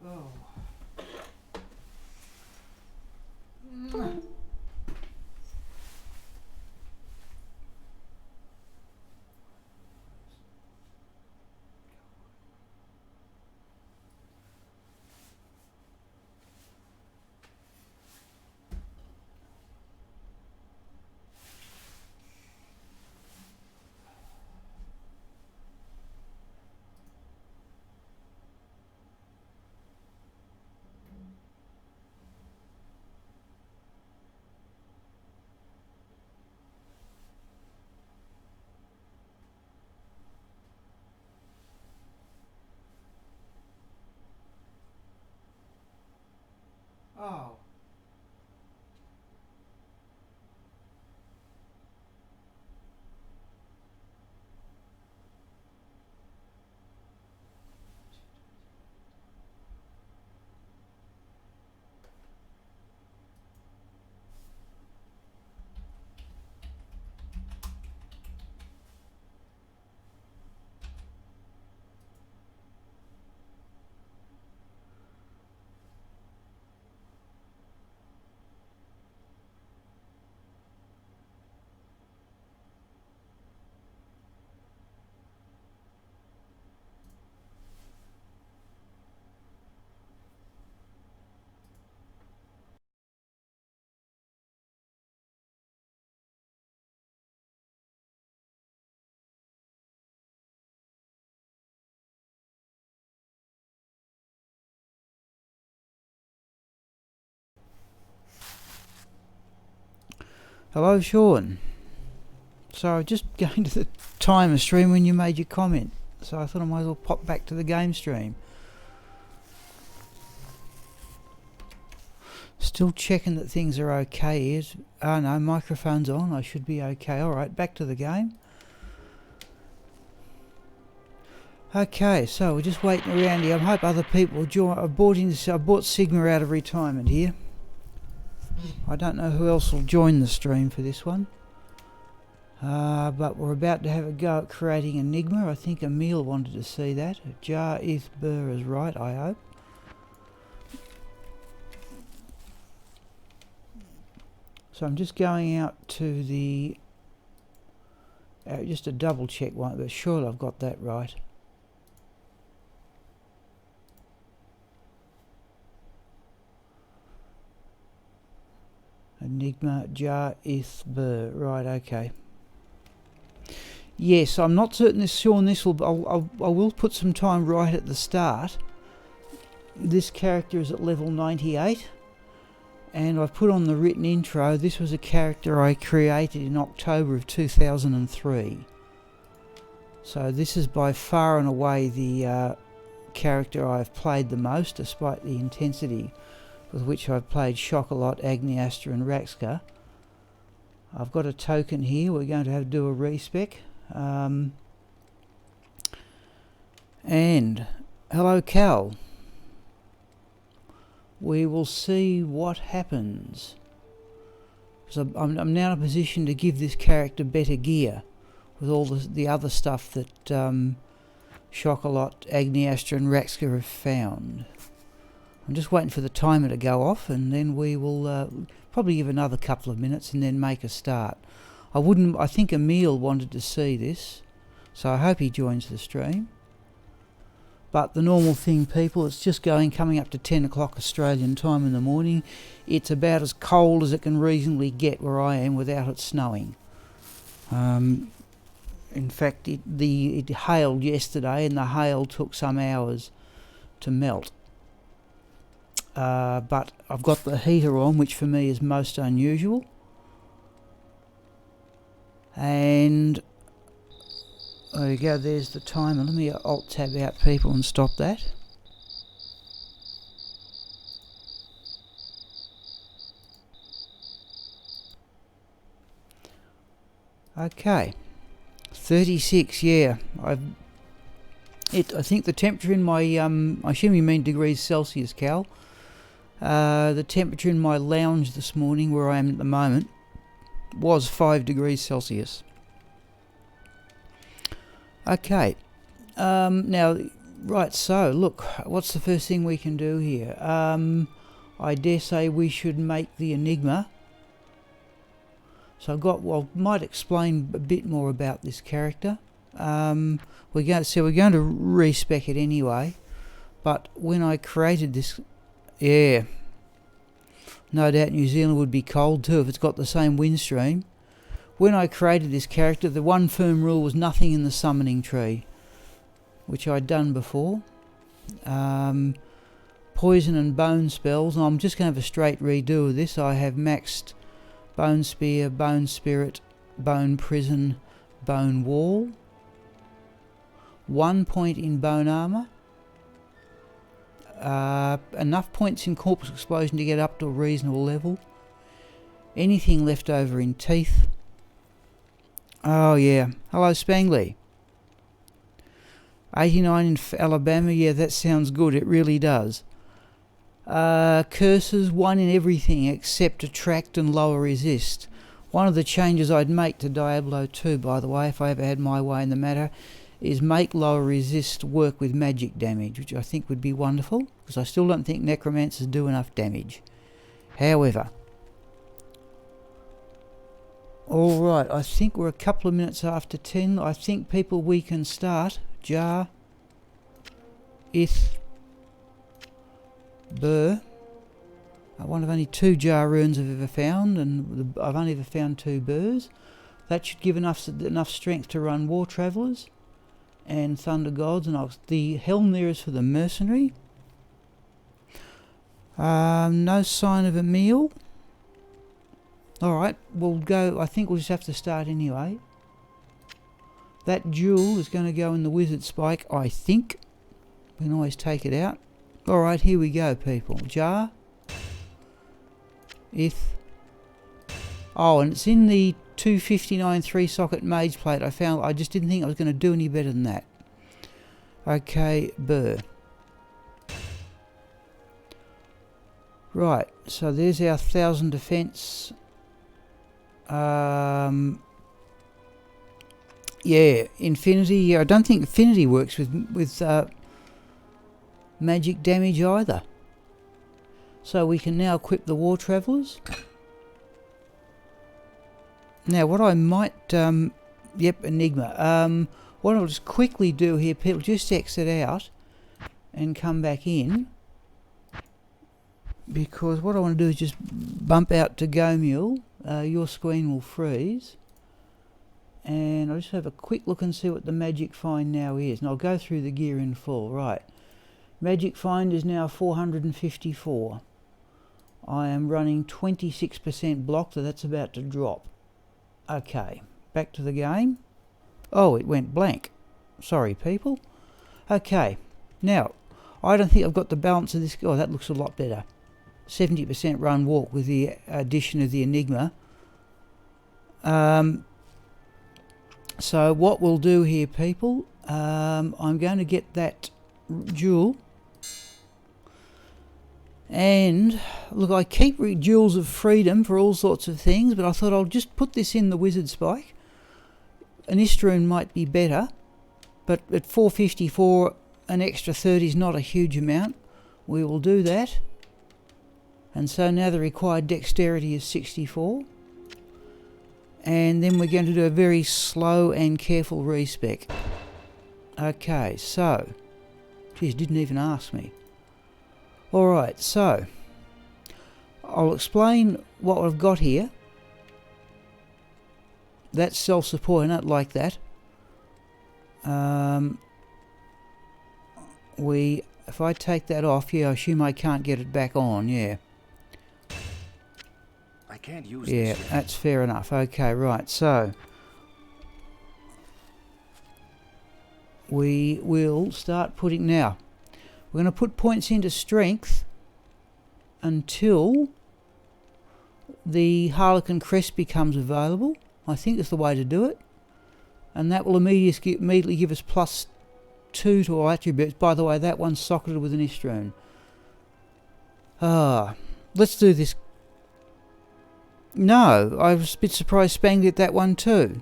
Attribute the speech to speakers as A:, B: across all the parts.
A: Oh. Oh. Hello, Sean. So I was just going to the timer stream when you made your comment. So I thought I might as well pop back to the game stream. Still checking that things are okay. Oh no, microphone's on. I should be okay. Alright, back to the game. Okay, so we're just waiting around here. I hope other people will join. I bought Sigma out of retirement here. I don't know who else will join the stream for this one. But we're about to have a go at creating Enigma. I think Emil wanted to see that. Jar if Burr is right, I hope. So I'm just going out to the... just to double check one, but sure I've got that right. Enigma Jar if Burr. Right, okay. Yes, I'm not certain Sean, this will... I will put some time right at the start. This character is at level 98. And I've put on the written intro, this was a character I created in October of 2003. So this is by far and away the character I've played the most, despite the intensity with which I've played Chocolat, Agniastra and Raxka. I've got a token here, we're going to have to do a respec. And hello Cal. We will see what happens. So I'm now in a position to give this character better gear with all the other stuff that Chocolat, Agniastra and Raxka have found. I'm just waiting for the timer to go off, and then we will probably give another couple of minutes and then make a start. I think Emil wanted to see this, so I hope he joins the stream. But the normal thing, people, it's just coming up to 10 o'clock Australian time in the morning. It's about as cold as it can reasonably get where I am without it snowing. In fact, it hailed yesterday, and the hail took some hours to melt. But I've got the heater on, which for me is most unusual. And there you go, there's the timer. Let me alt-tab out people and stop that. Okay. 36, yeah. I think the temperature in my... I assume you mean degrees Celsius, Cal. The temperature in my lounge this morning, where I am at the moment, was 5 degrees Celsius. Okay, now Right, so look, what's the first thing we can do here? I dare say we should make the Enigma. So might explain a bit more about this character. We're going to respec it anyway. But when I created this, yeah, no doubt New Zealand would be cold too if it's got the same wind stream. When I created this character, the one firm rule was nothing in the summoning tree, which I'd done before. Poison and bone spells. I'm just going to have a straight redo of this. I have maxed Bone Spear, Bone Spirit, Bone Prison, Bone Wall. 1 point in Bone Armour. Enough points in Corpus Explosion to get up to a reasonable level. Anything left over in Teeth. Oh yeah. Hello Spangly. 89 in Alabama. Yeah, that sounds good. It really does. Curses, 1 in everything except Attract and Lower Resist. One of the changes I'd make to Diablo 2, by the way, if I ever had my way in the matter, is make Lower Resist work with magic damage, which I think would be wonderful, because I still don't think Necromancers do enough damage. However, alright, I think we're a couple of minutes after 10. I think, people, we can start. Jar, Ith, Burr. One of only 2 jar runes I've ever found, and I've only ever found 2 burrs. That should give enough strength to run War Travellers and Thunder Gods, and the Helm is for the Mercenary. No sign of a meal. Alright, we'll go. I think we'll just have to start anyway. That jewel is going to go in the Wizard Spike, I think. We can always take it out. Alright, here we go, people. Jar. Ith. Oh, and it's in the 259 3-socket Mage Plate. I just didn't think I was going to do any better than that. Okay, Burr. Right, so there's our 1000 defense. Yeah, Infinity. I don't think Infinity works with magic damage either. So we can now equip the War Travellers. Now what I might, yep, Enigma. What I'll just quickly do here, people, just exit out and come back in, because what I want to do is just bump out to Go Mule. Your screen will freeze, and I'll just have a quick look and see what the Magic Find now is, and I'll go through the gear in full. Right, Magic Find is now 454. I am running 26% block, so that's about to drop. Okay, back to the game. Oh, it went blank. Sorry, people. Okay, now, I don't think I've got the balance of this. Oh, that looks a lot better. 70% run walk with the addition of the Enigma. So what we'll do here, people, I'm going to get that jewel. And look, I keep Jewels of Freedom for all sorts of things, but I thought I'll just put this in the Wizard Spike. An Istroon might be better, but at 454 an extra 30 is not a huge amount. We will do that. And so now the required dexterity is 64. And then we're going to do a very slow and careful respec. Okay, so, geez, didn't even ask me. Alright, so I'll explain what I've got here. That's self-support, I don't like that. If I take that off, yeah, I assume I can't get it back on, yeah.
B: I can't use
A: this. Yeah, that's fair enough. Okay, right, so we will start putting now. We're going to put points into strength until the Harlequin Crest becomes available. I think that's the way to do it. And that will immediately give us +2 to our attributes. By the way, that one's socketed with an Istroon. Let's do this. No, I was a bit surprised Spang did that one too.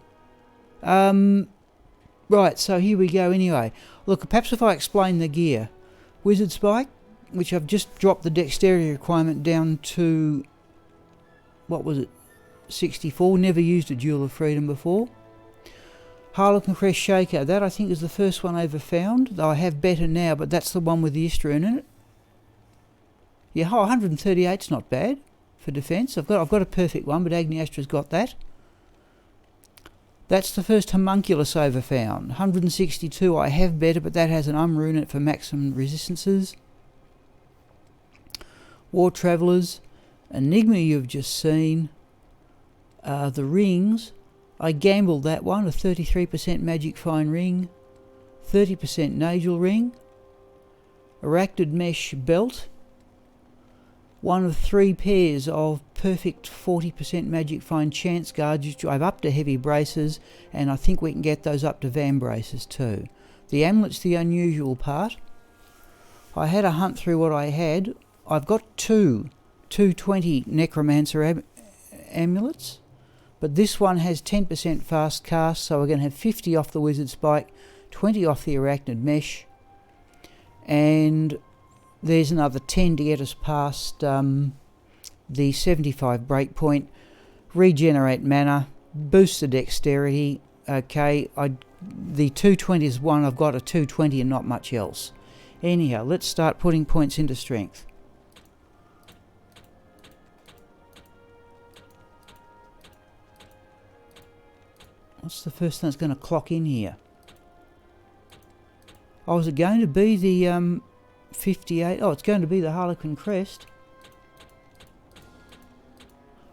A: Right, so here we go anyway. Look, perhaps if I explain the gear. Wizard Spike, which I've just dropped the dexterity requirement down to, what was it, 64. Never used a Jewel of Freedom before. Harlequin Crest Shaker, that I think is the first one I ever found, though I have better now, but that's the one with the Istra in it. Yeah, 138's not bad for defence. I've got a perfect one, but Agni Astra's got that. That's the first homunculus I ever found. 162 I have better, but that has an rune in it for maximum resistances. War Travellers, Enigma you've just seen. The rings, I gambled that one, a 33% Magic Fine ring, 30% Nagel ring, Arachnid Mesh belt, one of 3 pairs of perfect 40% Magic Fine Chance Guards, which I've upped to heavy braces, and I think we can get those up to Van braces too. The amulet's the unusual part. I had a hunt through what I had. I've got 220 Necromancer amulets, but this one has 10% fast cast, so we're going to have 50 off the Wizard Spike, 20 off the Arachnid Mesh, and there's another 10 to get us past the 75 breakpoint. Regenerate mana, boost the dexterity. Okay, the 220 is one, I've got a 220 and not much else. Anyhow, let's start putting points into strength. What's the first thing that's going to clock in here? Oh, is it going to be the 58? Oh, it's going to be the Harlequin Crest.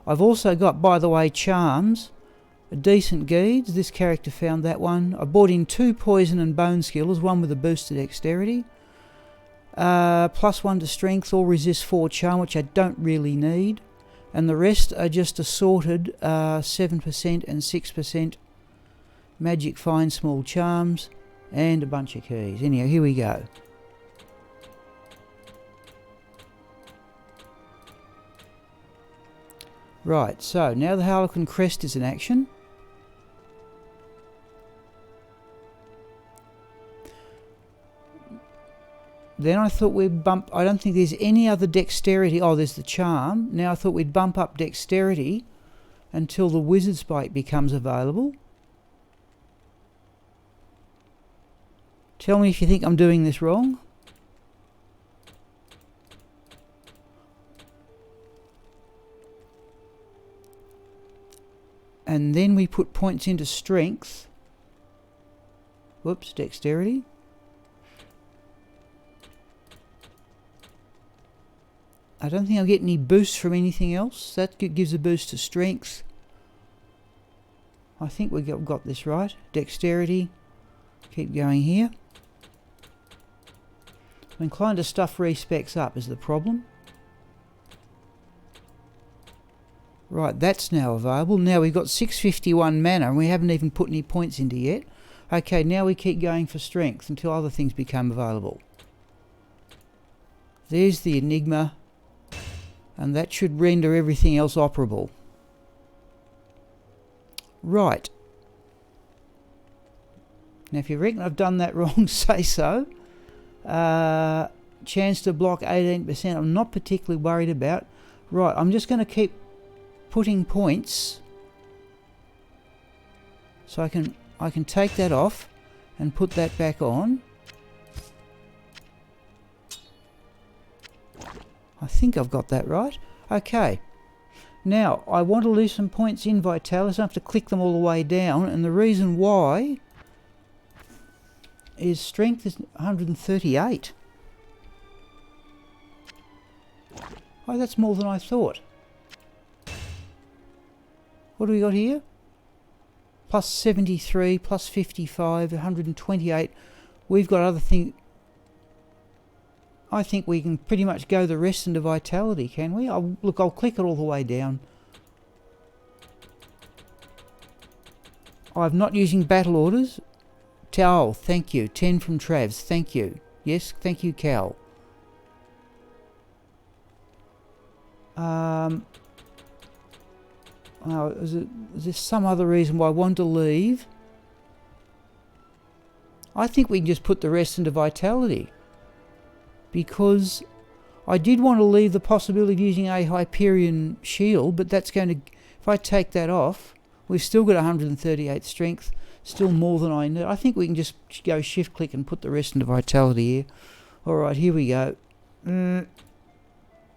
A: I've also got, by the way, charms. A decent Geeds. This character found that one. I bought in 2 poison and bone skillers, one with a boost to dexterity. +1 to strength, or resist 4 charm, which I don't really need. And the rest are just assorted 7% and 6% Magic Fine small charms and a bunch of keys. Anyhow, here we go. Right, so now the Harlequin Crest is in action. Then I thought we'd bump, I don't think there's any other dexterity. Oh, there's the charm. Now I thought we'd bump up dexterity until the Wizard Spike becomes available. Tell me if you think I'm doing this wrong. And then we put points into strength. Whoops, dexterity. I don't think I'll get any boosts from anything else. That gives a boost to strength. I think we've got this right. Dexterity. Keep going here. I'm inclined to stuff respecs up is the problem. Right, that's now available. Now we've got 651 mana and we haven't even put any points into yet. Okay, now we keep going for strength until other things become available. There's the Enigma, and that should render everything else operable. Right. Now if you reckon I've done that wrong, say so. Chance to block 18%, I'm not particularly worried about. Right, I'm just going to keep putting points so I can take that off and put that back on. I think I've got that right. Okay. Now I want to leave some points in Vitalis. I have to click them all the way down, and the reason why is strength is 138. Oh, that's more than I thought. What do we got here? Plus 73, plus 55, 128. We've got other things. I think we can pretty much go the rest into Vitality, can we? I'll click it all the way down. I'm not using battle orders. Oh, thank you. 10 from Travs. Thank you. Yes, thank you, Cal. Oh, is there some other reason why I want to leave? I think we can just put the rest into vitality, because I did want to leave the possibility of using a Hyperion shield, but that's going to, if I take that off, we've still got 138 strength, still more than I need. I think we can just go shift click and put the rest into vitality here. Alright, here we go.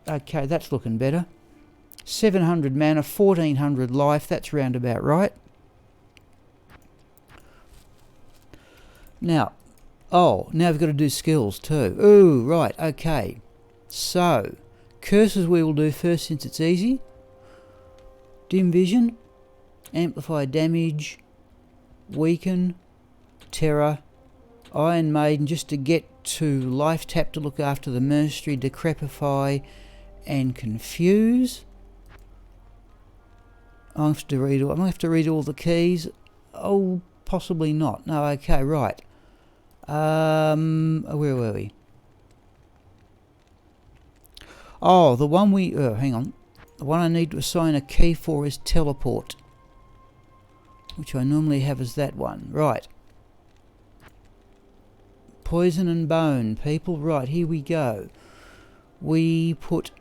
A: Okay, that's looking better. 700 mana, 1400 life, that's round about right. Now, now we've got to do skills too. Ooh, right, okay. So, curses we will do first since it's easy. Dim vision, amplify damage, weaken, terror, Iron Maiden just to get to life tap to look after the mercenary, decrepify and confuse. I have to read all the keys. Oh, possibly not. No, okay, right. Where were we? Oh, the one we... hang on. The one I need to assign a key for is teleport, which I normally have as that one. Right. Poison and bone, people. Right, here we go. We put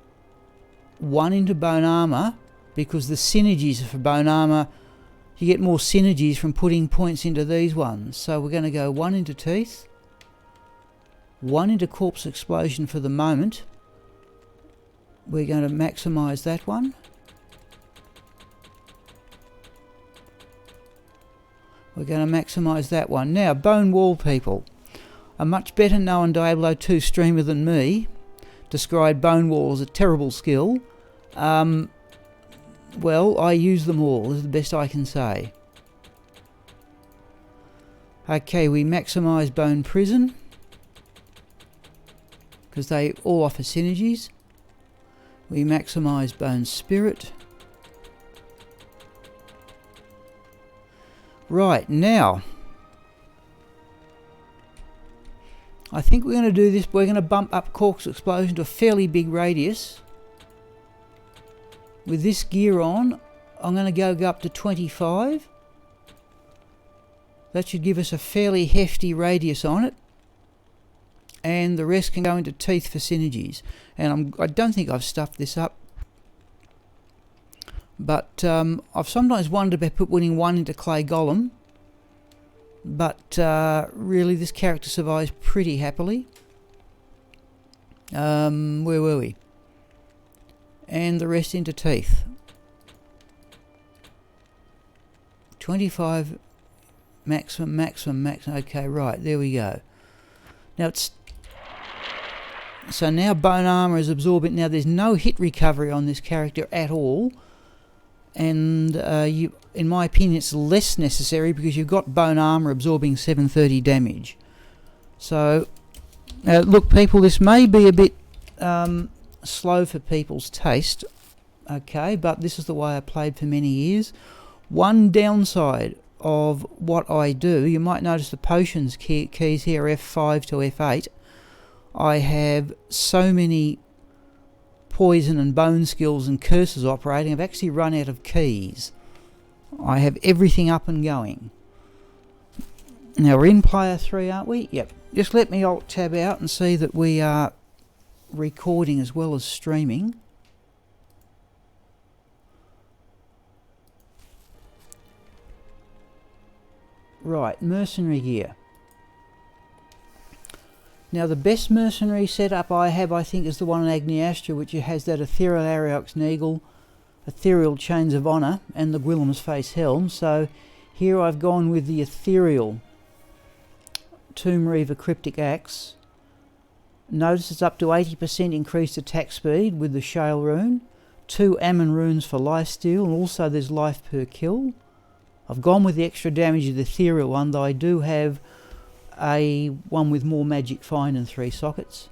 A: 1 into bone armor, because the synergies for bone armor, you get more synergies from putting points into these ones. So we're going to go 1 into teeth, 1 into corpse explosion for the moment. We're going to maximise that one. We're going to maximise that one. Now, bone wall, people. A much better known Diablo 2 streamer than me described bone wall as a terrible skill. Well, I use them all, is the best I can say. Okay, we maximise bone prison, because they all offer synergies. We maximise bone spirit. Right, now, I think we're going to do this. We're going to bump up corpse explosion to a fairly big radius. With this gear on, I'm going to go up to 25. That should give us a fairly hefty radius on it. And the rest can go into teeth for synergies. And I don't think I've stuffed this up. But I've sometimes wondered about putting 1 into clay golem. But really this character survives pretty happily. Where were we? And the rest into teeth. 25 maximum. Okay, right, there we go. Now it's... So now bone armor is absorbent. Now there's no hit recovery on this character at all. And in my opinion, it's less necessary because you've got bone armor absorbing 730 damage. So, look, people, this may be a bit slow for people's taste, okay, but this is the way I played for many years. One downside of what I do, you might notice the potions keys here are F5 to F8. I have so many poison and bone skills and curses operating, I've actually run out of keys. I have everything up and going. Now we're in player 3, aren't we? Yep. Just let me alt tab out and see that we are recording as well as streaming. Right, mercenary gear. Now the best mercenary setup I have, I think, is the one in Agniastra, which has that Ethereal Ariox Neagle, Ethereal Chains of Honour, and the Gwillim's Face Helm. So here I've gone with the Ethereal Tomb Reaver Cryptic Axe. Notice it's up to 80% increased attack speed with the Shale Rune, 2 Ammon Runes for lifesteal, and also there's life per kill. I've gone with the extra damage of the Ethereal one, though I do have a one with more magic find and 3 sockets.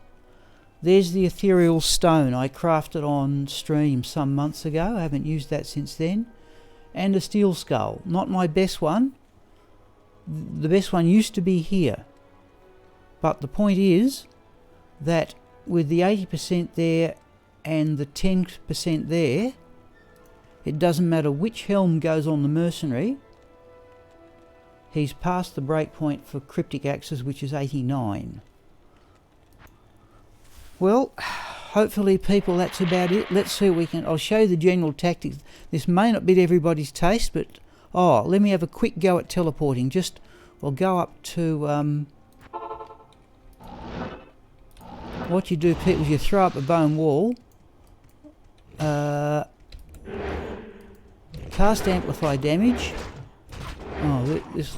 A: There's the Ethereal Stone I crafted on stream some months ago. I haven't used that since then. And a Steel Skull. Not my best one. The best one used to be here. But the point is that with the 80% there and the 10% there, it doesn't matter which helm goes on the mercenary, he's past the break point for cryptic axes, which is 89. Well, hopefully people, that's about it. Let's see what we can... I'll show you the general tactics. This may not be to everybody's taste, but... Oh, let me have a quick go at teleporting. Just... I'll go up to... what you do, people, is you throw up a bone wall. Cast amplify damage. Oh, this...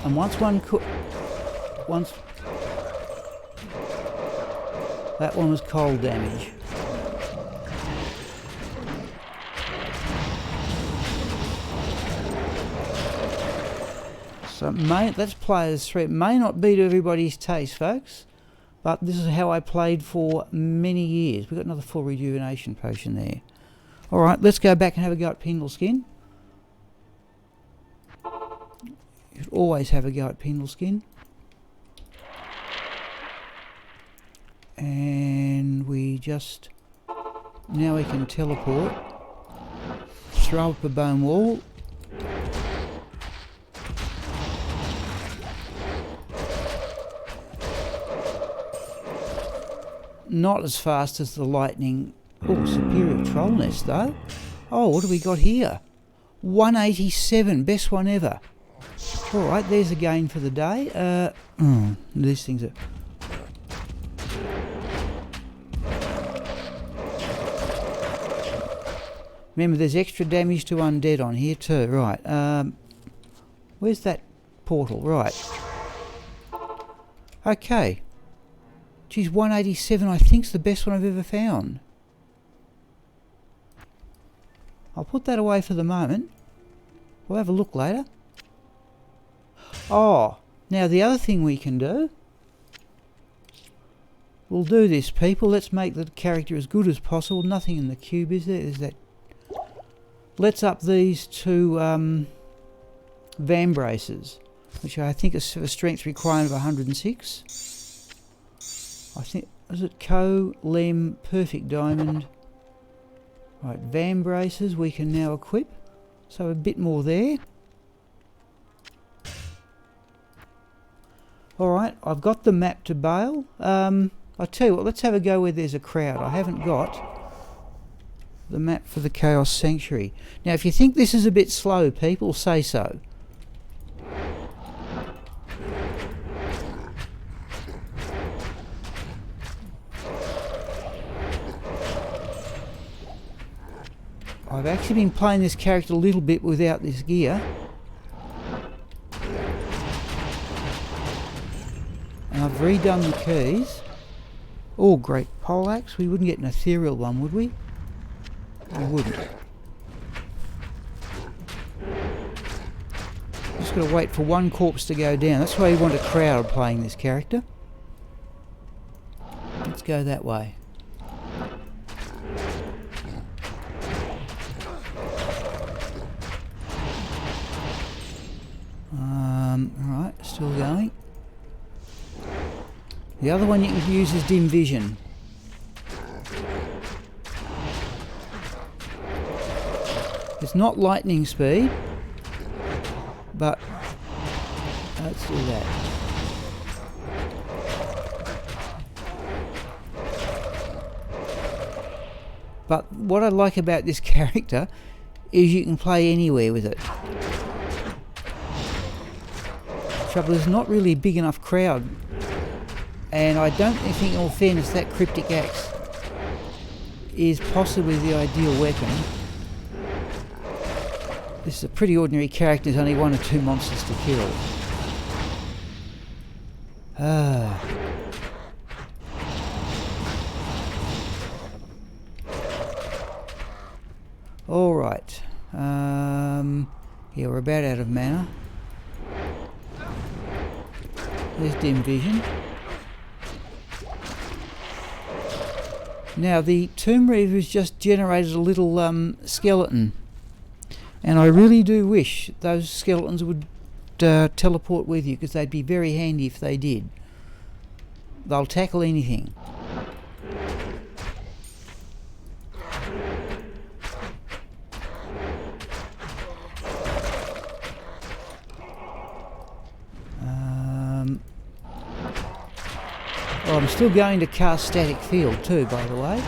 A: And once one... Once... That one was cold damage. So let's play as 3. It may not be to everybody's taste, folks, but this is how I played for many years. We've got another full rejuvenation potion there. Alright, let's go back and have a go at Pendle Skin. You should always have a go at Pendle Skin. And we just... Now we can teleport. Throw up a bone wall. Not as fast as the lightning. Oh, superior troll nest though. Oh, what do we got here? 187, best one ever. Alright, there's a gain for the day. These things are... Remember, there's extra damage to undead on here too. Right. Where's that portal? Right. Okay. Geez, 187 I think's the best one I've ever found. I'll put that away for the moment. We'll have a look later. Oh, now the other thing we can do... We'll do this, people. Let's make the character as good as possible. Nothing in the cube, is there? There's that... Let's up these to Van Braces, which I think is a strength requirement of 106. I think, is it Lem, Perfect Diamond? Right, Van Braces we can now equip, so a bit more there. Alright, I've got the map to Bale. I'll tell you what, let's have a go where there's a crowd. I haven't got the map for the Chaos Sanctuary. Now if you think this is a bit slow, people, say so. I've actually been playing this character a little bit without this gear. And I've redone the keys. Oh, great poleaxe. We wouldn't get an ethereal one, would we? We wouldn't. Just got to wait for one corpse to go down. That's why you want a crowd playing this character. Let's go that way. Alright, still going. The other one you can use is dim vision. It's not lightning speed, but let's do that. But what I like about this character is you can play anywhere with it. Trouble is, not really a big enough crowd, and I don't think, in all fairness, that cryptic axe is possibly the ideal weapon. This is a pretty ordinary character. There's only 1 or 2 monsters to kill. Alright. Yeah, we're about out of mana. There's dim vision. Now the Tomb Reaver's just generated a little skeleton. And I really do wish those skeletons would teleport with you, because they'd be very handy if they did. They'll tackle anything. Oh, I'm still going to cast static field too, by the way.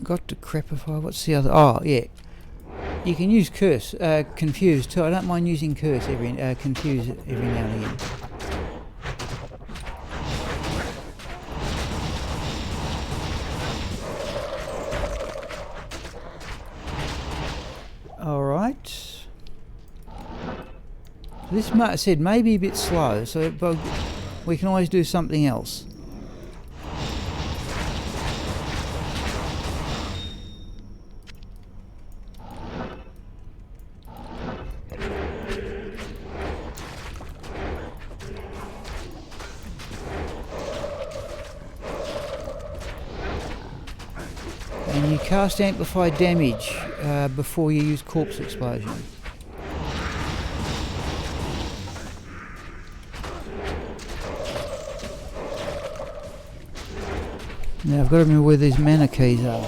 A: Got decrepify. What's the other? Oh, yeah. You can use curse, confuse too. I don't mind using curse confuse every now and again. All right. This I said may be a bit slow, so but we can always do something else. And you cast amplify damage before you use corpse explosion. Now I've got to remember where these mana keys are.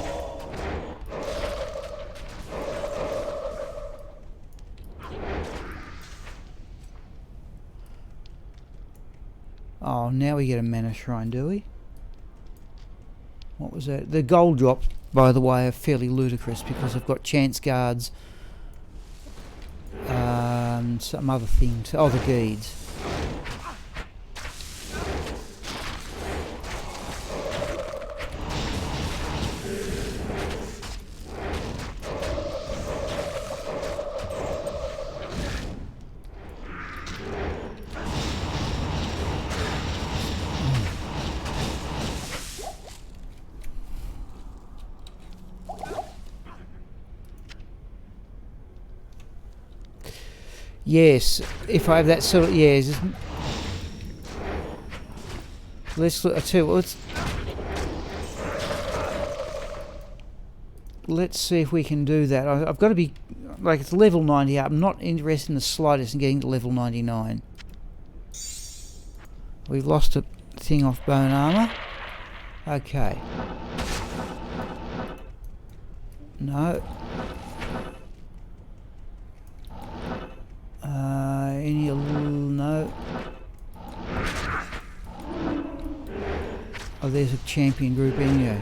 A: Oh, now we get a mana shrine, do we? What was that? The gold drop, by the way, are fairly ludicrous because I've got chance guards and some other things. Oh, the geeds. Yes, if I have that sort of, yes. Let's look. I tell you what, let's see if we can do that. I've got to be like it's level 90 up. I'm not interested in the slightest in getting to level 99. We've lost a thing off bone armor. Okay. No. Any no. Oh, there's a champion group anyway.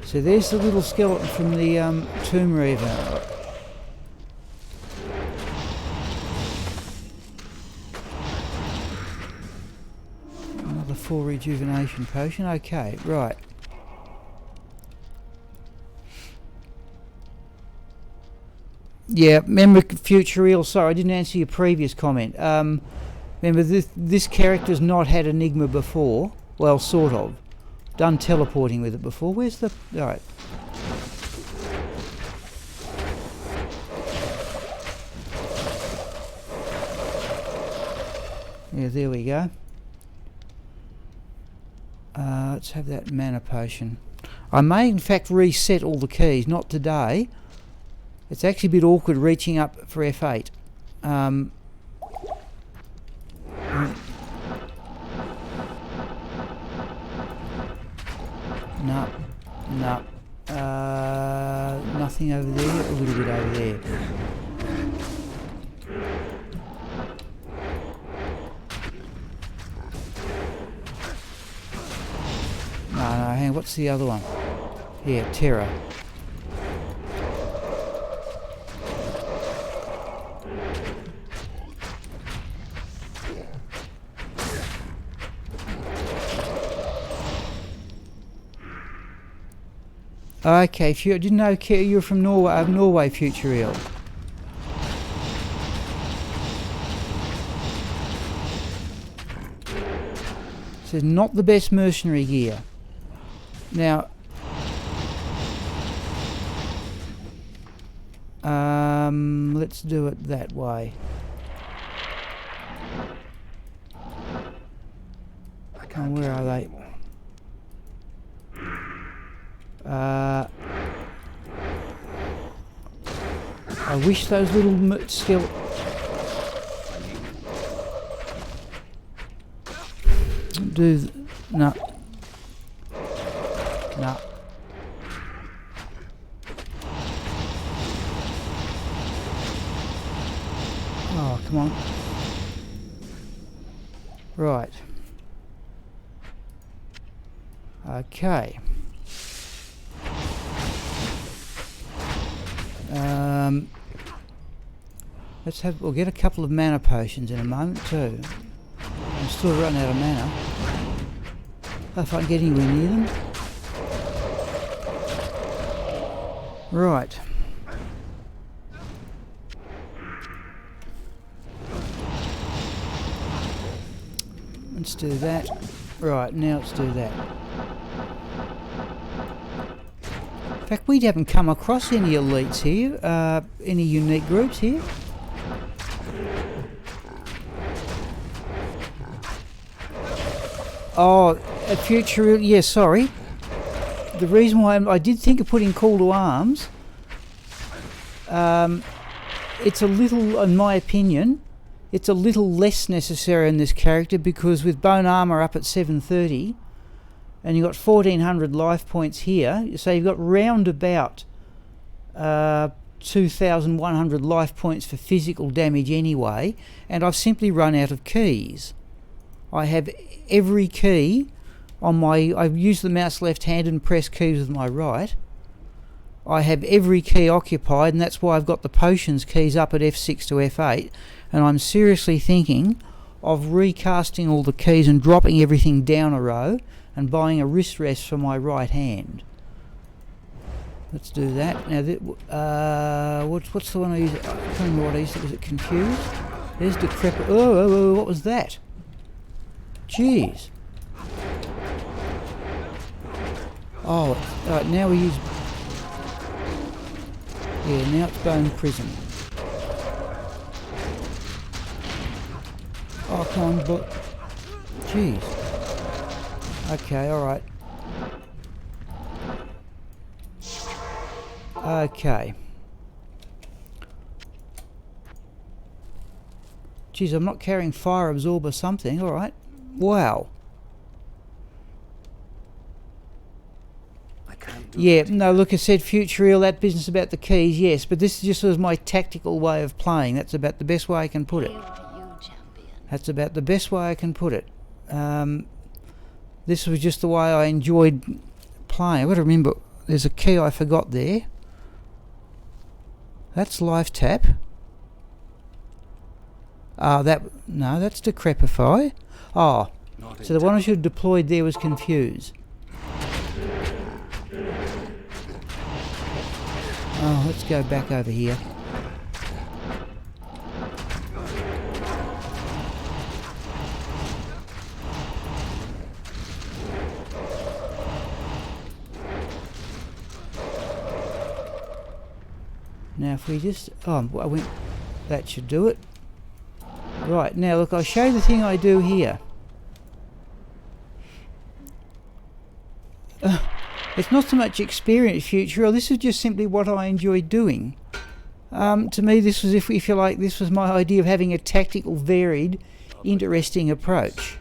A: So there's the little skeleton from the Tomb Reaver. Another 4 rejuvenation potion. Okay, right. Yeah, remember Future Real. Sorry, I didn't answer your previous comment. Remember this character's not had Enigma before. Well, sort of. Done teleporting with it before. Where's the... Alright. Yeah, there we go. Let's have that mana potion. I may in fact reset all the keys. Not today. It's actually a bit awkward reaching up for F8. No, no. Nothing over there. A little bit over there. No, hang on. What's the other one? Yeah, Terror. Okay, I didn't know you were from Norway, Future Real. So not the best mercenary gear. Now, let's do it that way. Come on, where are they? I wish those little skill... No. No. Oh, come on. Right. Okay. We'll get a couple of mana potions in a moment too. I'm still running out of mana. If I can get anywhere near them. Right. Let's do that. Right, now let's do that. In fact, we haven't come across any elites here, any unique groups here. Oh, a future... Yeah, sorry. The reason why I did think of putting call to arms, it's a little, in my opinion, it's a little less necessary in this character, because with bone armour up at 730, and you've got 1400 life points here, so you've got round about 2100 life points for physical damage anyway, and I've simply run out of keys. I have every key on my... I've used the mouse left hand and press keys with my right. I have every key occupied, and that's why I've got the potions keys up at F6 to F8, and I'm seriously thinking of recasting all the keys and dropping everything down a row and buying a wrist rest for my right hand. Let's do that. Now, what's the one I used? I can't remember what I used. Was it confused? There's decrepit... Oh, what was that? Jeez. Oh, alright, now we use... Yeah, now it's bone prison. Oh, come on, but... Jeez. Okay, alright. Okay. Jeez, I'm not carrying fire absorb or something, alright. Wow. Yeah, no, look, I said future real, that business about the keys, yes, but this just was my tactical way of playing. That's about the best way I can put it. That's about the best way I can put it. This was just the way I enjoyed playing. I've got to remember, there's a key I forgot there. That's life tap. No, that's decrepify. Oh, so the one I should have deployed there was confuse. Oh, let's go back over here. Now if we just... Oh, I went... That should do it. Right, now look, I'll show you the thing I do here. It's not so much experience future, this is just simply what I enjoy doing. To me this was, if you like, this was my idea of having a tactical, varied, interesting approach.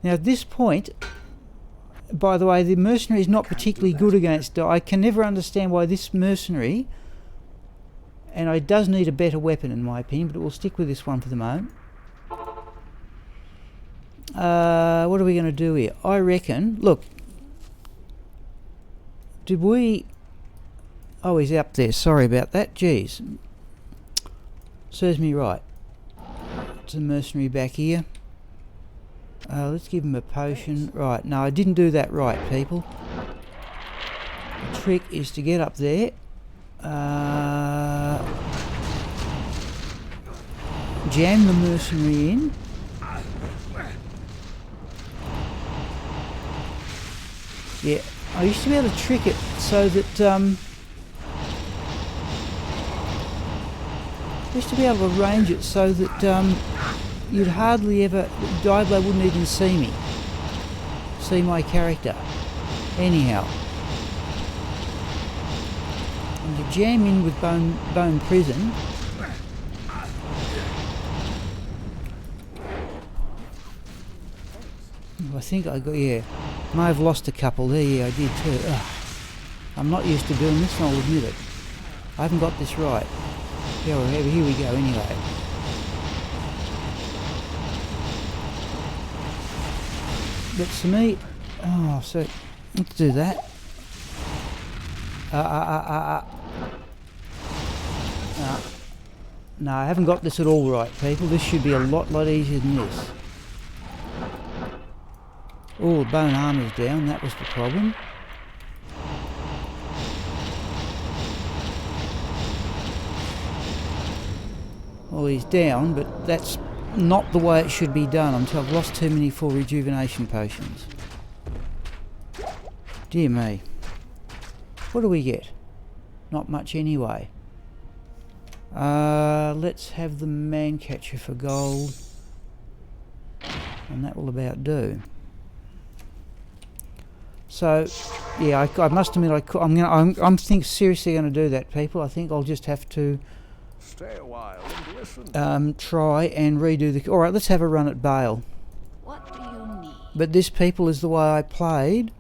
A: Now at this point, by the way, the mercenary is not particularly good against... I can never understand why this mercenary, and it does need a better weapon in my opinion, but we'll stick with this one for the moment. What are we going to do here? I reckon, look, did we... Oh, he's up there, sorry about that, jeez. Serves me right. It's a mercenary back here. Let's give him a potion. Right, no, I didn't do that right, people. The trick is to get up there. Jam the mercenary in. Yeah, I used to be able to trick it so that... I used to be able to arrange it so that you'd hardly ever... Diablo wouldn't even see me. See my character. Anyhow. And you jam in with bone prison. I think I got, yeah, may have lost a couple there, yeah I did too. Ugh. I'm not used to doing this and I'll admit it. I haven't got this right. Yeah, well, here we go anyway. But to me, oh, so let's do that. No, I haven't got this at all right, people. This should be a lot easier than this. Oh, the bone armour's down, that was the problem. Well, he's down, but that's not the way it should be done until I've lost too many full rejuvenation potions. Dear me. What do we get? Not much anyway. Let's have the man catcher for gold. And that will about do. So, yeah, I must admit I'm seriously going to do that, people. I think I'll just have to
B: stay a while and listen.
A: Try and redo the... Alright, let's have a run at Bale.
C: What do you need?
A: But this, people, is the way I played,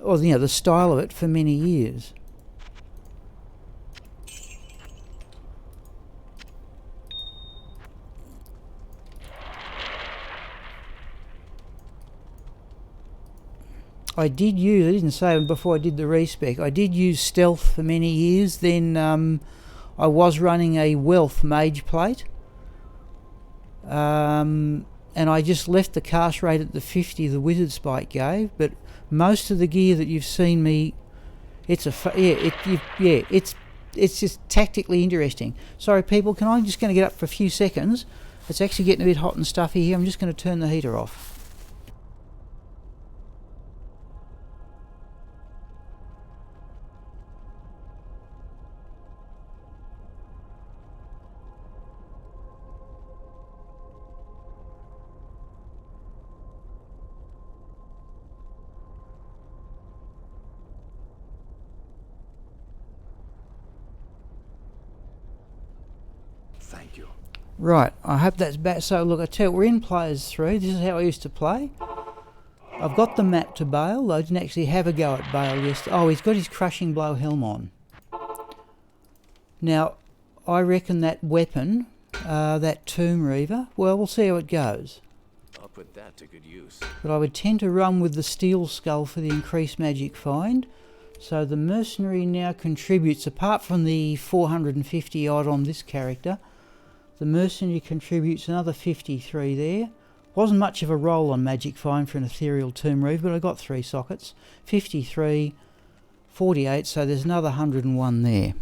A: or you know, the style of it for many years. I did use, I didn't say before I did the respec, I did use stealth for many years. Then I was running a wealth mage plate. And I just left the cast rate at the 50 the wizard spike gave, but most of the gear that you've seen me, it's just tactically interesting. Sorry people, I'm just going to get up for a few seconds. It's actually getting a bit hot and stuffy here. I'm just going to turn the heater off.
B: Thank you.
A: Right, I hope that's back. So look, I tell you, we're in Players 3. This is how I used to play. I've got the map to Bale. I didn't actually have a go at Bale yesterday. Oh, he's got his crushing blow helm on. Now, I reckon that weapon, that Tomb Reaver, well, we'll see how it goes.
B: I'll put that to good use.
A: But I would tend to run with the steel skull for the increased magic find. So the mercenary now contributes, apart from the 450 odd on this character, the mercenary contributes another 53 there. Wasn't much of a roll on magic find for an ethereal Tomb Reaver, but I got 3 sockets. 53, 48, so there's another 101 there.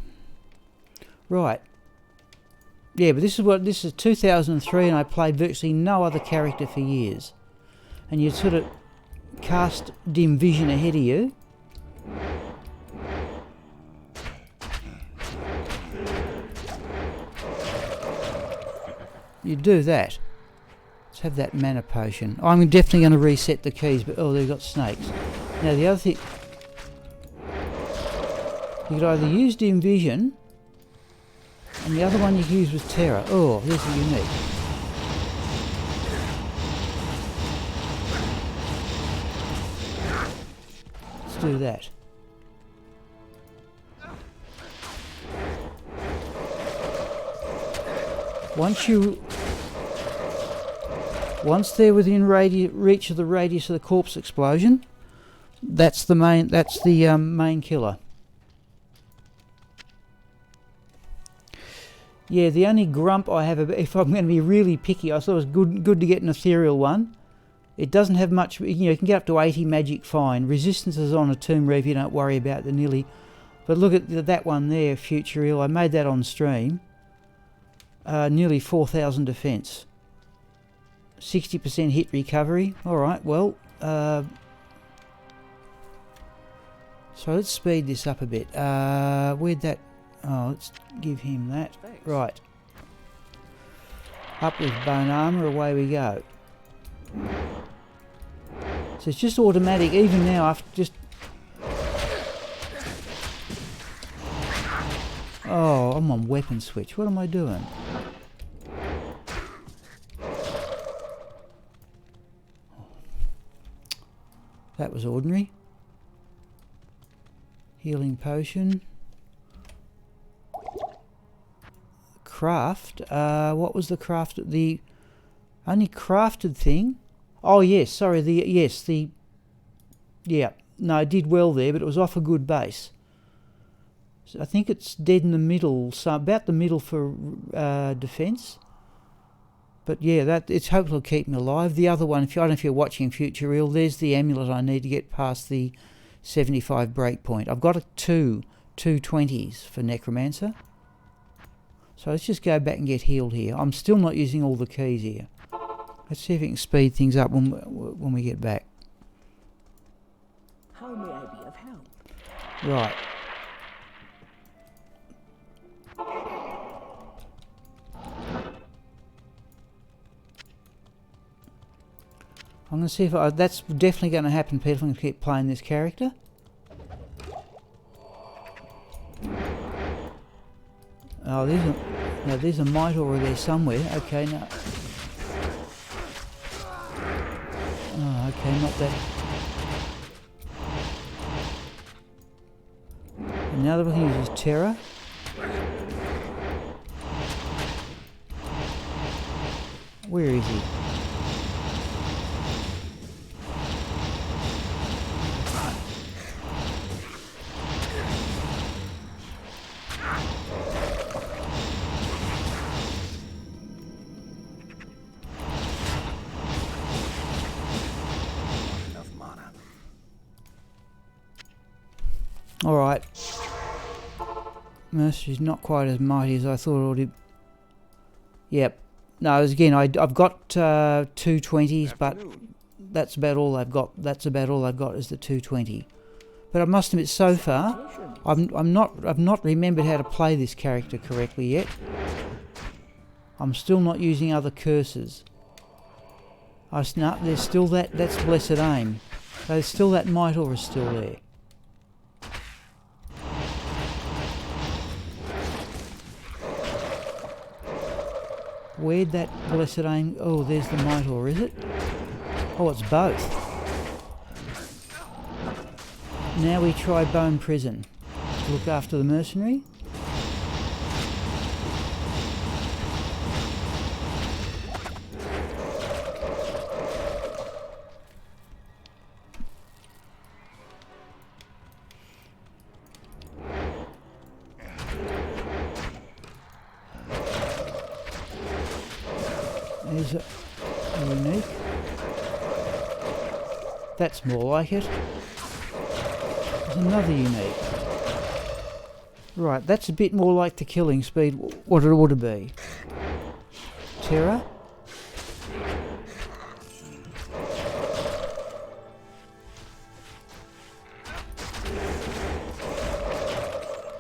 A: Right. Yeah, but this is 2003 and I played virtually no other character for years. And you sort of cast dim vision ahead of you. You do that. Let's have that mana potion. I'm definitely going to reset the keys, but oh, they've got snakes. Now the other thing, you could either use dim vision, and the other one you could use was terror. Oh, there's a unique. Let's do that. Once they're within reach of the radius of the corpse explosion, that's the main killer. Yeah, the only grump I have, if I'm going to be really picky, I thought it was good to get an ethereal one. It doesn't have much, you can get up to 80 magic fine. Resistances on a Tomb Reaver you don't worry about, they're nearly. But look at that one there, Future Ill. I made that on stream. Nearly 4,000 defense. 60% hit recovery. Alright, well, so let's speed this up a bit. Where'd that... Oh, let's give him that.
B: Thanks.
A: Right. Up with bone armour, away we go. So it's just automatic, even now, after just... Oh, I'm on weapon switch. What am I doing? That was ordinary. Healing potion. Craft. What was the craft? The only crafted thing? Oh yes, sorry. Yeah. No, I did well there, but it was off a good base. So I think it's dead in the middle, so about the middle for defence. But yeah, it's hopefully keep me alive. The other one, I don't know if you're watching Future Real, there's the amulet I need to get past the 75 break point. I've got two 20s for Necromancer. So let's just go back and get healed here. I'm still not using all the keys here. Let's see if we can speed things up when we get back.
C: How may I be of help?
A: Right. I'm going to see if that's definitely going to happen, Peter, if I'm going to keep playing this character. Oh, there's a mite over there somewhere. Okay, no. Oh, okay, not that. And the other thing is Terror. Where is he? Alright. Mercy's not quite as mighty as I thought it would be. Yep. No, again, I've got 220s, but that's about all I've got. That's about all I've got is the 220. But I must admit, so far, I've not remembered how to play this character correctly yet. I'm still not using other curses. There's still that's Blessed Aim. There's still that Might Aura is still there. Where'd that Blessed Aim... Oh, there's the Might Aura, is it? Oh, it's both. Now we try Bone Prison. Look after the mercenary. There's a unique. That's more like it. There's another unique. Right, that's a bit more like the killing speed, what it ought to be. Terror.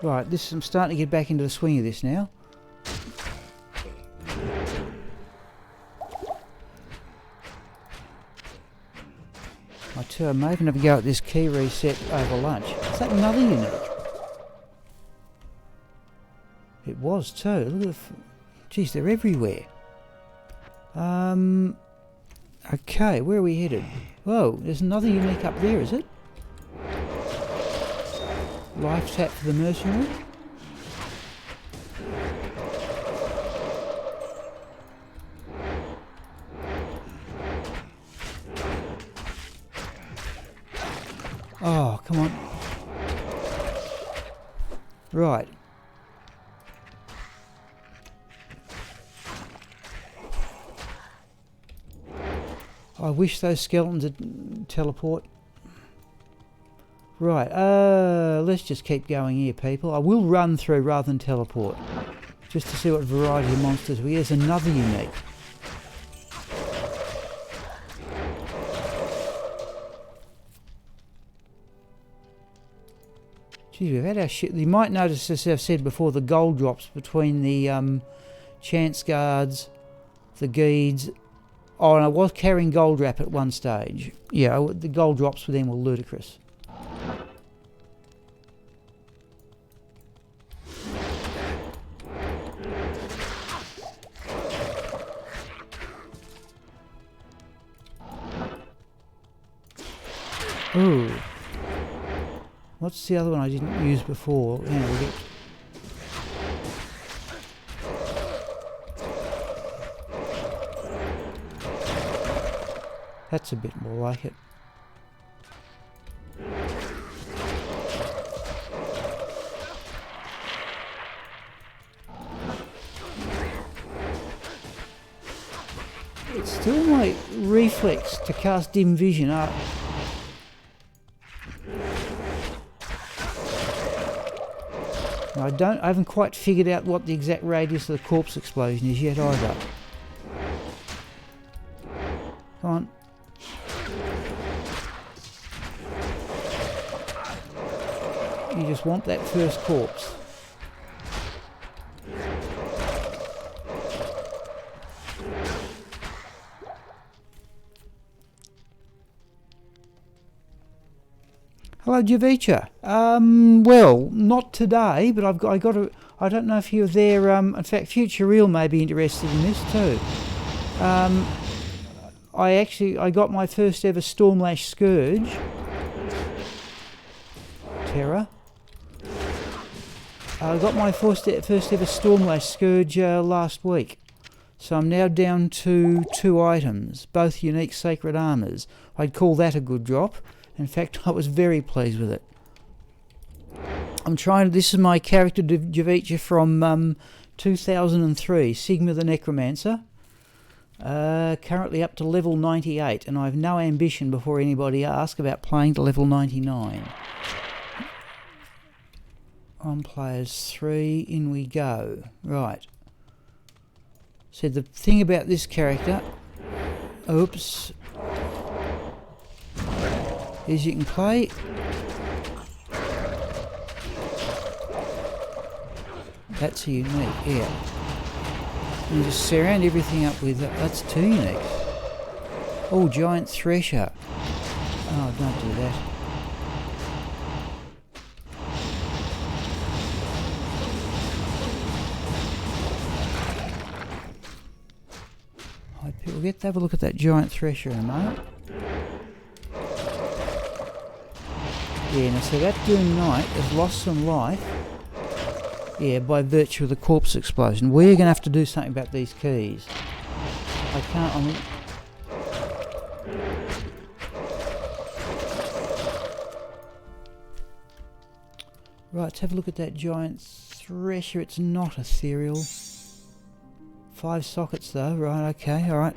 A: Right, I'm starting to get back into the swing of this now. I may even have a go at this key reset over lunch. Is that another unique? It was too. Look at geez, they're everywhere. Okay, where are we headed? Whoa, there's another unique up there, is it? Life tap for the mercenary. Oh, come on. Right. I wish those skeletons would teleport. Right, let's just keep going here, people. I will run through rather than teleport, just to see what variety of monsters we have. There's another unique. Geez, we've had our shit. You might notice, as I've said before, the gold drops between the Chance Guards, the Guides. Oh, and I was carrying gold wrap at one stage. Yeah, the gold drops for them were ludicrous. Ooh. What's the other one I didn't use before? Hang on, we'll get... That's a bit more like it. It's still my reflex to cast dim vision up. Now I haven't quite figured out what the exact radius of the corpse explosion is yet either. Come on. You just want that first corpse. Hello, Javicha. Well, not today, but I got a. I don't know if you're there. In fact, Future Real may be interested in this too. I got my first ever Stormlash Scourge. Terror. I got my first ever Stormlash Scourge last week. So I'm now down to 2 items, both unique sacred armours. I'd call that a good drop. In fact, I was very pleased with it. This is my character Javicha from 2003, Sigma the Necromancer. Currently up to level 98, and I have no ambition before anybody asks about playing to level 99. On players 3, in we go. Right. So the thing about this character, oops, is you can play that's a unique, yeah. You just surround everything up with that's 2 uniques. Oh, Giant Thresher. Oh, don't do that. We'll get to have a look at that Giant Thresher in a moment. Yeah, now so that Doom Knight has lost some life, yeah, by virtue of the corpse explosion. We're going to have to do something about these keys. I can't, right, let's have a look at that Giant Thresher. It's not ethereal. 5 sockets though, right, okay, alright.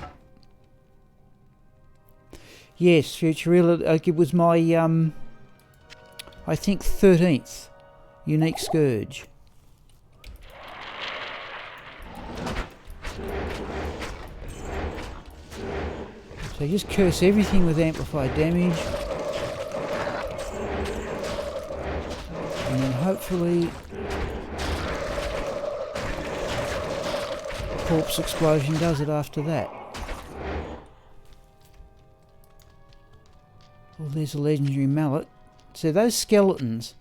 A: Yes, Future Real, it was my, I think 13th unique Scourge. So just curse everything with amplified damage. And then hopefully corpse explosion does it after that. Well, there's a legendary mallet. So those skeletons,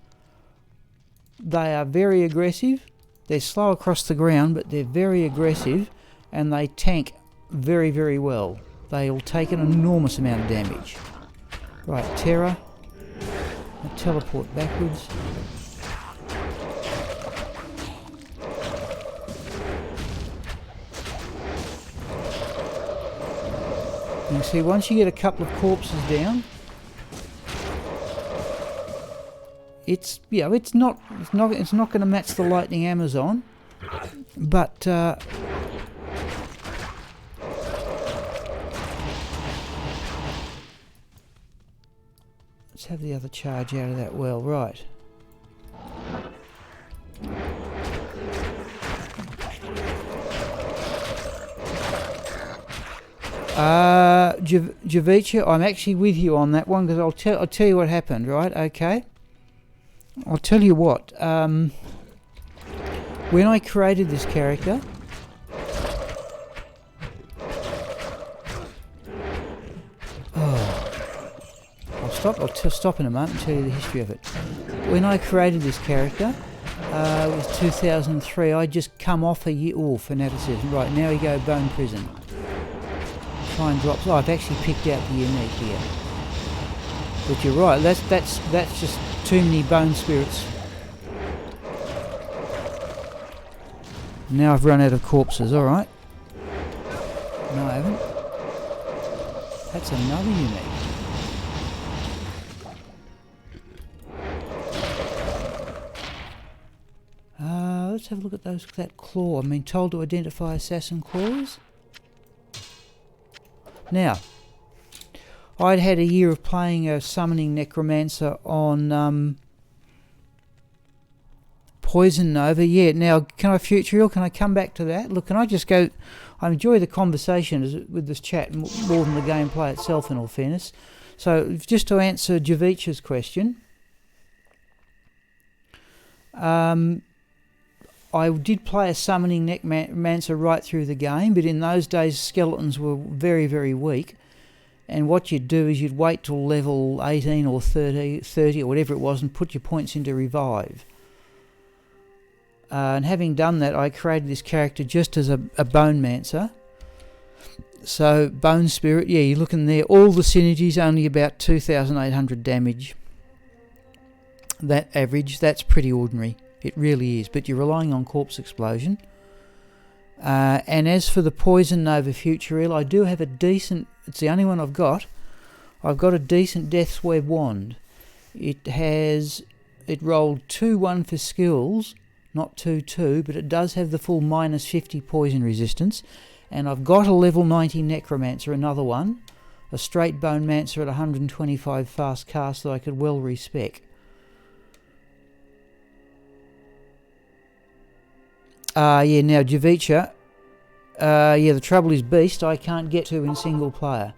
A: they are very aggressive. They're slow across the ground, but they're very aggressive, and they tank very, very well. They'll take an enormous amount of damage. Right, Terror. I'll teleport backwards. You can see once you get a couple of corpses down, it's not going to match the Lightning Amazon, but let's have the other charge out of that well, right. Javicha, I'm actually with you on that one, because I'll tell you what happened, right? Okay. I'll tell you what. When I created this character, I'll stop in a moment and tell you the history of it. When I created this character, it was 2003. I'd just come off a year. Oh, fanaticism. Right, now we go Bone Prison. Try and drop. Oh, I've actually picked out the unique here. But you're right, that's just too many bone spirits. Now I've run out of corpses, alright. No, I haven't. That's another unique. Let's have a look at that claw. I'm being told to identify assassin claws. Now, I'd had a year of playing a summoning necromancer on Poison Nova. Yeah, now, can I future heal? Can I come back to that? Look, can I just go... I enjoy the conversation with this chat more than the gameplay itself, in all fairness. So, just to answer Javich's question... I did play a summoning necromancer right through the game, but in those days skeletons were very, very weak. And what you'd do is you'd wait till level 18 or 30 or whatever it was and put your points into revive. And having done that, I created this character just as a bone mancer. So, bone spirit, yeah, you're looking there. All the synergies, only about 2,800 damage. That average, that's pretty ordinary. It really is, but you're relying on corpse explosion. And as for the Poison Nova Future Heal, I do have a decent... It's the only one I've got. I've got a decent Death's Web wand. It rolled 2-1 for skills, not 2-2, but it does have the full minus 50 poison resistance. And I've got a level 90 Necromancer, another one. A straight Bone Mancer at 125 fast cast that I could well respec. Yeah, now Javicha, yeah, the trouble is Beast I can't get to in single player.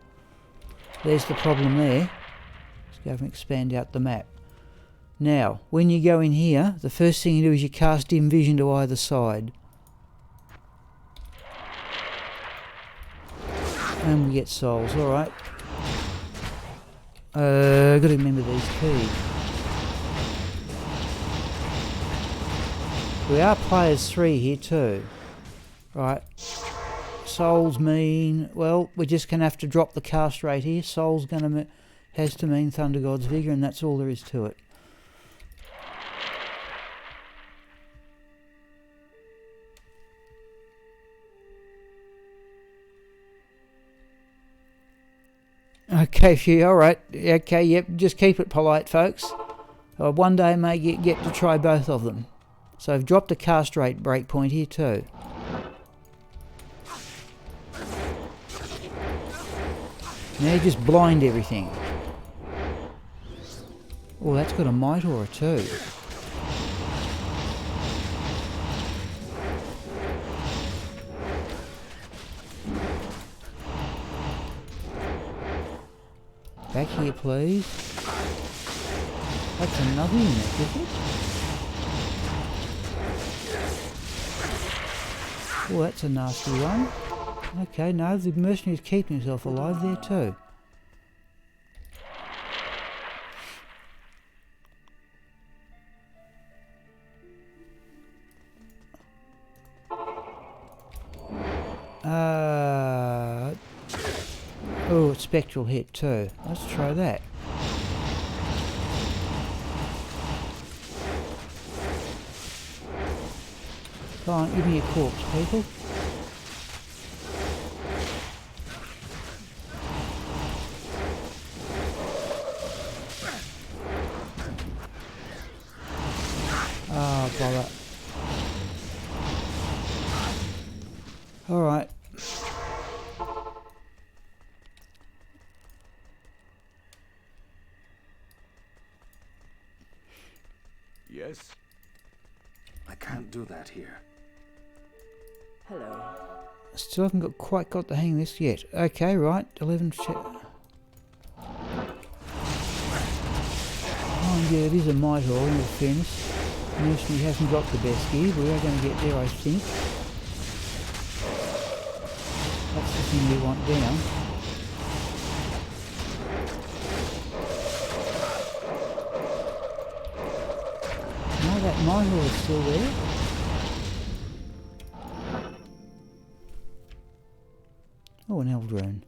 A: There's the problem there. Let's go and expand out the map. Now, when you go in here, the first thing you do is you cast dim vision to either side. And we get souls, alright. I've got to remember these keys. We are players 3 here too. Right. Souls mean... Well, we're just going to have to drop the cast rate here. Souls has to mean Thunder God's Vigour, and that's all there is to it. Okay, alright. Okay, yep, just keep it polite, folks. One day I may get to try both of them. So I've dropped a cast rate breakpoint here too. Now just blind everything. Oh, that's got a Might Aura too. Back here, please. That's another unit, is it? Oh, that's a nasty one. Okay, no, the mercenary's keeping himself alive there too. Oh, it's spectral hit too. Let's try that. Come on, give me a corpse, people. Oh, bother. Alright.
B: Yes? I can't do that here.
C: Hello.
A: Still haven't quite got the hang of this yet. Okay, right. 11 check. Oh, yeah, it is a Might Aura, in all fairness. Mercenary hasn't got the best gear, but we are going to get there, I think. That's the thing we want down. No, that Might Aura is still there. Oh, an Eldrone.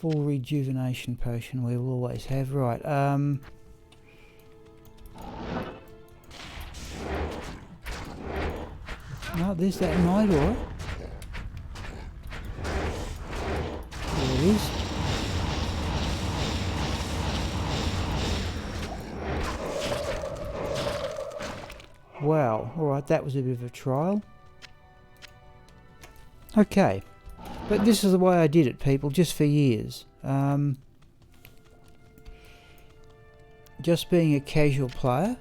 A: Full rejuvenation potion we will always have. Right, no, there's that night aura. There it is. Wow, alright, that was a bit of a trial. Okay, but this is the way I did it, people, just for years. Just being a casual player.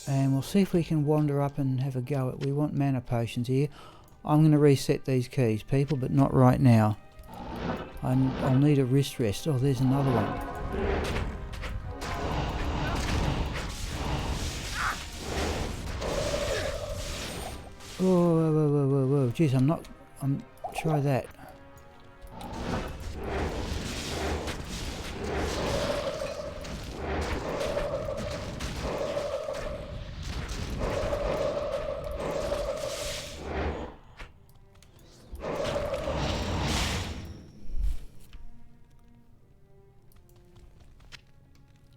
A: And we'll see if we can wander up and have a go at... We want mana potions here. I'm going to reset these keys, people, but not right now. I'll need a wrist rest. Oh, there's another one. Whoa, whoa, whoa, whoa, whoa, whoa. Jeez, try that.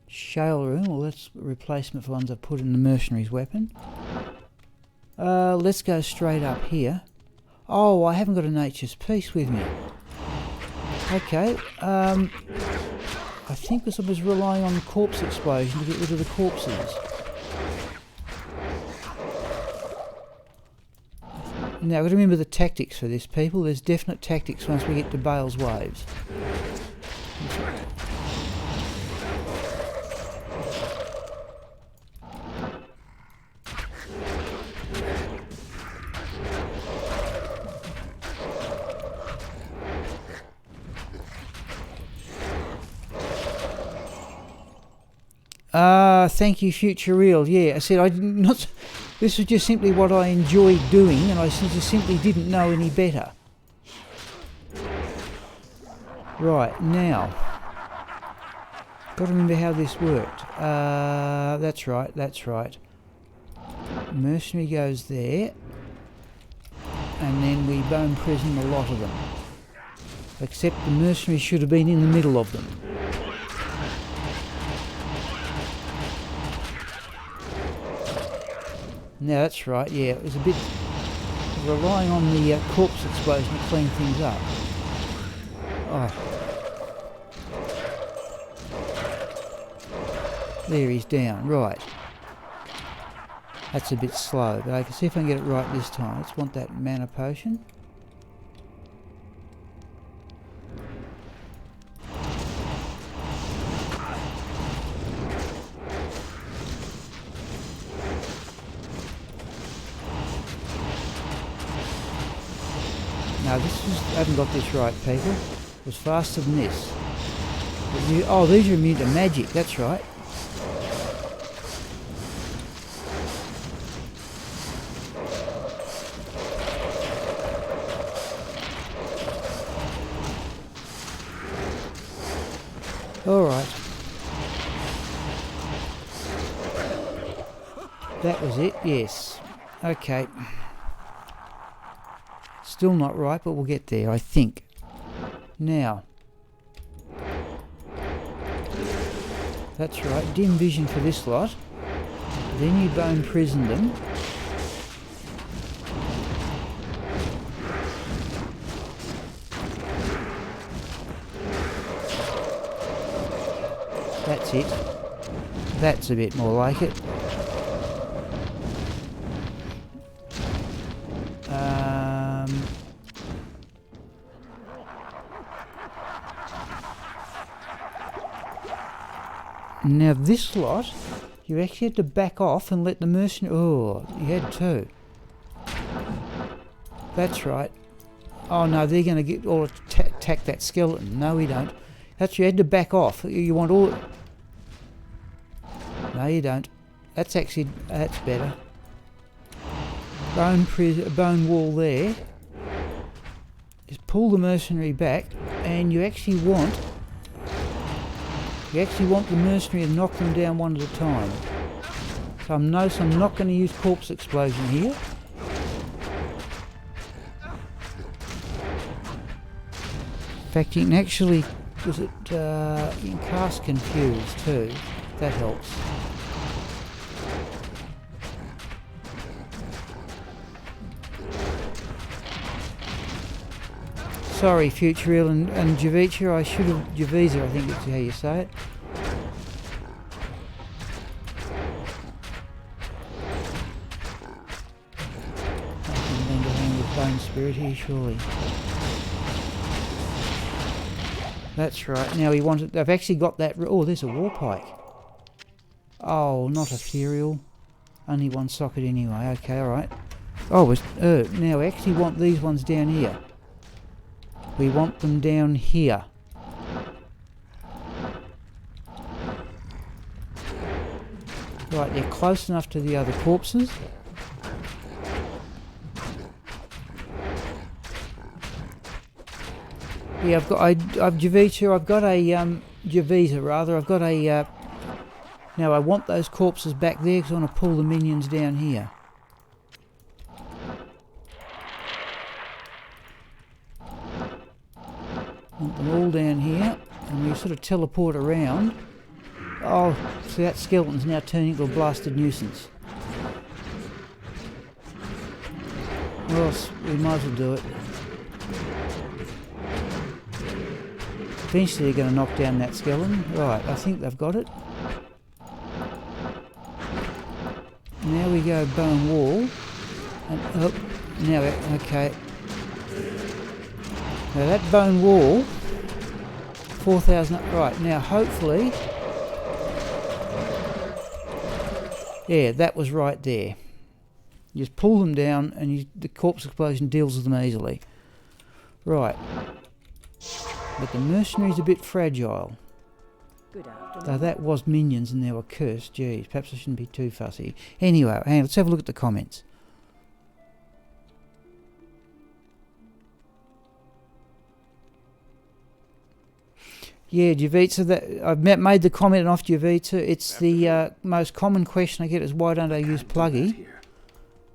A: Shale room, well that's a replacement for ones I've put in the mercenary's weapon. Let's go straight up here. Oh, I haven't got a nature's peace with me. Okay, I think because I was relying on the corpse explosion to get rid of the corpses. Now, I've got to remember the tactics for this, people. There's definite tactics once we get to Bale's Waves. Thank you, Future Real. Yeah, I said I did not. This was just simply what I enjoyed doing, and I just simply didn't know any better. Right, now, got to remember how this worked. That's right, that's right. Mercenary goes there, and then we bone prison a lot of them. Except the mercenary should have been in the middle of them. No, that's right, yeah, it was a bit relying on the corpse explosion to clean things up. Oh. There, he's down, right. That's a bit slow, but I can see if I can get it right this time. Let's want that mana potion. No, I haven't got this right, people. It was faster than this. Oh, these are immune to magic, that's right. Alright. That was it, yes. Okay. Still not right, but we'll get there, I think. Now. That's right, dim vision for this lot. Then you bone prison them. That's it. That's a bit more like it. Now this lot, you actually had to back off and let the mercenary... Oh, you had to. That's right. Oh no, they're going to get all attack that skeleton. No, we don't. That's you had to back off. You want all... No, you don't. That's actually... That's better. Bone wall there. Just pull the mercenary back, and you actually want... You actually want the mercenary to knock them down one at a time. So notice I'm not going to use corpse explosion here. fact, you can actually, you can cast Confuse too. That helps. Sorry, Futuriel and Javicia, I should have... Javisa, I think is how you say it. I can lend a hand with Bone Spirit here, surely. That's right. Now he wanted... I've actually got that... Oh, there's a War Pike. Oh, not Ethereal. Only one socket anyway. Okay, alright. Oh, now we actually want these ones down here. We want them down here. Right, they're close enough to the other corpses. Yeah, I've got Javisa, I've got a Javisa rather. I've got a now I want those corpses back there because I want to pull the minions down here. Want them all down here, and we sort of teleport around. Oh, see, that skeleton's now turning into a blasted nuisance. Well, we might as well do it. Eventually they're going to knock down that skeleton. Right, I think they've got it. Now we go bone wall. And oh, now, okay. Now that bone wall, 4,000, right, now hopefully, yeah, that was right there. You just pull them down and the corpse explosion deals with them easily. Right. But the mercenary's a bit fragile.
C: Good afternoon.
A: Though that was minions and they were cursed, geez, perhaps I shouldn't be too fussy. Anyway, hang on, let's have a look at the comments. Yeah, Javitsa, that I've made the comment off Javitsa. It's the most common question I get is why don't I use Pluggy?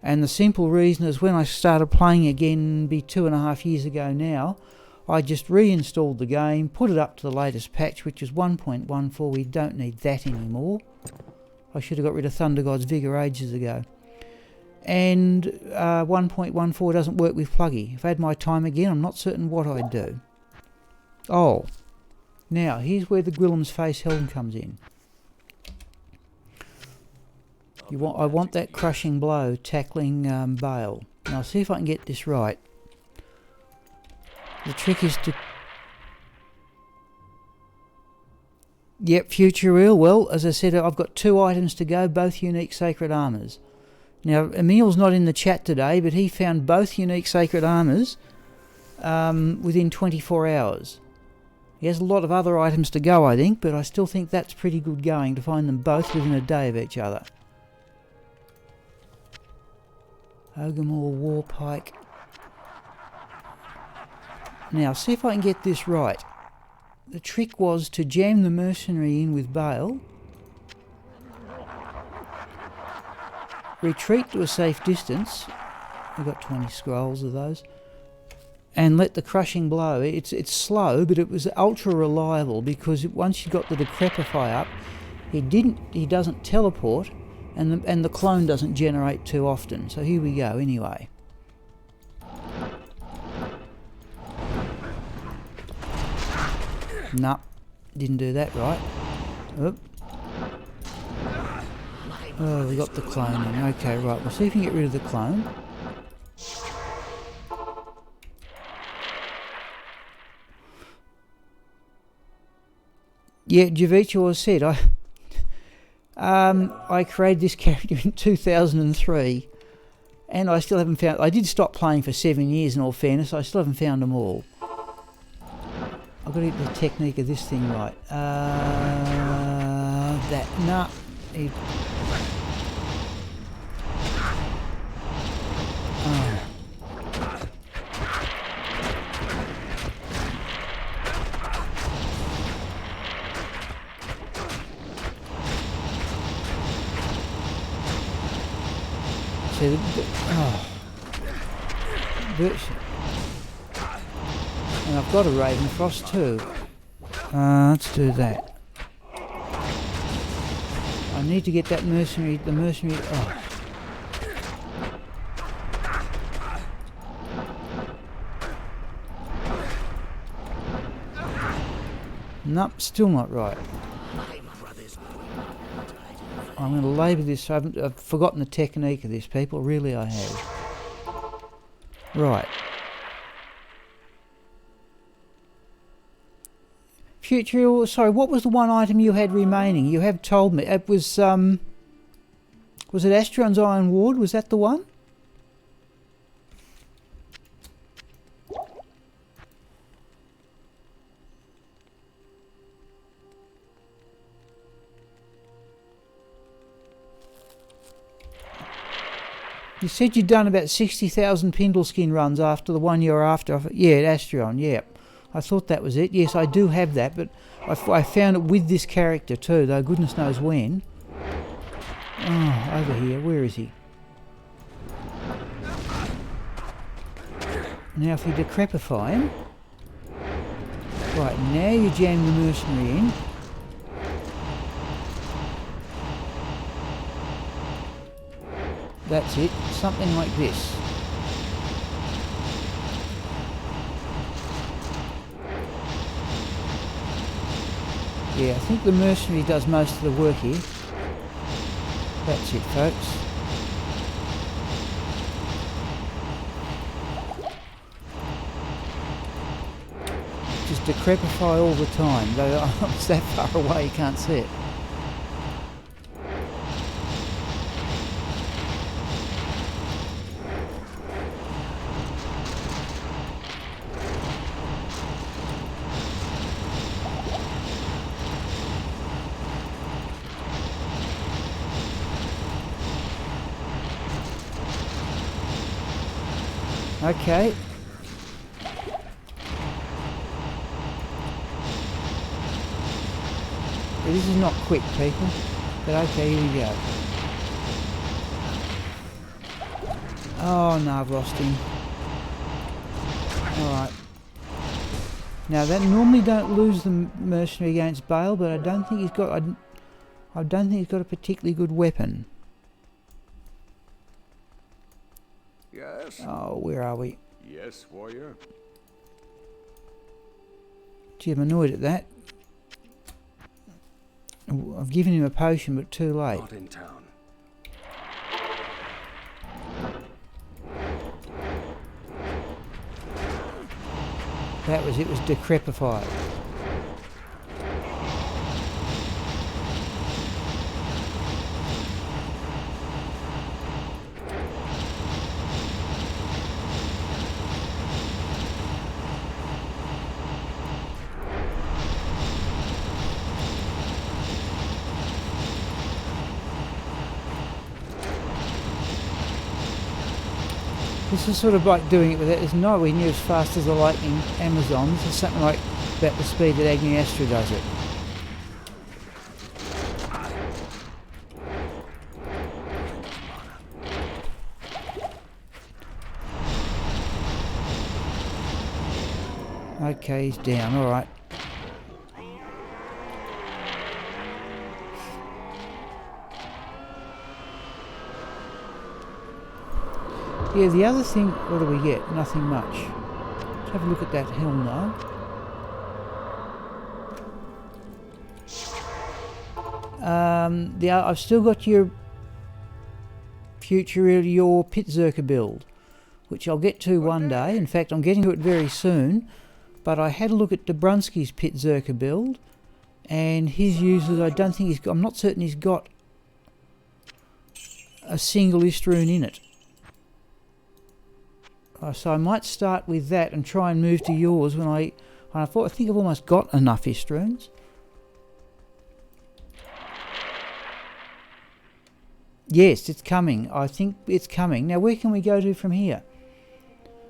A: And the simple reason is when I started playing again, be 2.5 years ago now, I just reinstalled the game, put it up to the latest patch, which is 1.14. We don't need that anymore. I should have got rid of Thunder God's Vigour ages ago. And 1.14 doesn't work with Pluggy. If I had my time again, I'm not certain what I'd do. Oh. Now, here's where the Gwillem's Face Helm comes in. I want that crushing blow tackling Bale. Now, see if I can get this right. The trick is to... Yep, Future Real. Well, as I said, I've got 2 items to go, both unique Sacred Armours. Now, Emil's not in the chat today, but he found both unique Sacred Armours within 24 hours. He has a lot of other items to go, I think, but I still think that's pretty good going to find them both within a day of each other. Ogre-Maw, War Pike. Now, see if I can get this right. The trick was to jam the mercenary in with Bale, retreat to a safe distance. I've got 20 scrolls of those. And let the crushing blow. It's slow, but it was ultra reliable because once you got the Decrepify up, he doesn't teleport, and the clone doesn't generate too often. So here we go. Anyway. Nah, didn't do that right. Oop. Oh, we got the clone in. Okay, right. We'll see if we can get rid of the clone. Yeah, Javicia said I created this character in 2003, and I still haven't found. I did stop playing for 7 years. In all fairness, I still haven't found them all. I've got to get the technique of this thing right. And I've got a Ravenfrost too. Let's do that. I need to get that mercenary, the mercenary... Oh. Nope, still not right. I'm going to labour this. I've forgotten the technique of this, people. Really, I have. Right. Future, sorry, what was the one item you had remaining? You have told me. It was it Astrion's Iron Ward? Was that the one? You said you'd done about 60,000 Pindleskin runs after the one you're after. Yeah, at Astrion, yeah. I thought that was it. Yes, I do have that, but I found it with this character too, though goodness knows when. Oh, over here. Where is he? Now if you decrepify him... Right, now you jam the mercenary in. That's it. Something like this. Yeah, I think the mercenary does most of the work here. That's it, folks. Just decrepify all the time, though it's that far away you can't see it. Okay. This is not quick, people, but okay, here we go. Oh no, I've lost him. Alright. Now that normally don't lose the mercenary against Bale, but I don't think he's got I don't think he's got a particularly good weapon.
B: Yes?
A: Oh, where are we?
B: Yes, warrior.
A: Gee, I'm annoyed at that. I've given him a potion, but too late.
B: Not in town.
A: That was it, was decrepified. This is sort of like doing it with it. It's nowhere near as fast as the lightning Amazon. This is something like about the speed that Agni Astra does it. Okay, he's down, alright. Yeah, the other thing, what do we get? Nothing much. Let's have a look at that hill now. I've still got your your Pitzerker build, which I'll get to one day. In fact, I'm getting to it very soon. But I had a look at Dobrunsky's Pitzerker build, and his uses, I don't think he's got, I'm not certain he's got a single Istroon in it. So I might start with that and try and move to yours when I think I've almost got enough Istroons. Yes, it's coming. I think it's coming. Now where can we go to from here?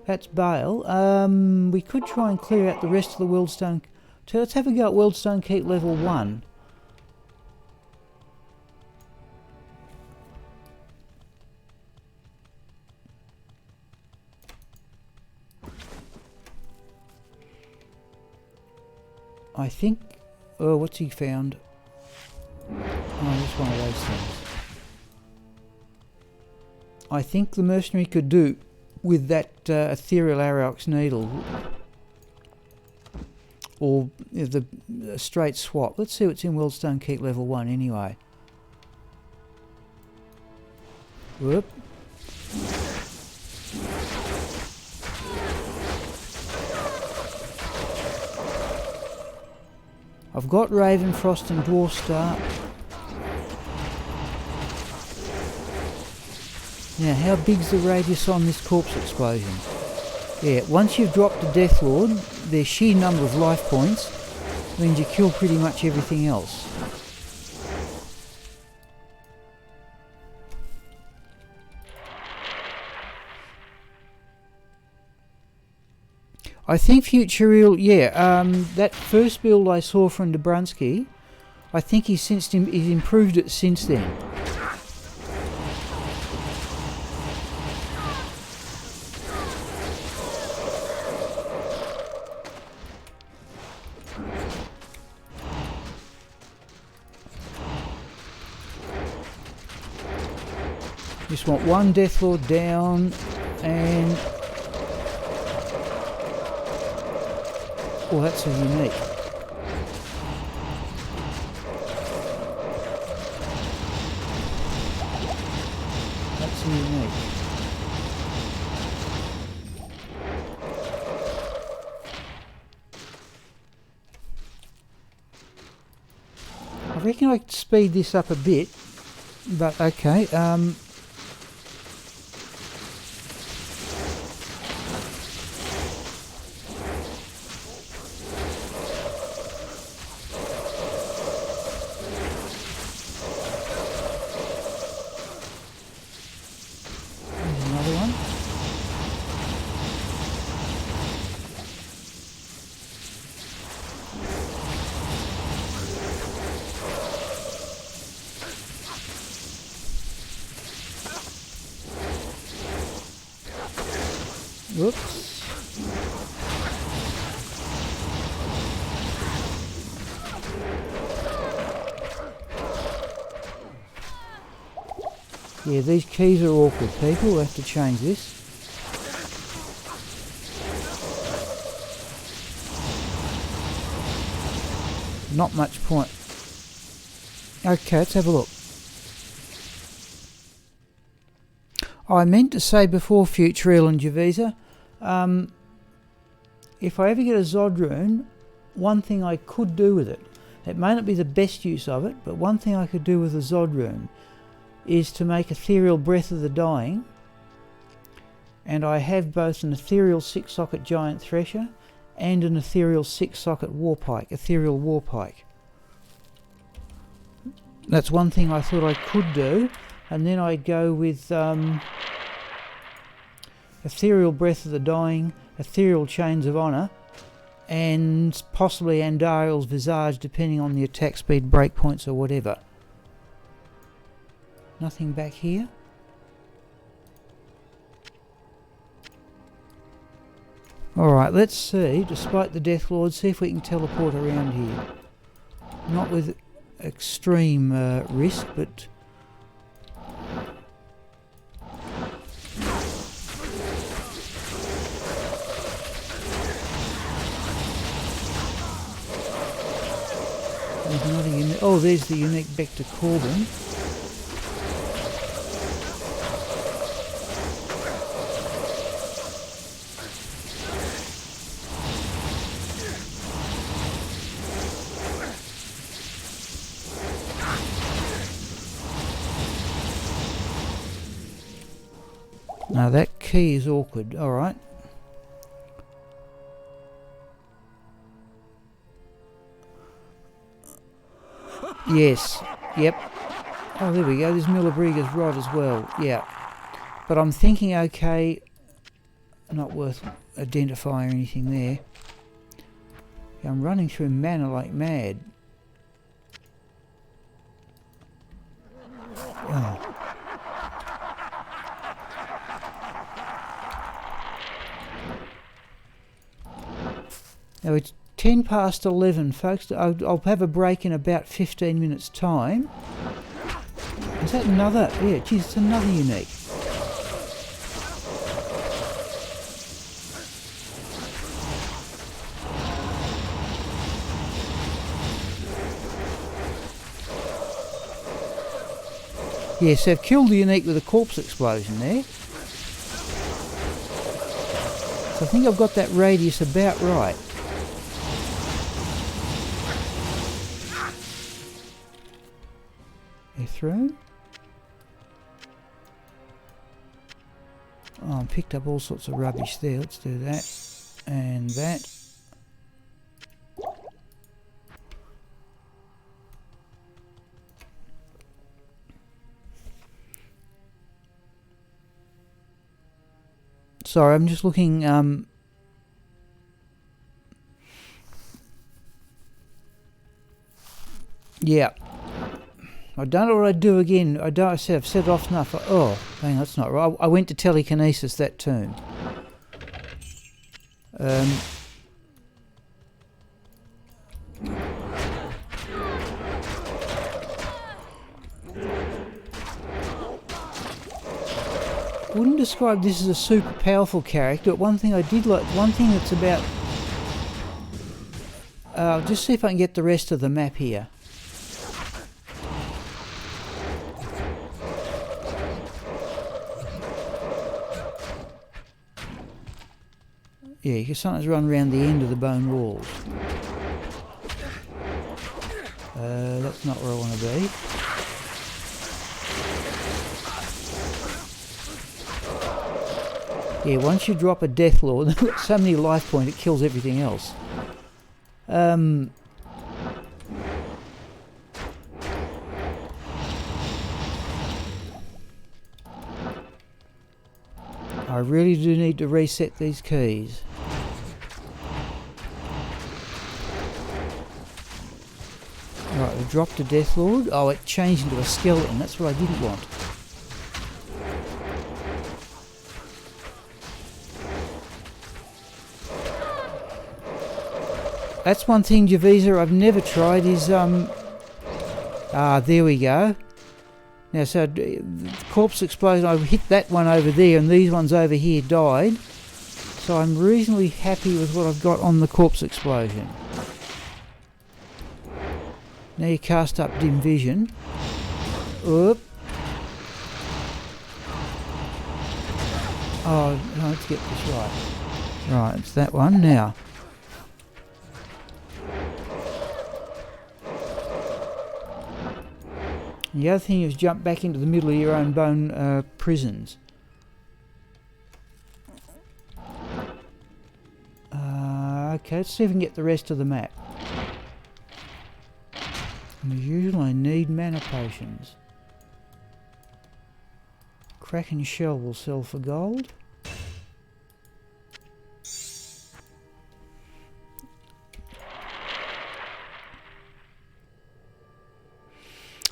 A: That's Bale. We could try and clear out the rest of the Weldstone. So let's have a go at Weldstone Keep level 1. I think... Oh, what's he found? Oh, it's one of those things. I think the mercenary could do with that ethereal Aurochs needle, or the straight swap. Let's see what's in Wellstone Keep level 1 anyway. Whoop. I've got Ravenfrost and Dwarfstar. Now, how big's the radius on this corpse explosion? Yeah, once you've dropped a Deathlord, their sheer number of life points means you kill pretty much everything else. I think Futureel, yeah, that first build I saw from Dobrunsky, I think he's improved it since then. Just want one Deathlord down, and... Oh, that's a unique. That's a unique. I reckon I could speed this up a bit, but okay. Whoops. Yeah, these keys are awkward, people. We'll have to change this. Not much point. Okay, let's have a look. I meant to say before, Futureel and Javisa, if I ever get a Zod rune, one thing I could do with it, it may not be the best use of it, but one thing I could do with a Zod rune is to make Ethereal Breath of the Dying, and I have both an Ethereal 6-socket Giant Thresher and an Ethereal 6-socket Warpike, Ethereal Warpike. That's one thing I thought I could do, and then I'd go with Ethereal Breath of the Dying, Ethereal Chains of Honour, and possibly Andariel's Visage, depending on the attack speed, breakpoints or whatever. Nothing back here. Alright, let's see, despite the Deathlord, see if we can teleport around here. Not with extreme risk, but... There's another unique. Oh, there's the unique back to Corbin. Now that key is awkward. All right. Yes, yep. Oh, there we go. There's Millabriga's rod as well. Yeah. But I'm thinking, okay, not worth identifying or anything there. Yeah, I'm running through mana like mad. Oh. Now we 10 past 11, folks. I'll have a break in about 15 minutes' time. Is that another? Yeah, geez, it's another unique. Yes, they've killed the unique with a corpse explosion there. So I think I've got that radius about right. They're through. Oh, I picked up all sorts of rubbish there. Let's do that. And that. Sorry, I'm just looking. Yeah. I don't know what I'd do again. I've said it off enough. Oh, hang on, that's not right. I went to telekinesis that turn. Wouldn't describe this as a super powerful character, but one thing I did like, one thing that's about... I'll just see if I can get the rest of the map here. Yeah, you can sometimes run around the end of the bone walls. That's not where I want to be. Yeah, once you drop a Death Lord, they've got so many life points, it kills everything else. I really do need to reset these keys. Right, we dropped a Death Lord. Oh, it changed into a skeleton. That's what I didn't want. That's one thing, Javisa, I've never tried is, there we go. Now, so the corpse explosion, I hit that one over there and these ones over here died. So I'm reasonably happy with what I've got on the corpse explosion. Now you cast up dim vision. Oop. Oh, no, let's get this right. Right, it's that one now. The other thing is jump back into the middle of your own bone prisons. Okay, let's see if we can get the rest of the map. And as usual, I need mana potions. Kraken shell will sell for gold.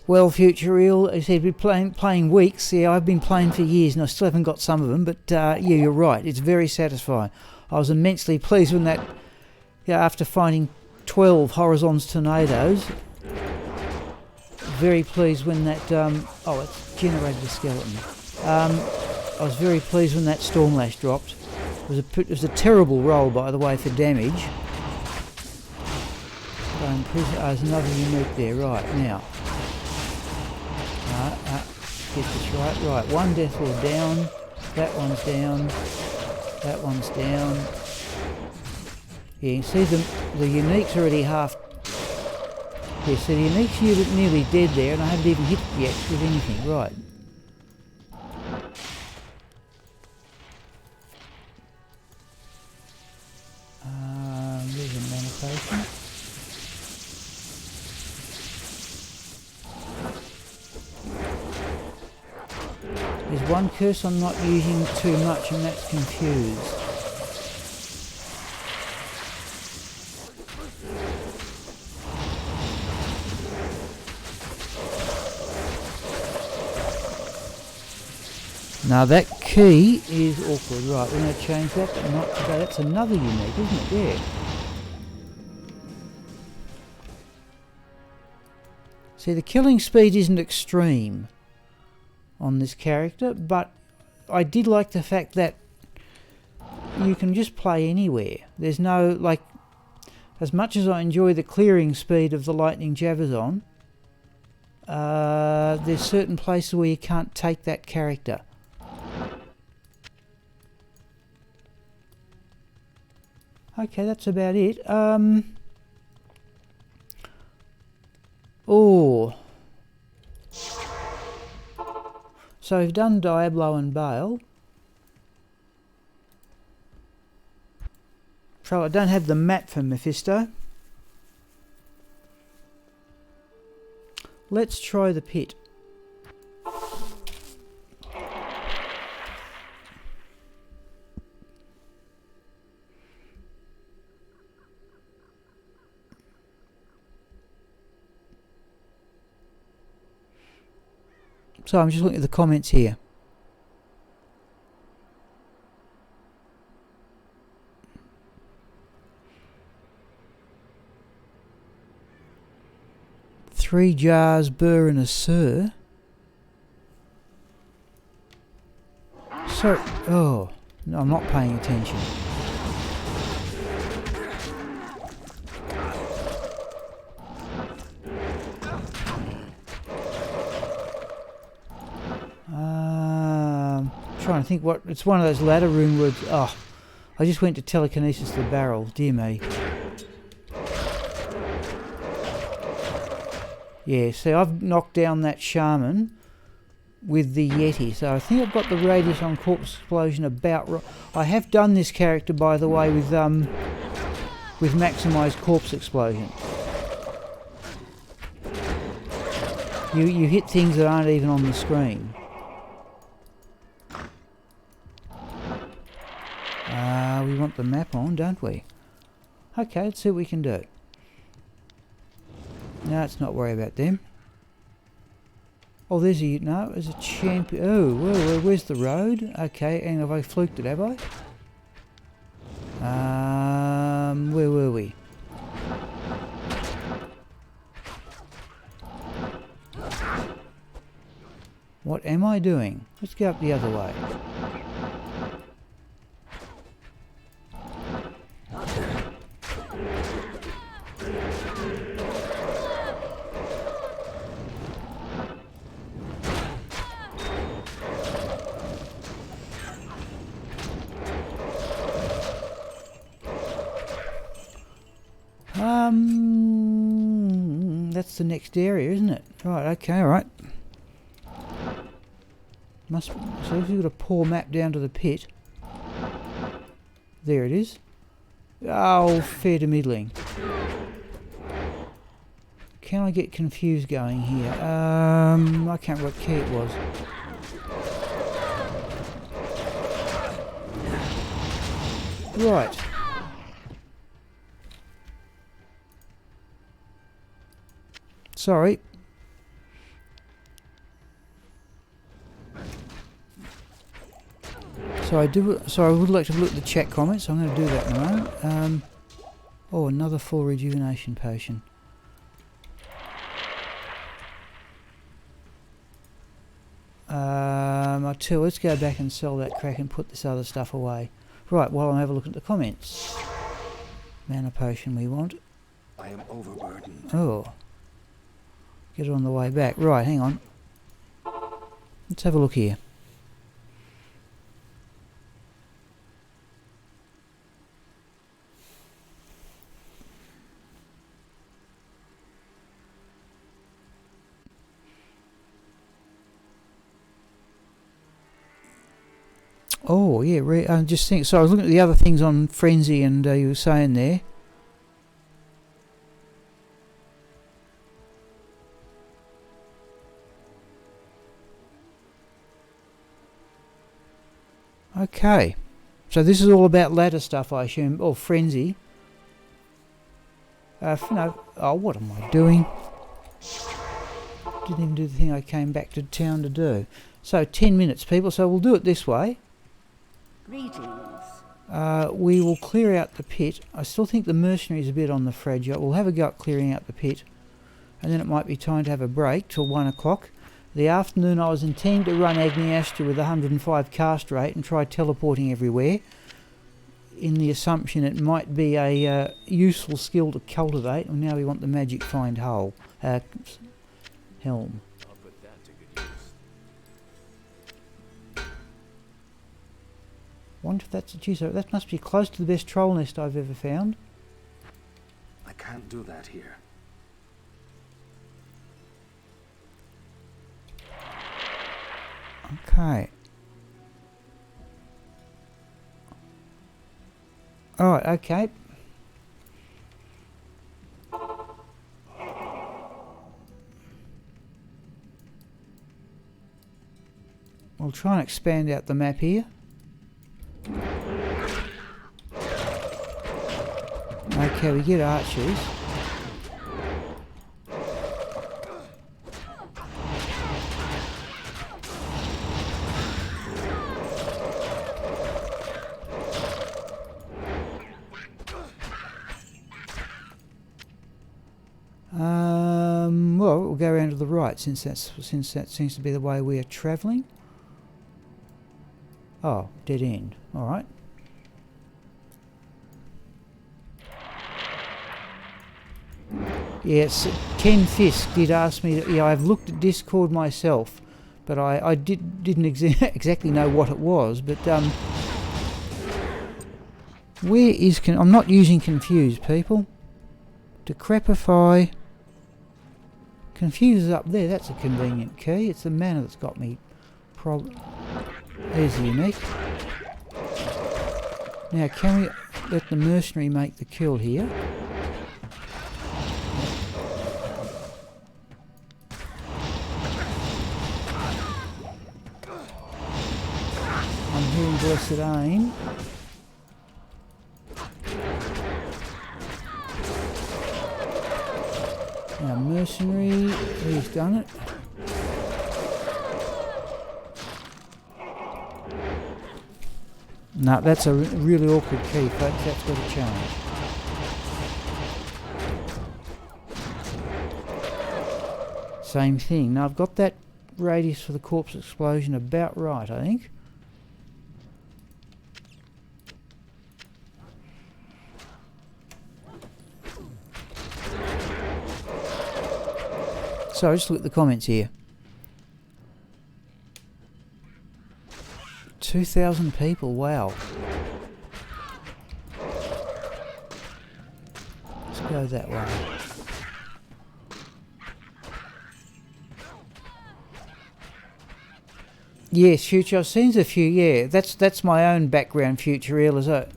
A: Well, Future Real, as I said, we've been playing weeks. Yeah, I've been playing for years and I still haven't got some of them, but yeah, you're right. It's very satisfying. I was immensely pleased when that, yeah, after finding 12 Horizons Tornadoes, very pleased when that, oh, it's generated a skeleton. I was very pleased when that Stormlash dropped. It was a terrible roll, by the way, for damage. There's another unique there, right, now. Get this right. Right, one Death Lord down, that one's down, that one's down. Yeah, you can see the unique's already half. Yeah, so the unique's nearly dead there, and I haven't even hit it yet with anything. Right. There's a mana potion. There's one curse I'm not using too much, and that's Confuse. Now that key is awkward. Right, we're going to change that, but not today. That's another unique, isn't it? Yeah. See, the killing speed isn't extreme on this character, but I did like the fact that you can just play anywhere. There's no, like, as much as I enjoy the clearing speed of the Lightning Javazon, there's certain places where you can't take that character. Okay, that's about it. Oh. So we've done Diablo and Bale. So I don't have the map for Mephisto. Let's try the pit. So I'm just looking at the comments here. Three jars, burr and a sir. So, oh, no, I'm not paying attention. Trying to think what, it's one of those ladder room words. Oh, I just went to telekinesis the barrel, dear me. Yeah, see, I've knocked down that shaman with the Yeti, so I think I've got the radius on corpse explosion about right. I have done this character, by the way, with maximised corpse explosion. You hit things that aren't even on the screen. We want the map on, don't we? Okay, let's see what we can do. No, let's not worry about them. Oh, there's a champion. Oh, where's the road? Okay, and have I fluked it, have I? Where were we? What am I doing? Let's go up the other way. That's the next area, isn't it? Right, okay, alright. So if we've got a poor map down to the pit. There it is. Oh, fair to middling. Can I get confused going here? I can't remember what key it was. Right. Sorry. So I would like to look at the chat comments, so I'm going to do that in a moment. Oh, another full rejuvenation potion. I tell you, let's go back and sell that crack and put this other stuff away. Right, while I have a look at the comments. Mana potion we want.
B: I am overburdened.
A: Oh. Get it on the way back. Right, hang on. Let's have a look here. Oh, yeah, I just think, so I was looking at the other things on Frenzy and you were saying there. Okay, so this is all about ladder stuff, I assume, or Frenzy. No, oh, what am I doing? Didn't even do the thing I came back to town to do. So 10 minutes, people, so we'll do it this way.
C: Greetings.
A: We will clear out the pit. I still think the mercenary is a bit on the fragile. We'll have a go at clearing out the pit. and then it might be time to have a break till 1 o'clock. The afternoon I was intending to run Agniastra with 105 cast rate and try teleporting everywhere, in the assumption it might be a useful skill to cultivate. And now we want the magic find helm.
B: I'll put that to good use.
A: Wonder if that's a geez, that must be close to the best troll nest I've ever found.
B: I can't do that here.
A: Okay. Alright, okay. We'll try and expand out the map here. Okay, we get archers. Well, we'll go around to the right since that seems to be the way we are travelling. Oh, dead end. All right. Yes, Ken Fisk did ask me to, yeah, I've looked at Discord myself, but I didn't exactly know what it was. But where is I'm not using confuse, people. Decrepify. Confuse is up there. That's a convenient key. It's the mana that's got me. There's the unique. Now, can we let the mercenary make the kill here? I'm hearing blessed aim. Now mercenary, he's done it. No, that's a really awkward key, folks. That's got to change. Same thing. Now I've got that radius for the corpse explosion about right, I think. So just look at the comments here. 2,000 people, wow. Let's go that way. Yes, Future, I've seen a few, yeah. That's my own background, Future Real, is it?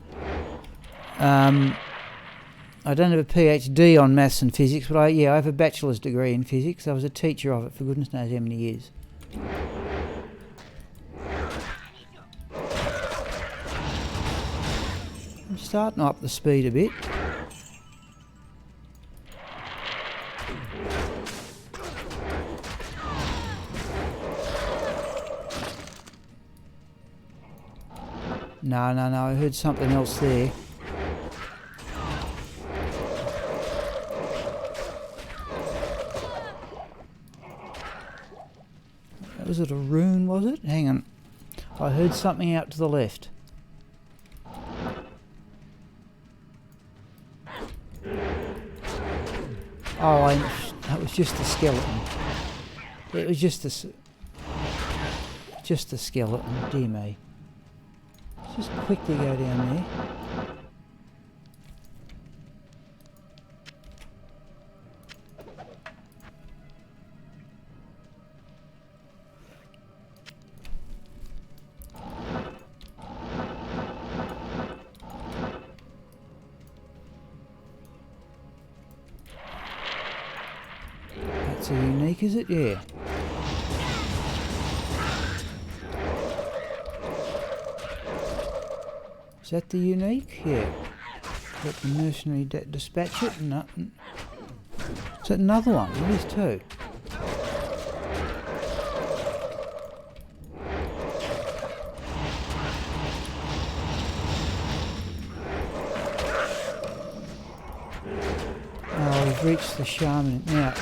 A: I don't have a PhD on maths and physics, but I have a bachelor's degree in physics. I was a teacher of it for goodness knows how many years. I'm starting up the speed a bit. No, I heard something else there. Was it a rune, was it? Hang on. I heard something out to the left. Oh, that was just a skeleton. It was just a skeleton, dear me. Let's just quickly go down there. That's a unique, is it? Yeah. Is that the unique? Yeah. Let the mercenary dispatch it? No. Is that another one? It is two. Oh, we've reached the shaman now.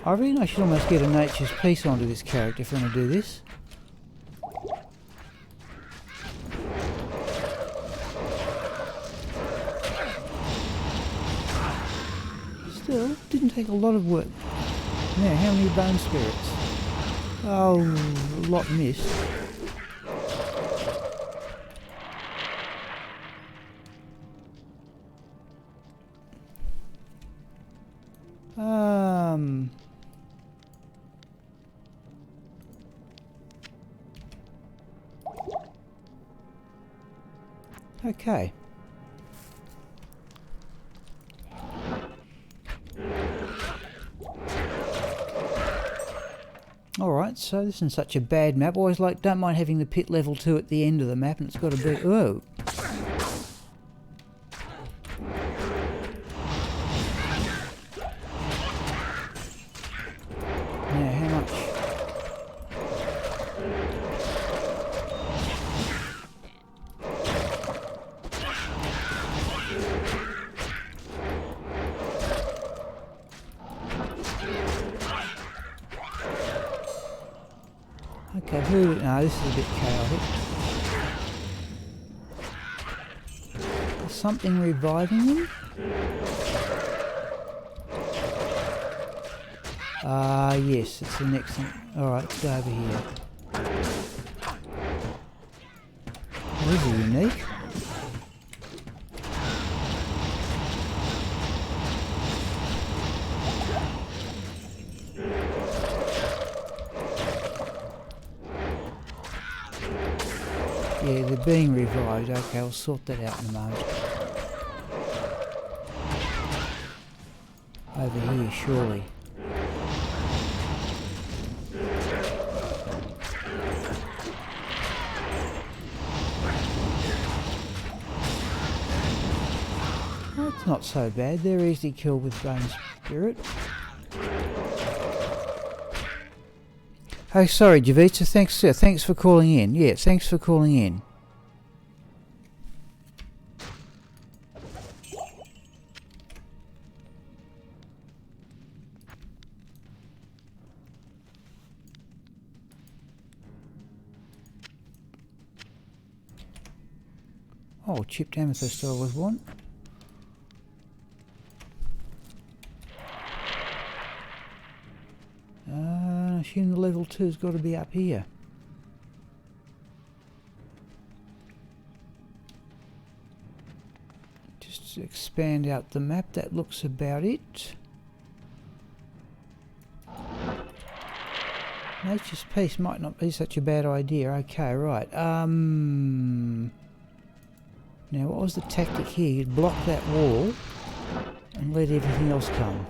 A: I reckon I should almost get a nature's piece onto this character if I'm going to do this. Still, didn't take a lot of work. Now, how many bone spirits? Oh, a lot missed. Okay. Alright, so this isn't such a bad map. Always like, don't mind having the pit level 2 at the end of the map, and it's got to be... Oh! Now, how much? Okay, who... No, this is a bit chaotic. Is something reviving them? Yes, it's the next thing. Alright, let's go over here. These are unique. Yeah, they're being revived. Okay, I'll sort that out in a moment. Over here, surely. That's not so bad. They're easily killed with Bone Spirit. Oh, sorry, Javita. Thanks for calling in. Yeah, thanks for calling in. Oh, chipped amethyst I always want. I assume the level 2's got to be up here. Just expand out the map, that looks about it. Nature's Peace might not be such a bad idea. Okay, right. Now what was the tactic here? You'd block that wall and let everything else come.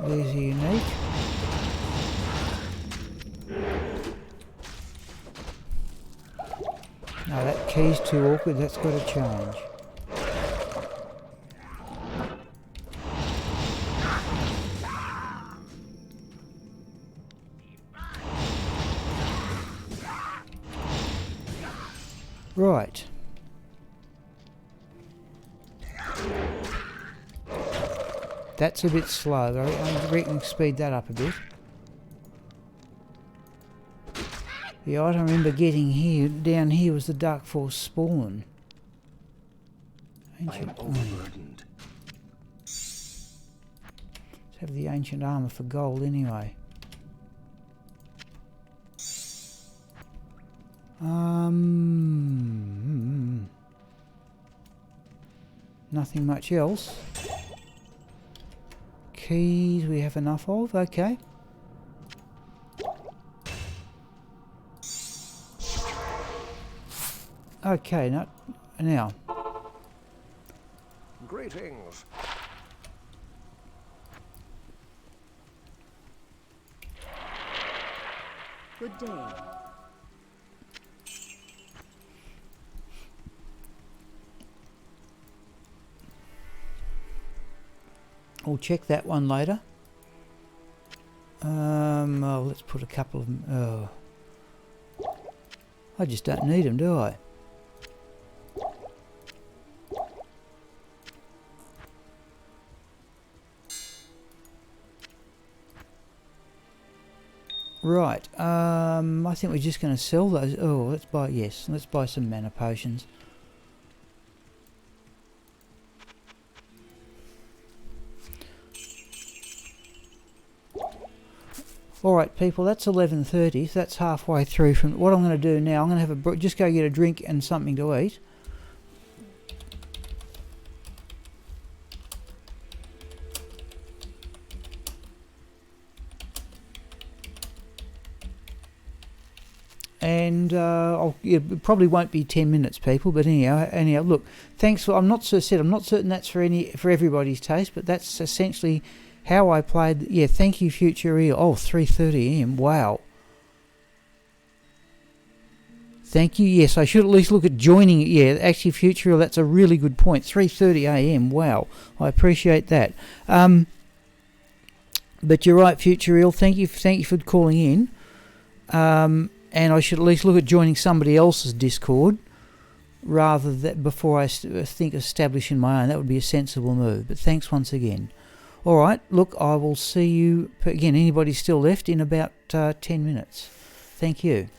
A: There's a unique. No, that key's too awkward, that's got to change. Right. That's a bit slow. I reckon speed that up a bit. The item I remember getting here, down here, was the Dark Force spawn. Ancient
B: overburdened.
A: Let's have the ancient armor for gold anyway. Nothing much else. Keys we have enough of, okay. Okay, now.
B: Greetings.
C: Good day.
A: We'll check that one later. Oh, let's put a couple of them. Oh. I just don't need them, do I? Right, I think we're just going to sell those. Oh, let's buy some mana potions. Alright people, that's 11:30, so that's halfway through from what I'm going to do now. I'm going to have just go get a drink and something to eat. And it probably won't be 10 minutes, people. But anyhow, look. Thanks for. I'm not certain that's for everybody's taste, but that's essentially how I played. Yeah, thank you, Future Eel. Oh, 3:30 AM. Wow. Thank you. Yes, I should at least look at joining it. Yeah, actually, Future Eel, that's a really good point. 3:30 AM. Wow, I appreciate that. But you're right, Future Eel. Thank you for calling in. And I should at least look at joining somebody else's Discord rather than before I think establishing my own. That would be a sensible move. But thanks once again. All right, look, I will see you again. Anybody still left in about 10 minutes? Thank you.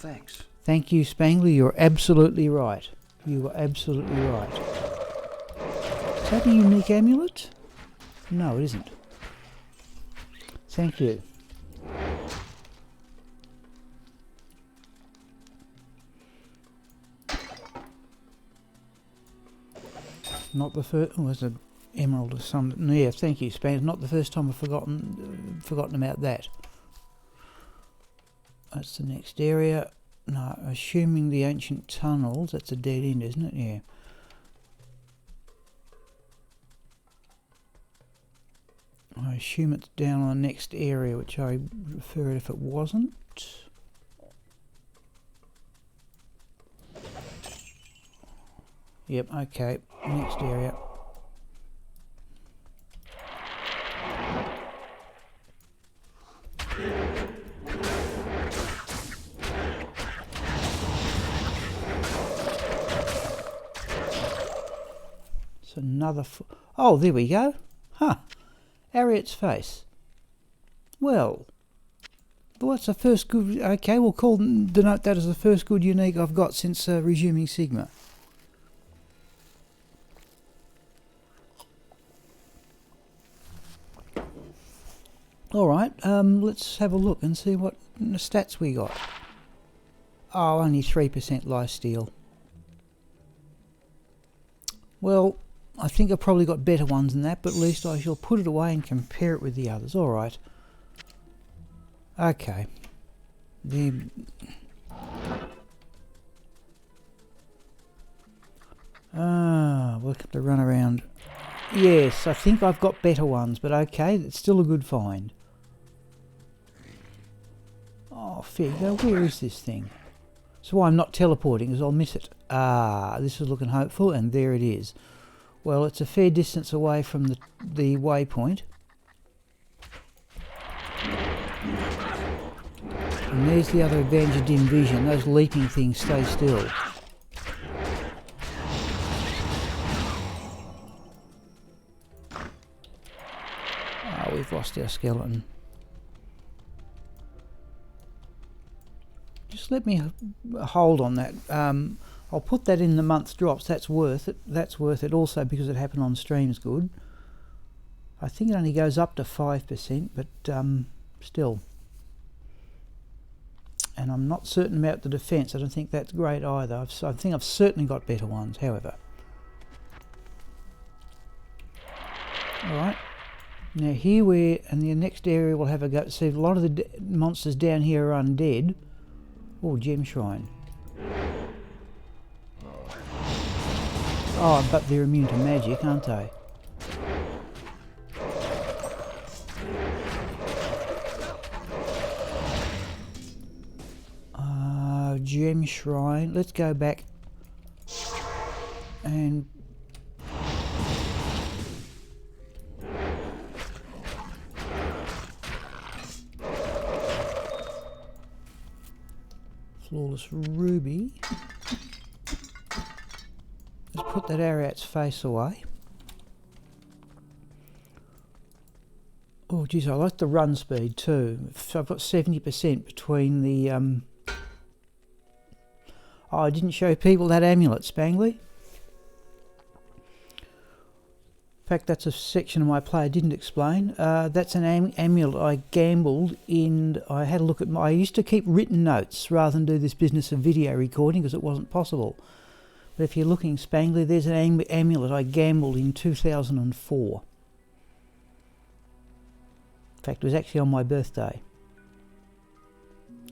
B: Thanks.
A: Thank you, Spangler. You're absolutely right. You are absolutely right. Is that a unique amulet? No, it isn't. Thank you. Not the first. Oh, there's an emerald or some. Yeah, thank you, Spangler. Not the first time I've forgotten about that. That's the next area. No, assuming the ancient tunnels. That's a dead end, isn't it? Yeah. I assume it's down on the next area, which I refer it if it wasn't. Yep, okay. Next area. It's another... Oh, there we go. Huh. Ariet's face. Well, what's the first good... Okay, we'll denote that as the first good unique I've got since resuming Sigma. Alright, let's have a look and see what stats we got. Oh, only 3% lifesteal. Well, I think I've probably got better ones than that, but at least I shall put it away and compare it with the others. Alright. Okay. Welcome to run around. Yes, I think I've got better ones, but okay, it's still a good find. Oh, fair go. Where is this thing? So why I'm not teleporting is I'll miss it. Ah, this is looking hopeful, and there it is. Well, it's a fair distance away from the waypoint. And there's the other advantage of dim vision. Those leaping things stay still. Ah, we've lost our skeleton. Just let me hold on that. I'll put that in the month drops. That's worth it. That's worth it also because it happened on stream's good. I think it only goes up to 5%, but still. And I'm not certain about the defence. I don't think that's great either. I think I've certainly got better ones, however. Alright. Now here we're... And the next area we'll have a go. See, a lot of the monsters down here are undead. Oh, gem shrine. Oh, but they're immune to magic, aren't they? Gem shrine. Let's go back and flawless ruby. Let's put that Ariat's face away. Oh geez, I like the run speed too. So I've got 70% between the Oh, I didn't show people that amulet, Spangly. In fact, that's a section of my play I didn't explain. That's an amulet I gambled in. I had a look at I used to keep written notes rather than do this business of video recording because it wasn't possible. But if you're looking, Spangly, there's an amulet I gambled in 2004. In fact, it was actually on my birthday.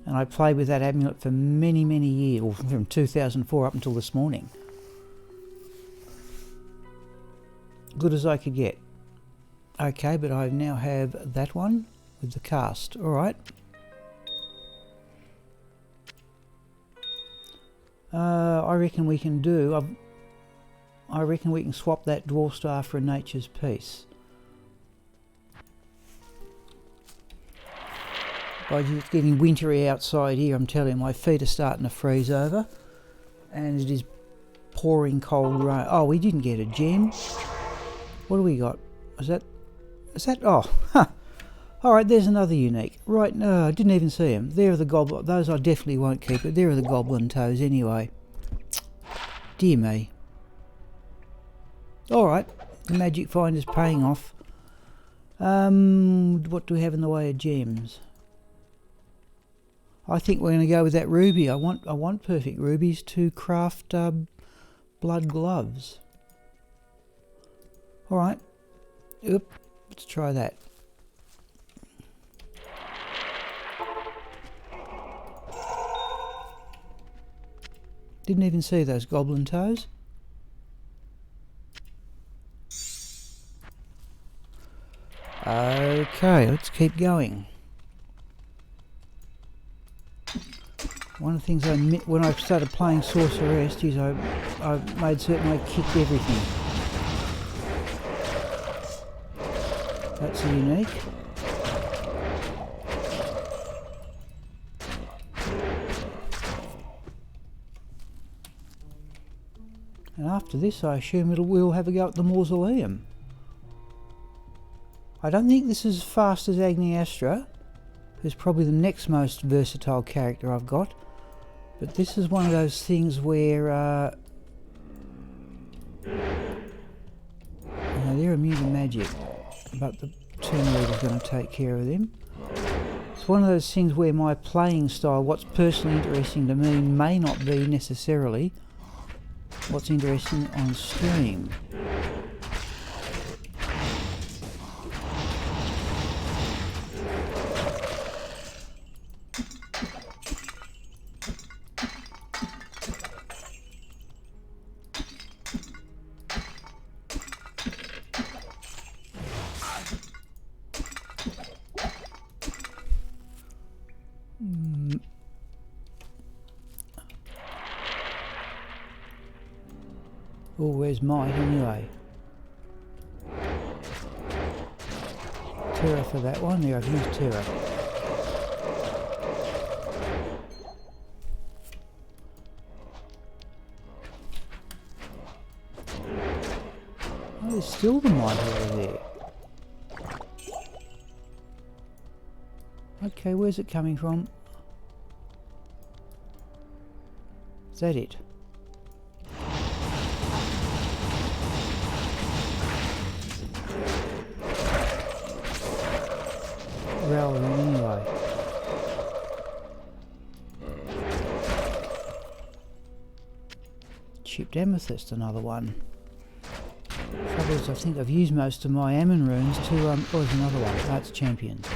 A: And I played with that amulet for many, many years, or from 2004 up until this morning. Good as I could get. Okay, but I now have that one with the cast. Alright. I reckon we can do... I reckon we can swap that dwarf star for a nature's piece. It's getting wintry outside here, I'm telling you. My feet are starting to freeze over. And it is pouring cold rain. Oh, we didn't get a gem. What do we got? Is that... Oh, huh. Alright, there's another unique. Right, no, I didn't even see them. There are the goblin... Those I definitely won't keep, but there are the goblin toes anyway. Dear me. Alright, the magic find is paying off. What do we have in the way of gems? I think we're going to go with that ruby. I want perfect rubies to craft blood gloves. Alright. Oop, let's try that. Didn't even see those goblin toes. Okay, let's keep going. One of the things I admit when I started playing Sorceress is I made certain I kicked everything. That's a unique. And after this I assume we'll have a go at the mausoleum. I don't think this is as fast as Agni Astra, who's probably the next most versatile character I've got. But this is one of those things where they're immune to magic, but the Tomb Raider's going to take care of them. It's one of those things where my playing style, what's personally interesting to me, may not be necessarily what's interesting on stream. Oh, where's mine anyway? Terra for that one. There, I've used Terra. Oh, there's still the mine over there. Okay, where's it coming from? Is that it? Relevant anyway. Chipped amethyst, another one. Trouble is, I think I've used most of my Ammon runes to oh, there's another one. That's champions.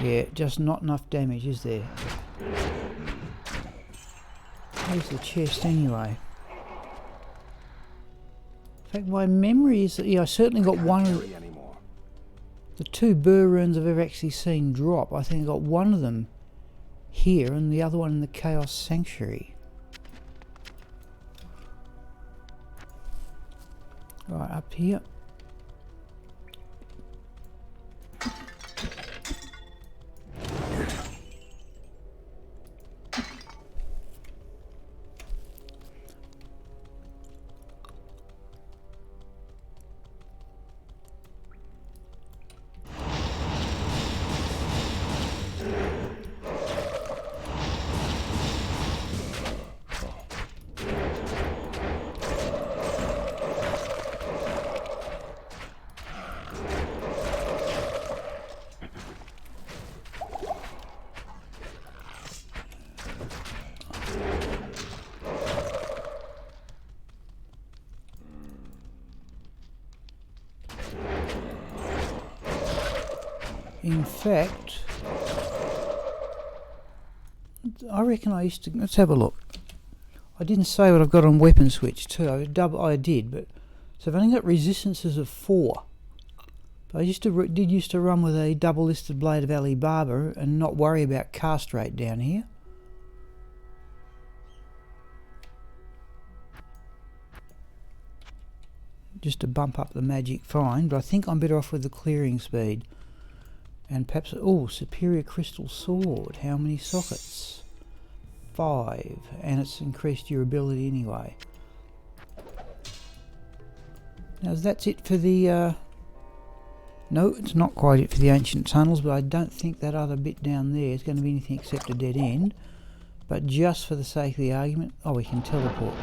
A: Yeah, just not enough damage, is there? Where's the chest anyway? In fact, my memory is that, yeah, I certainly got one of the two burr runes I've ever actually seen drop. I think I got one of them here and the other one in the Chaos Sanctuary. Right, up here. In fact, I reckon I used to... Let's have a look. I didn't say what I've got on weapon switch too. I did, but... So I've only got resistances of 4. But I used to run with a double-listed blade of Ali Baba and not worry about cast rate down here. just to bump up the magic find, but I think I'm better off with the clearing speed. And perhaps, oh, superior crystal sword. How many sockets? 5, and it's increased durability anyway. Now that's it for the, no, it's not quite it for the ancient tunnels, but I don't think that other bit down there is going to be anything except a dead end. But just for the sake of the argument, oh, we can teleport.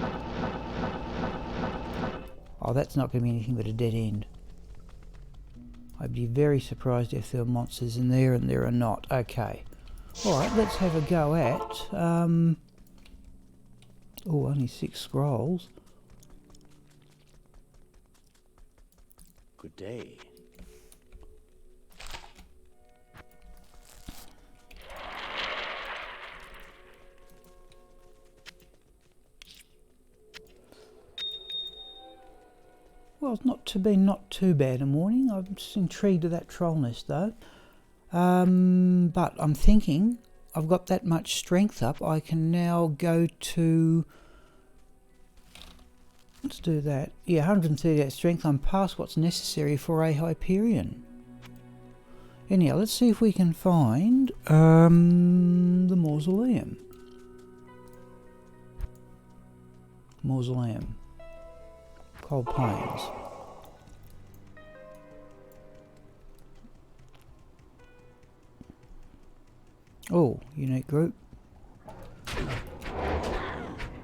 A: Oh, that's not going to be anything but a dead end. I'd be very surprised if there were monsters in there, and there are not. Okay. Alright, let's have a go at... oh, only 6 scrolls.
B: Good day.
A: Well, it's not too bad a morning. I'm just intrigued with that troll nest though. But I'm thinking I've got that much strength up. I can now go to... Let's do that. Yeah, 138 strength. I'm past what's necessary for a Hyperion. Anyhow, let's see if we can find the mausoleum. Cold Plains. Oh, unique group.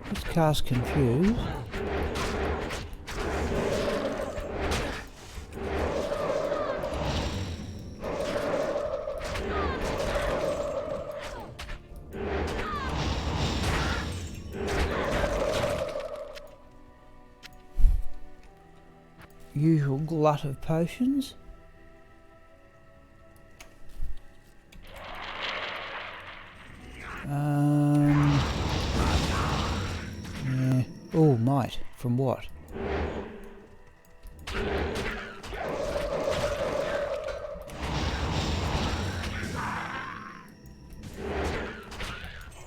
A: Let's cast Confuse. Usual glut of potions. Yeah. Oh, might. From what?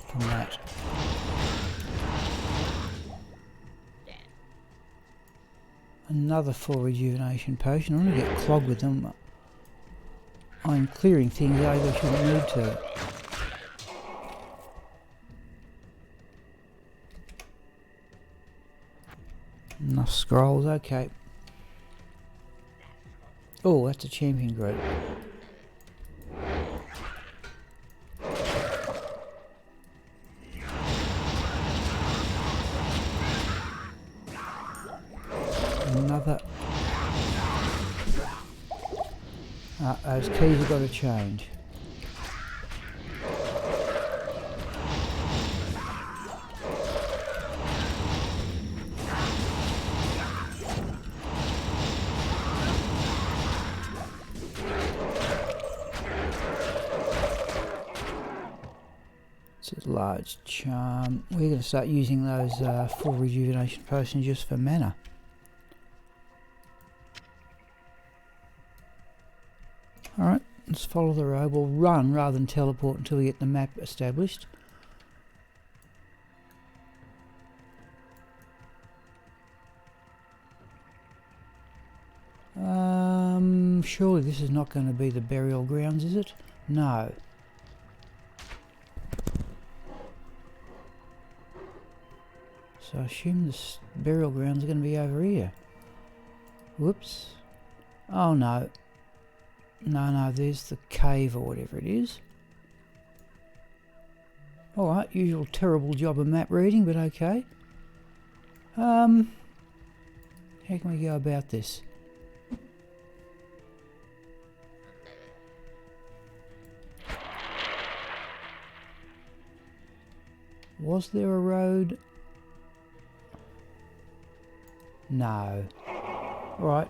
A: From that. Another 4 rejuvenation potion. I'm going to get clogged with them. I'm clearing things over, I shouldn't need to. Enough scrolls, okay. Oh, that's a champion group. Another. Those keys have got to change. It's a large charm. We're going to start using those 4 rejuvenation potions just for mana. Alright, let's follow the road. We'll run rather than teleport until we get the map established. Surely this is not going to be the burial grounds, is it? No. So I assume the burial grounds are going to be over here. Whoops. Oh no. No, there's the cave or whatever it is. Alright, usual terrible job of map reading, but okay. How can we go about this? Was there a road? No. Alright.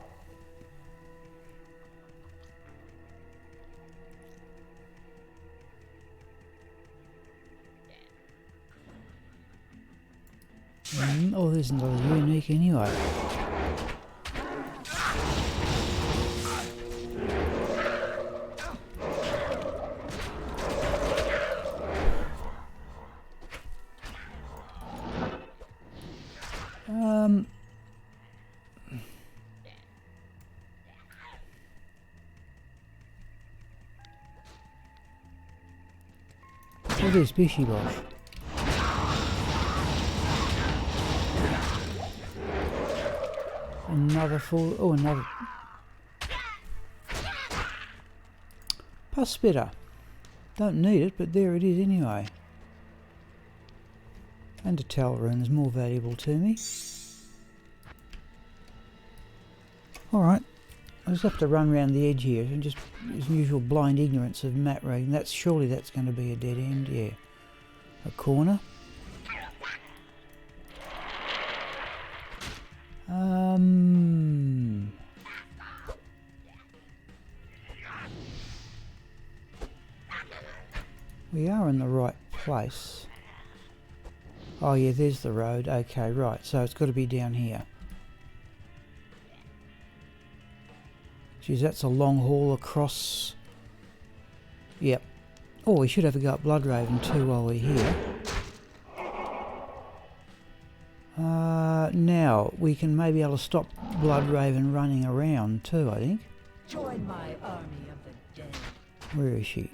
A: Oh, there's another unique anyway. Look at this bishy bosh. Another full... Oh, another... Pus spitter. Don't need it, but there it is anyway. And a towel rune is more valuable to me. Alright. I just have to run around the edge here and just, as usual, blind ignorance of map reading. Surely that's going to be a dead end, yeah. A corner. We are in the right place. Oh yeah, there's the road. Okay, right. So it's got to be down here. Geez, that's a long haul across. Yep. Oh, we should have a go at Bloodraven too while we're here. Now, we can maybe able to stop Bloodraven running around too, I think.
C: Join my army of the dead.
A: Where is she?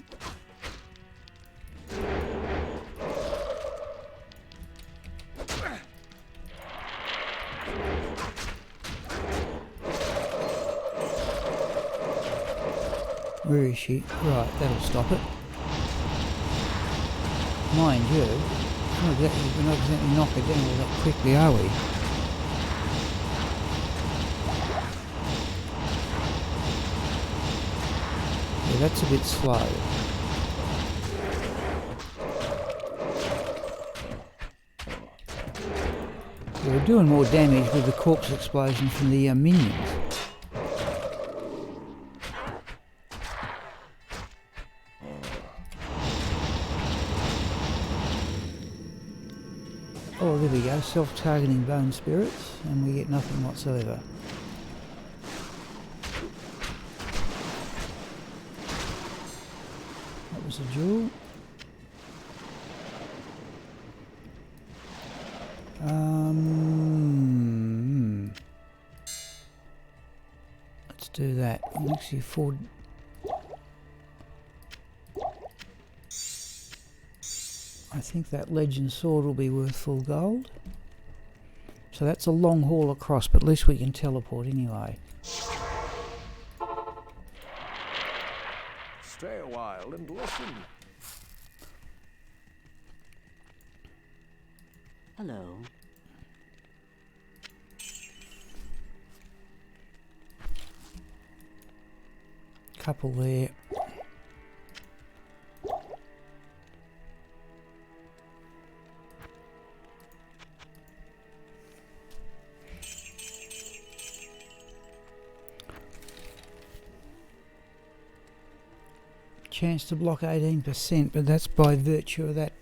A: Where is she? Right, that'll stop it. Mind you, we're not exactly knock her down all that quickly, are we? Yeah, that's a bit slow. Yeah, we're doing more damage with the corpse explosion from the minions. Oh, there we go, self-targeting bone spirits, and we get nothing whatsoever. That was a jewel. Let's do that. Actually, afford. I think that legend sword will be worth full gold. So that's a long haul across, but at least we can teleport anyway.
B: Stay a while and listen.
C: Hello.
A: Couple there. Chance to block 18%, but that's by virtue of that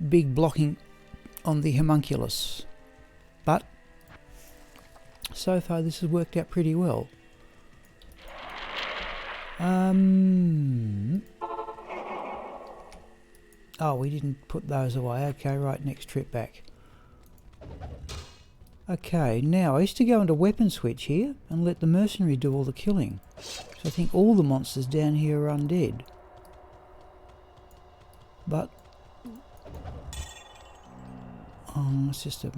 A: big blocking on the homunculus. But so far this has worked out pretty well. Oh, we didn't put those away. Okay, right, next trip back. Okay, now I used to go into weapon switch here and let the mercenary do all the killing. So I think all the monsters down here are undead. But it's just a...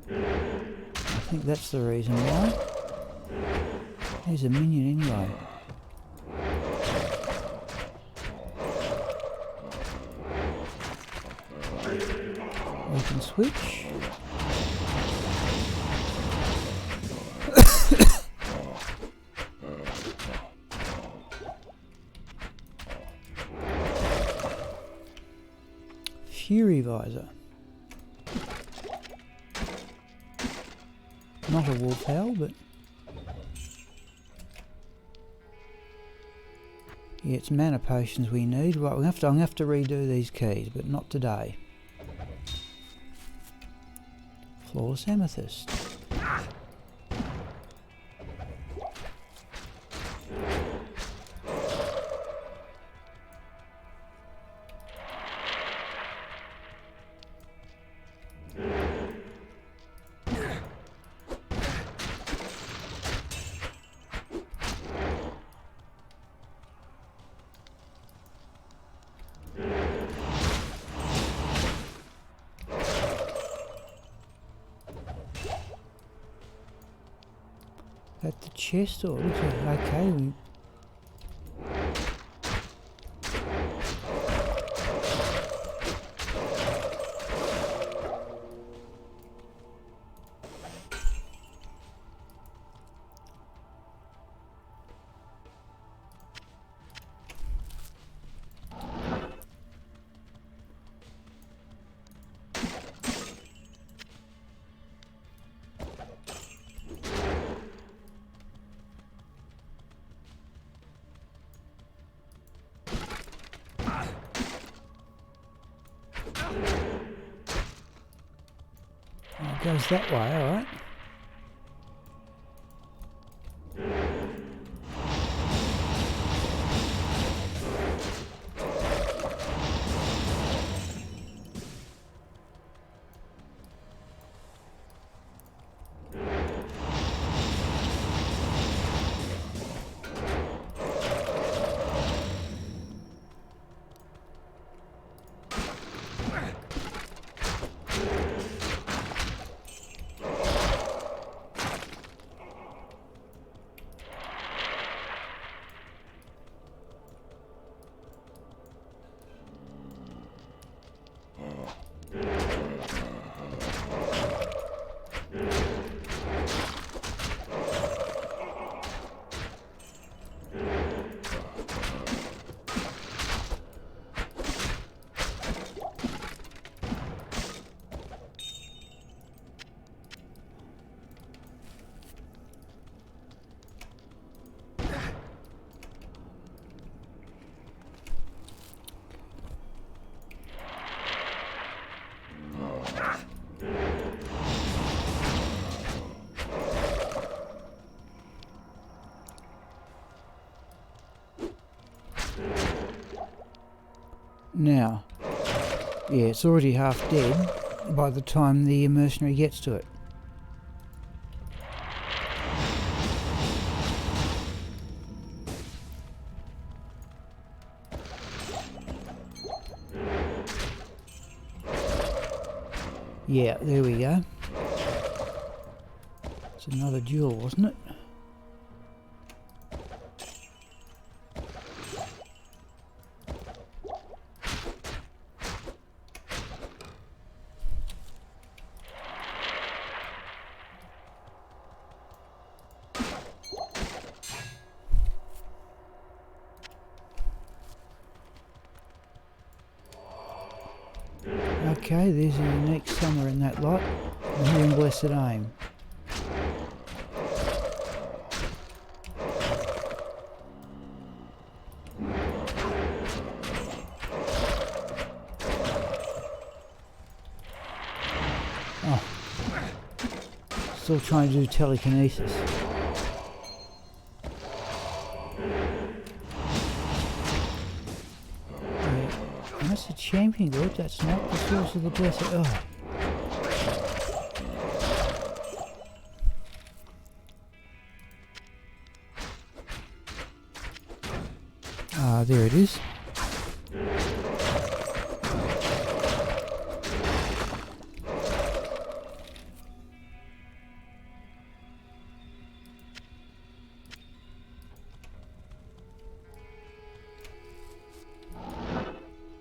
A: I think that's the reason why. There's a minion anyway. Weapon switch. Fury visor. Not a wolf howl, but yeah, it's mana potions we need. Right, I'm gonna have to redo these keys, but not today. Flawless amethyst. At the chest, or looks like okay. It goes that way, alright. Now, yeah, it's already half dead by the time the mercenary gets to it. Yeah, there we go. It's another duel, wasn't it? Okay, there's a unique summer in that lot. And here in Blessed Aim. Oh. Still trying to do telekinesis. That's a champion group, that's not the source of the blessed. Oh. Ah, there it is.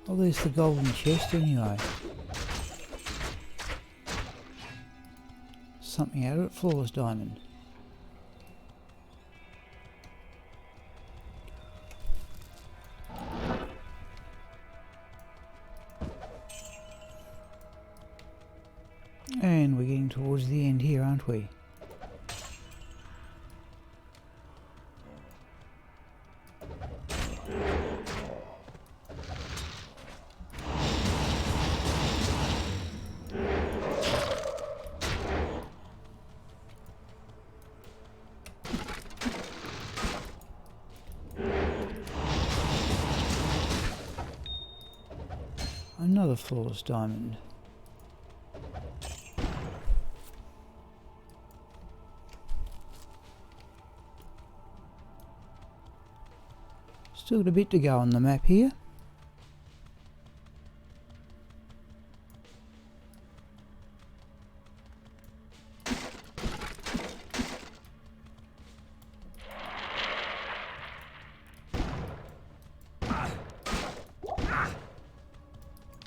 A: Oh, there's the golden chest anyway. Something out of it, flawless diamond. And we're getting towards the end here, aren't we? Another flawless diamond. Still got a bit to go on the map here.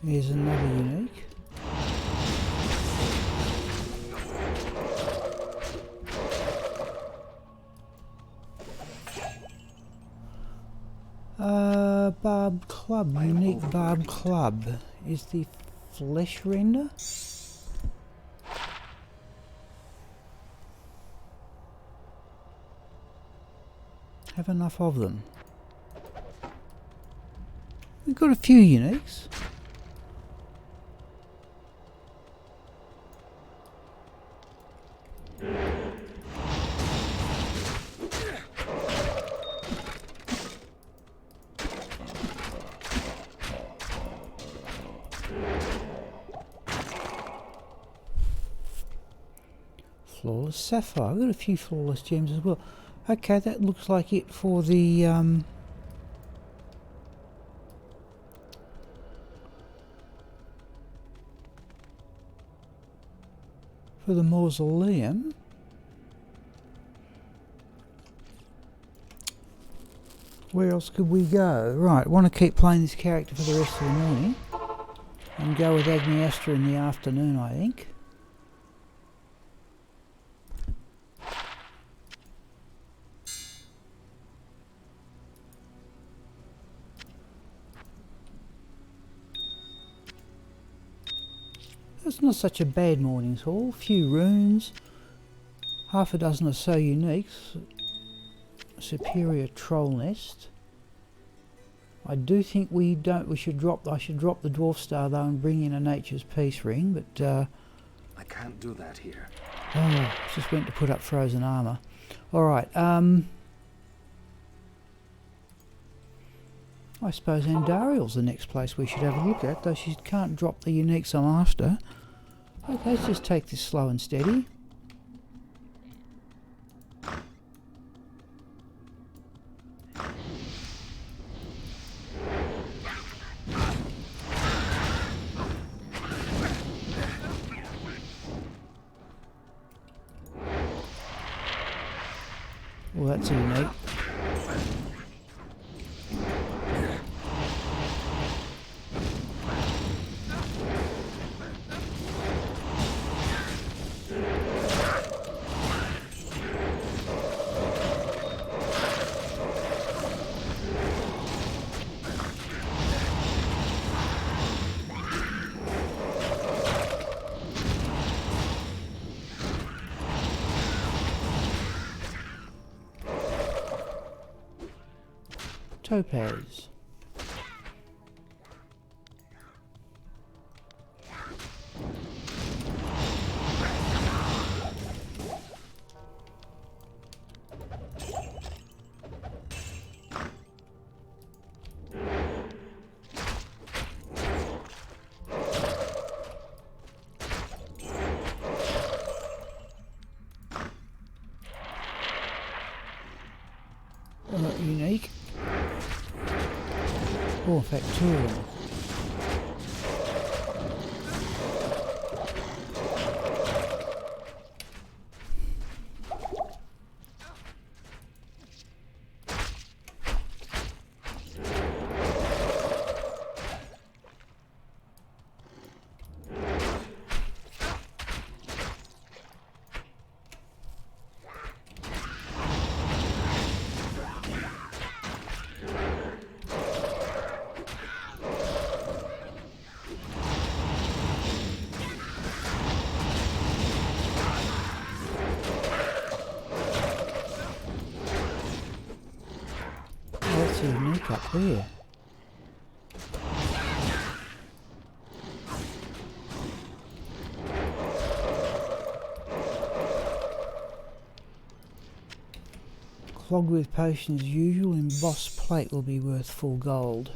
A: Here's another unique. Barb club, unique barb club. Is the flesh render? Have enough of them. We've got a few uniques. Flawless sapphire. I've got a few flawless gems as well. Okay, that looks like it for the mausoleum. Where else could we go? Right, I want to keep playing this character for the rest of the morning and go with Agniastra in the afternoon, I think. It's not such a bad morning's haul. Few runes, half a dozen or so uniques, superior troll nest. I do think I should drop the dwarf star though and bring in a nature's peace ring, but
B: I can't do that here.
A: oh, just went to put up frozen armor. All right, I suppose Andariel's the next place we should have a look at, though she can't drop the uniques I'm after. Okay, let's just take this slow and steady. Well, that's unique. Topaz. Unique. Oh, in fact, two of them. That's unique up there. Clogged with potions as usual, embossed plate will be worth full gold.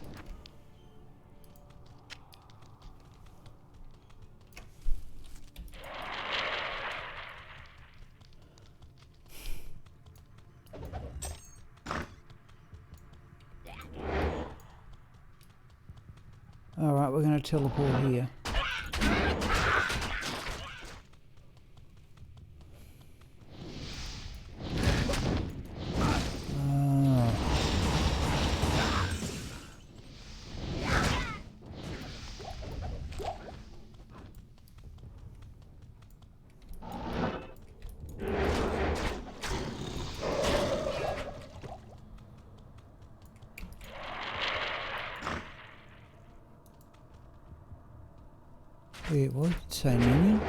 A: Alright, we're going to teleport here. Yeah, it was. Same minion.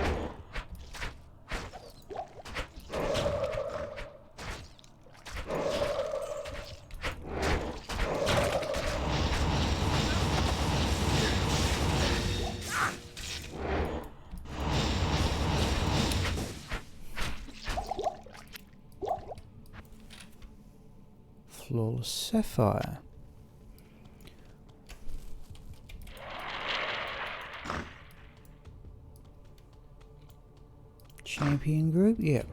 A: Flawless Sapphire. Champion group, yep.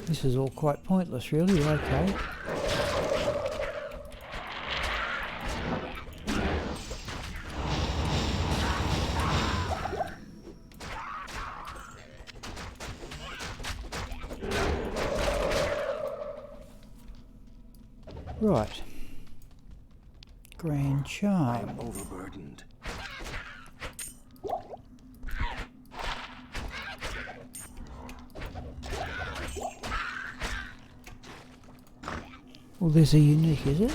A: This is all quite pointless, really. Okay. Right. Grand Charm.
B: I'm overburdened.
A: Well, there's a unique, is it?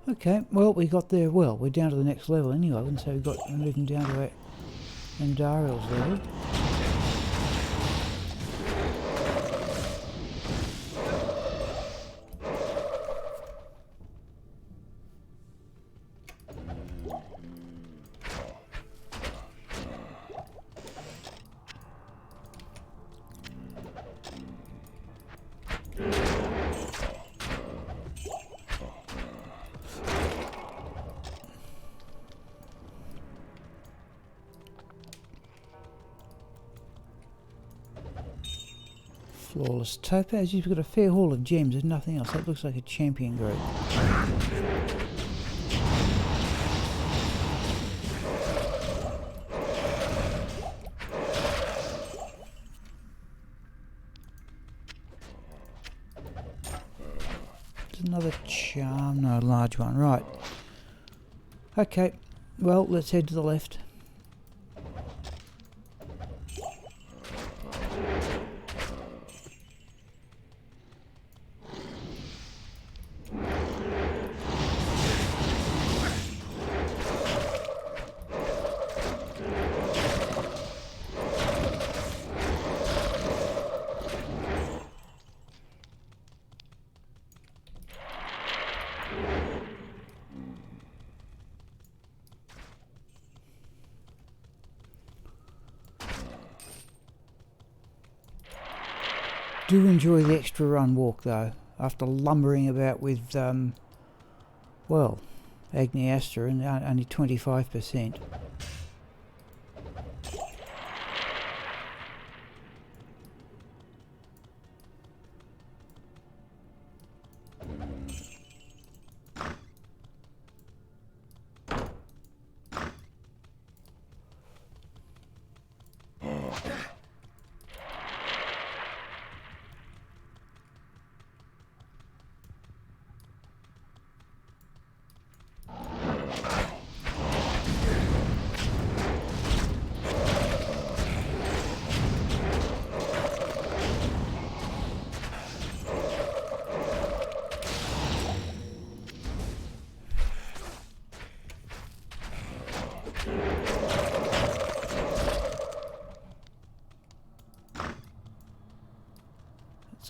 A: Okay, well, we got there. Well, we're down to the next level anyway, and so we've got moving down to our Andariel's level. Flawless Topaz. You've got a fair haul of gems. There's nothing else. That looks like a champion group. There's another charm. No, large one. Right. Okay. Well, let's head to the left. Do enjoy the extra run walk though, after lumbering about with, well, Agniastra and only 25%.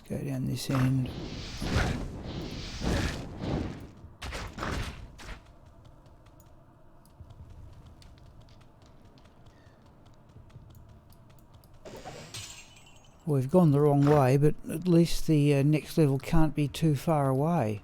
A: go down this end. We've gone the wrong way, but at least the next level can't be too far away.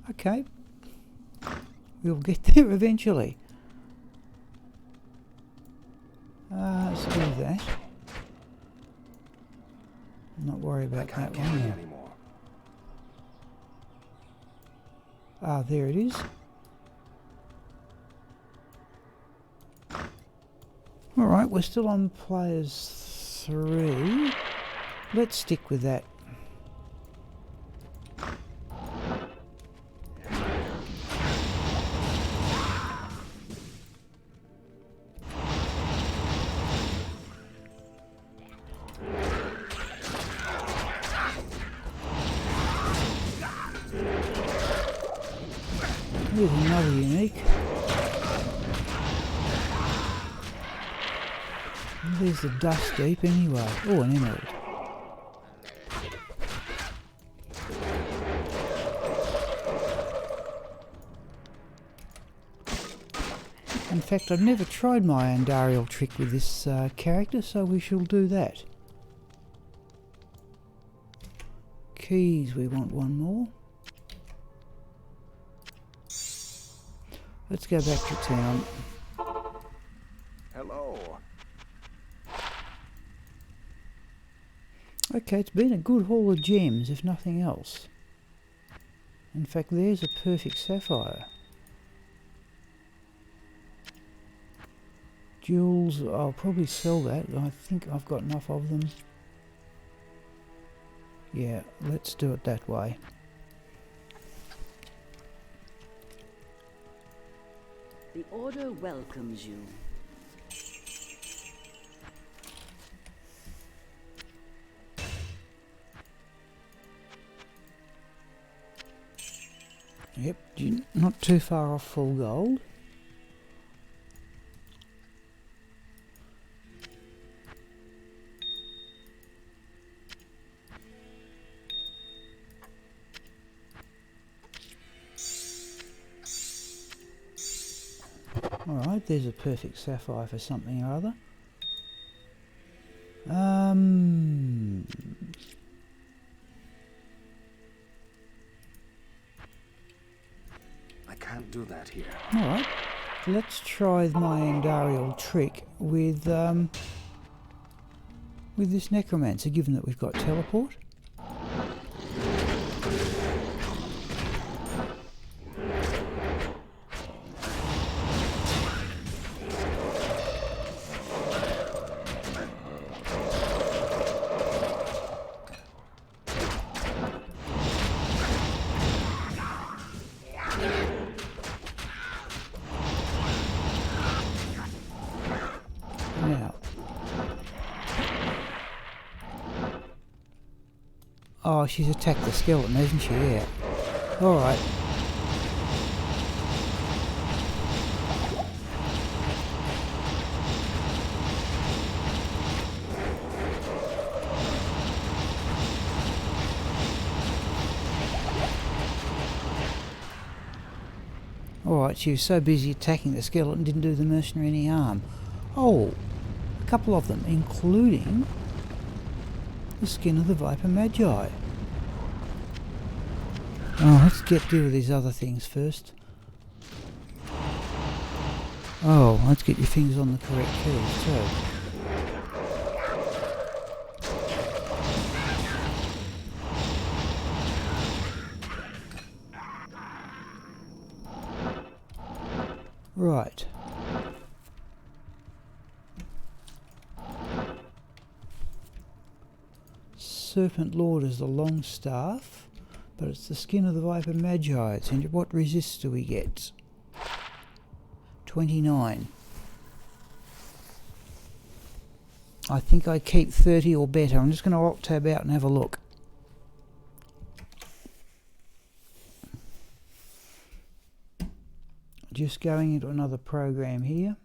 A: Okay, we'll get there eventually. Let's do that. Not worry about that one now.
B: Anymore.
A: Ah, there it is. Alright, we're still on players 3. Let's stick with that. Here's another unique. There's the dust deep anyway. Oh, an emerald. In fact, I've never tried my Andariel trick with this character, so we shall do that. Keys, we want one more. Let's go back to town.
B: Hello.
A: Okay, it's been a good haul of gems, if nothing else. In fact, there's a perfect sapphire. Jewels, I'll probably sell that. I think I've got enough of them. Yeah, let's do it that way.
C: The Order welcomes you.
A: Yep, not too far off full gold. Alright, there's a perfect sapphire for something or other.
B: I can't do that here.
A: Alright, let's try my Andariel trick with this necromancer, given that we've got teleport. Oh, she's attacked the skeleton, hasn't she? Yeah. Alright. Alright, she was so busy attacking the skeleton, didn't do the mercenary any harm. Oh, a couple of them, including the skin of the Viper Magi. Oh, let's deal with these other things first. Oh, let's get your fingers on the correct keys too. Right. Serpent Lord is the long staff, but it's the skin of the Viper Magi. It's in what resists do we get? 29. I think I keep 30 or better. I'm just going to alt tab out and have a look. Just going into another program here.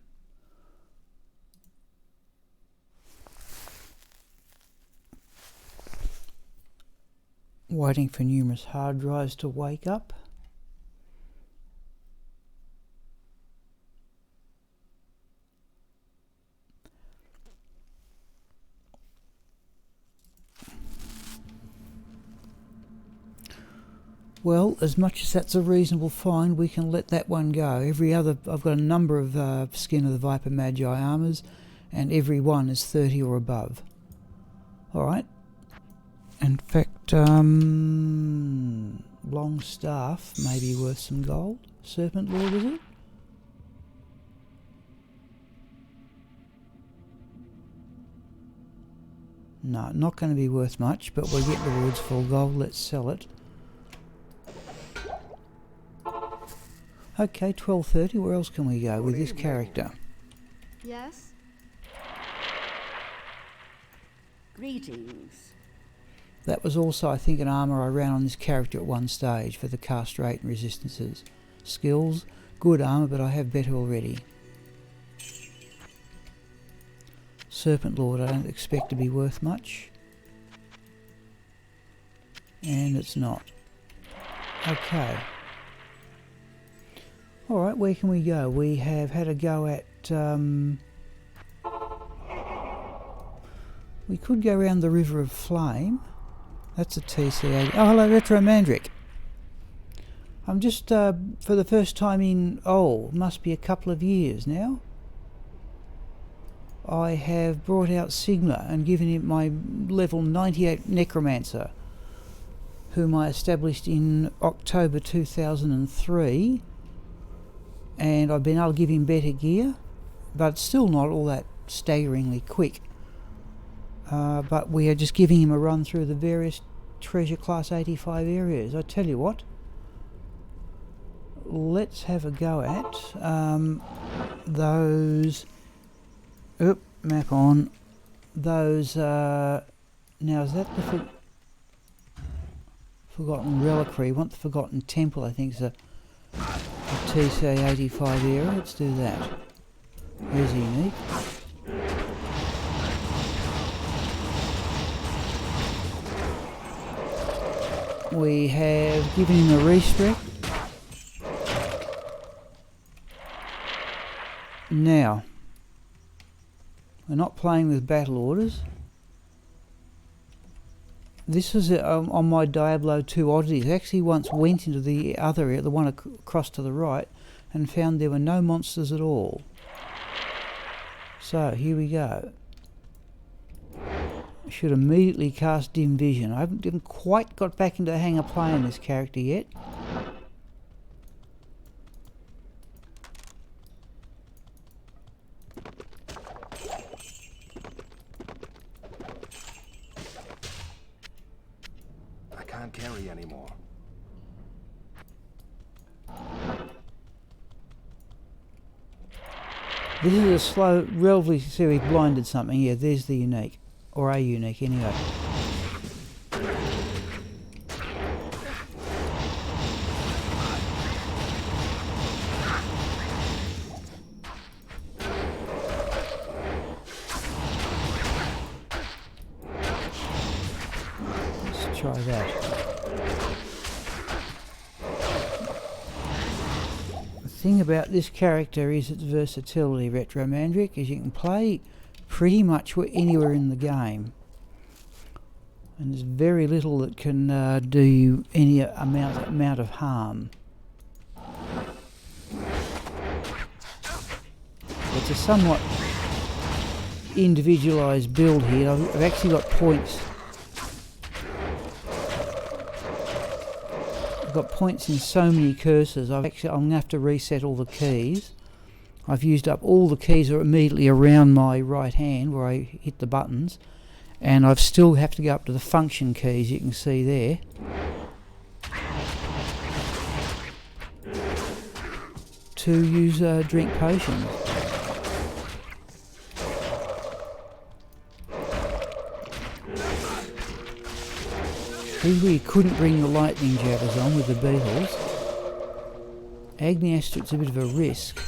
A: Waiting for numerous hard drives to wake up. Well, as much as that's a reasonable find, we can let that one go. Every other, I've got a number of skin of the Viper Magi armours, and every one is 30 or above. Alright. In fact, long staff may be worth some gold. Serpent Lord, is it? No, not going to be worth much, but we're getting towards full gold. Let's sell it. Okay, 12:30. Where else can we go with this character?
C: Yes? Greetings.
A: That was also, I think, an armour I ran on this character at one stage for the cast rate and resistances. Skills, good armour, but I have better already. Serpent Lord, I don't expect to be worth much. And it's not. Okay. Alright, where can we go? We have had a go at... we could go around the River of Flame. That's a TC-80. Oh, hello, Retro Mandrick. I'm just, for the first time in, must be a couple of years now, I have brought out Sigma and given him my level 98 Necromancer, whom I established in October 2003, and I've been able to give him better gear, but still not all that staggeringly quick. But we are just giving him a run through the various treasure class 85 areas. I tell you what, let's have a go at those... Oop, map on. Those, now is that the Forgotten Reliquary? Want the Forgotten Temple, I think is a TCA 85 area. Let's do that. Where's he unique? We have given him a respec. Now, we're not playing with battle orders. This is on my Diablo 2 oddities. I actually once went into the other area, the one across to the right, and found there were no monsters at all. So, here we go. I should immediately cast Dim Vision. I haven't quite got back into the hang of playing this character yet.
B: I can't carry anymore.
A: This is a slow, relatively... See, we blinded something. Yeah, there's the unique. Or a unique, anyway. try that. The thing about this character is its versatility, Retromandric, is you can play pretty much anywhere in the game. And there's very little that can do you any amount of harm. It's a somewhat individualised build here. I've actually got points. I've got points in so many curses. I'm going to have to reset all the keys. I've used up all the keys are immediately around my right hand where I hit the buttons, and I've still have to go up to the function keys. You can see there. To use drink potions. We couldn't bring the lightning jabbers on with the beetles. Agniastric's a bit of a risk.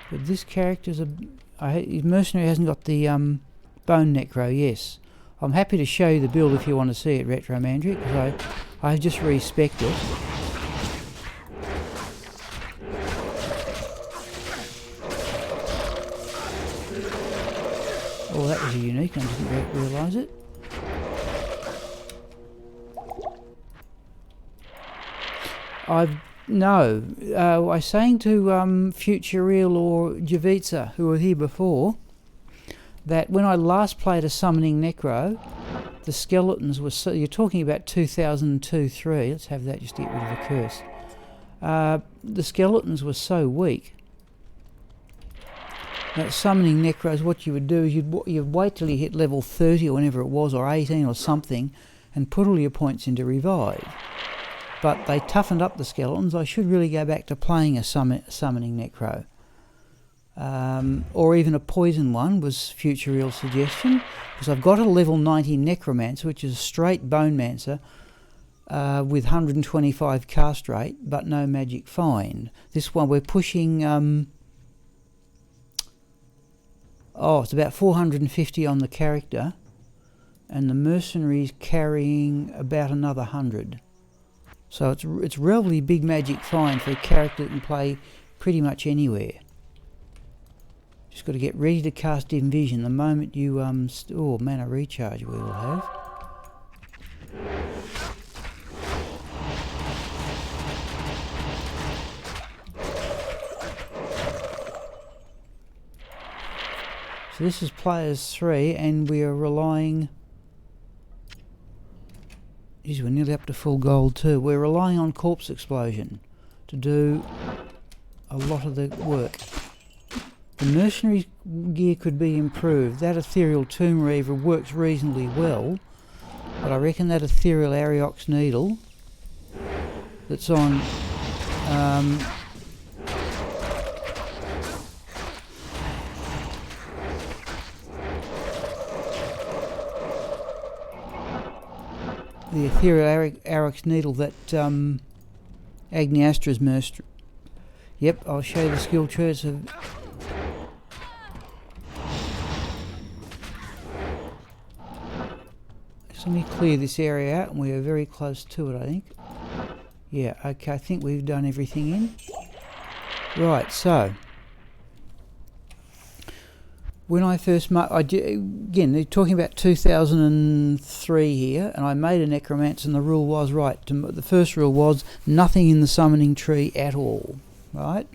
A: But this character's his mercenary hasn't got the bone necro, yes. I'm happy to show you the build if you want to see it, Retromandric, because I've just respec'd it. Oh, that was unique, I didn't realise it. I was saying to Future Real or Javitsa, who were here before, that when I last played a Summoning Necro, the skeletons were so... You're talking about 2002-3. Let's have that just to get rid of the curse. The skeletons were so weak that Summoning Necros, what you would do is you'd wait till you hit level 30 or whenever it was, or 18 or something, and put all your points into Revive. But they toughened up the skeletons. I should really go back to playing a Summoning Necro. Or even a poison one was Future Real's suggestion, because I've got a level 90 Necromancer, which is a straight Bone Mancer with 125 cast rate, but no magic find. This one we're pushing... it's about 450 on the character, and the mercenaries carrying about another 100. So it's relatively big magic find for a character that can play pretty much anywhere. Just got to get ready to cast Dim Vision the moment you mana recharge we will have. So this is players 3, and we are relying... Geez, we're nearly up to full gold too. We're relying on Corpse Explosion to do a lot of the work. The mercenary gear could be improved. That Ethereal Tomb Reaver works reasonably well, but I reckon that Ethereal Ariox Needle that's on... the Ethereal Ariox Needle that Agniastra's mercenary... Yep, I'll show you the skill trees of... Let me clear this area out, and we are very close to it, I think. Yeah, okay, I think we've done everything in. Right, so... When I first... Again, they're talking about 2003 here, and I made a Necromancer, and the rule was, right, the first rule was nothing in the summoning tree at all, right?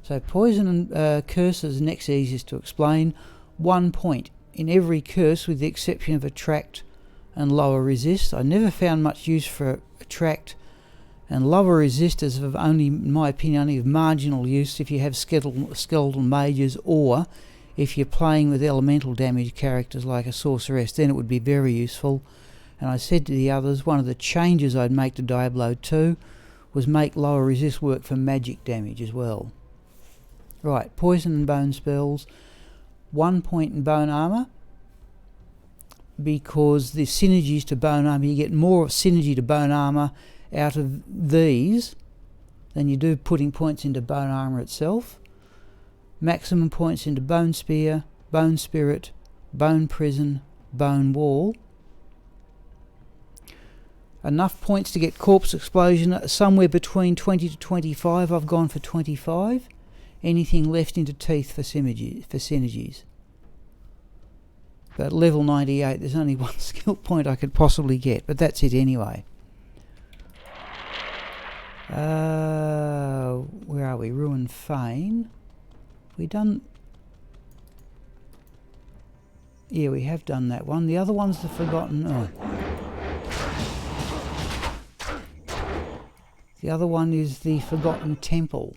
A: So poison and curses next easiest to explain. 1 point in every curse with the exception of Attract and Lower Resist. I never found much use for Attract, and Lower Resist is of only, in my opinion, only of marginal use if you have skeletal mages, or if you're playing with elemental damage characters like a sorceress, then it would be very useful. And I said to the others, one of the changes I'd make to Diablo 2 was make Lower Resist work for magic damage as well. Right, poison and bone spells. 1 point in bone armor, because the synergies to bone armor, you get more synergy to bone armor out of these than you do putting points into bone armor itself. Maximum points into Bone Spear, Bone Spirit, Bone Prison, bone wall. Enough points to get corpse explosion, somewhere between 20 to 25. I've gone for 25. Anything left into teeth for synergies. But level 98, there's only one skill point I could possibly get, but that's it anyway. Where are we? Ruined Fane. We done... Yeah, we have done that one. The other one's the Forgotten... Oh. The other one is the Forgotten Temple,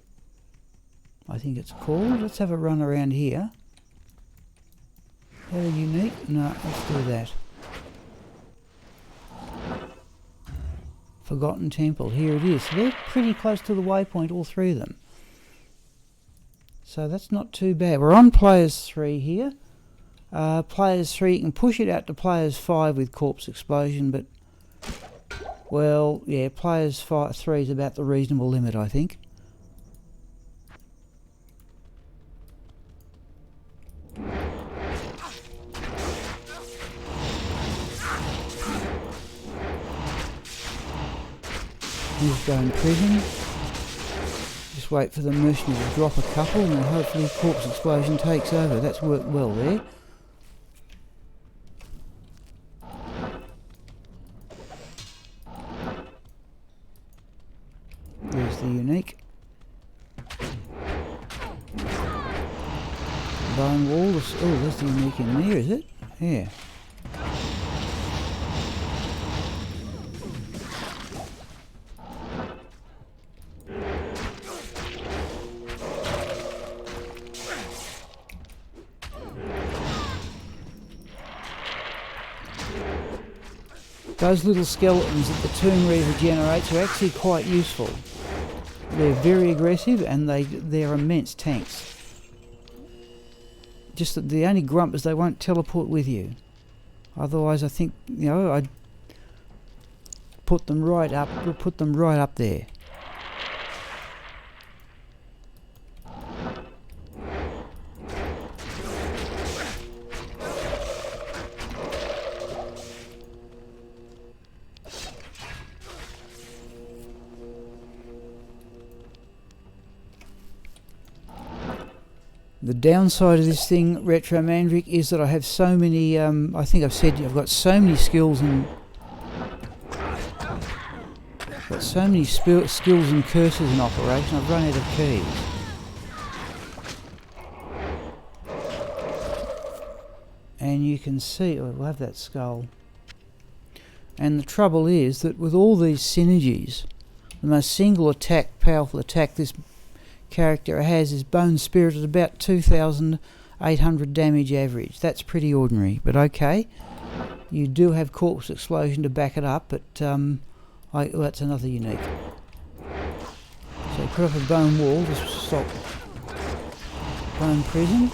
A: I think it's called. Let's have a run around here. Very unique. No, let's do that. Forgotten Temple. Here it is. So they're pretty close to the waypoint, all three of them. So that's not too bad. We're on players 3 here. Players 3, you can push it out to players 5 with corpse explosion, but... Well, yeah, players 3 is about the reasonable limit, I think. He's going prison. Just wait for the mercenary to drop a couple and then hopefully corpse explosion takes over. That's worked well there. There's the unique. Bone wall. Oh, there's the unique in there, is it? Yeah. Those little skeletons that the Tomb Reaver generates are actually quite useful. They're very aggressive and they're immense tanks. Just that the only grump is they won't teleport with you. Otherwise, I think, you know, I'd put them right up there. The downside of this thing, Retro Mandrick, is that I have so many, I think I've said I've got so many skills and skills and curses in operation, I've run out of keys. And you can see, oh, we'll have that skull. And the trouble is that with all these synergies, the most single attack, powerful attack this character has is Bone Spirit at about 2,800 damage average. That's pretty ordinary, but okay. You do have Corpse Explosion to back it up, but well, that's another unique. So put up a bone wall to stop Bone Prison.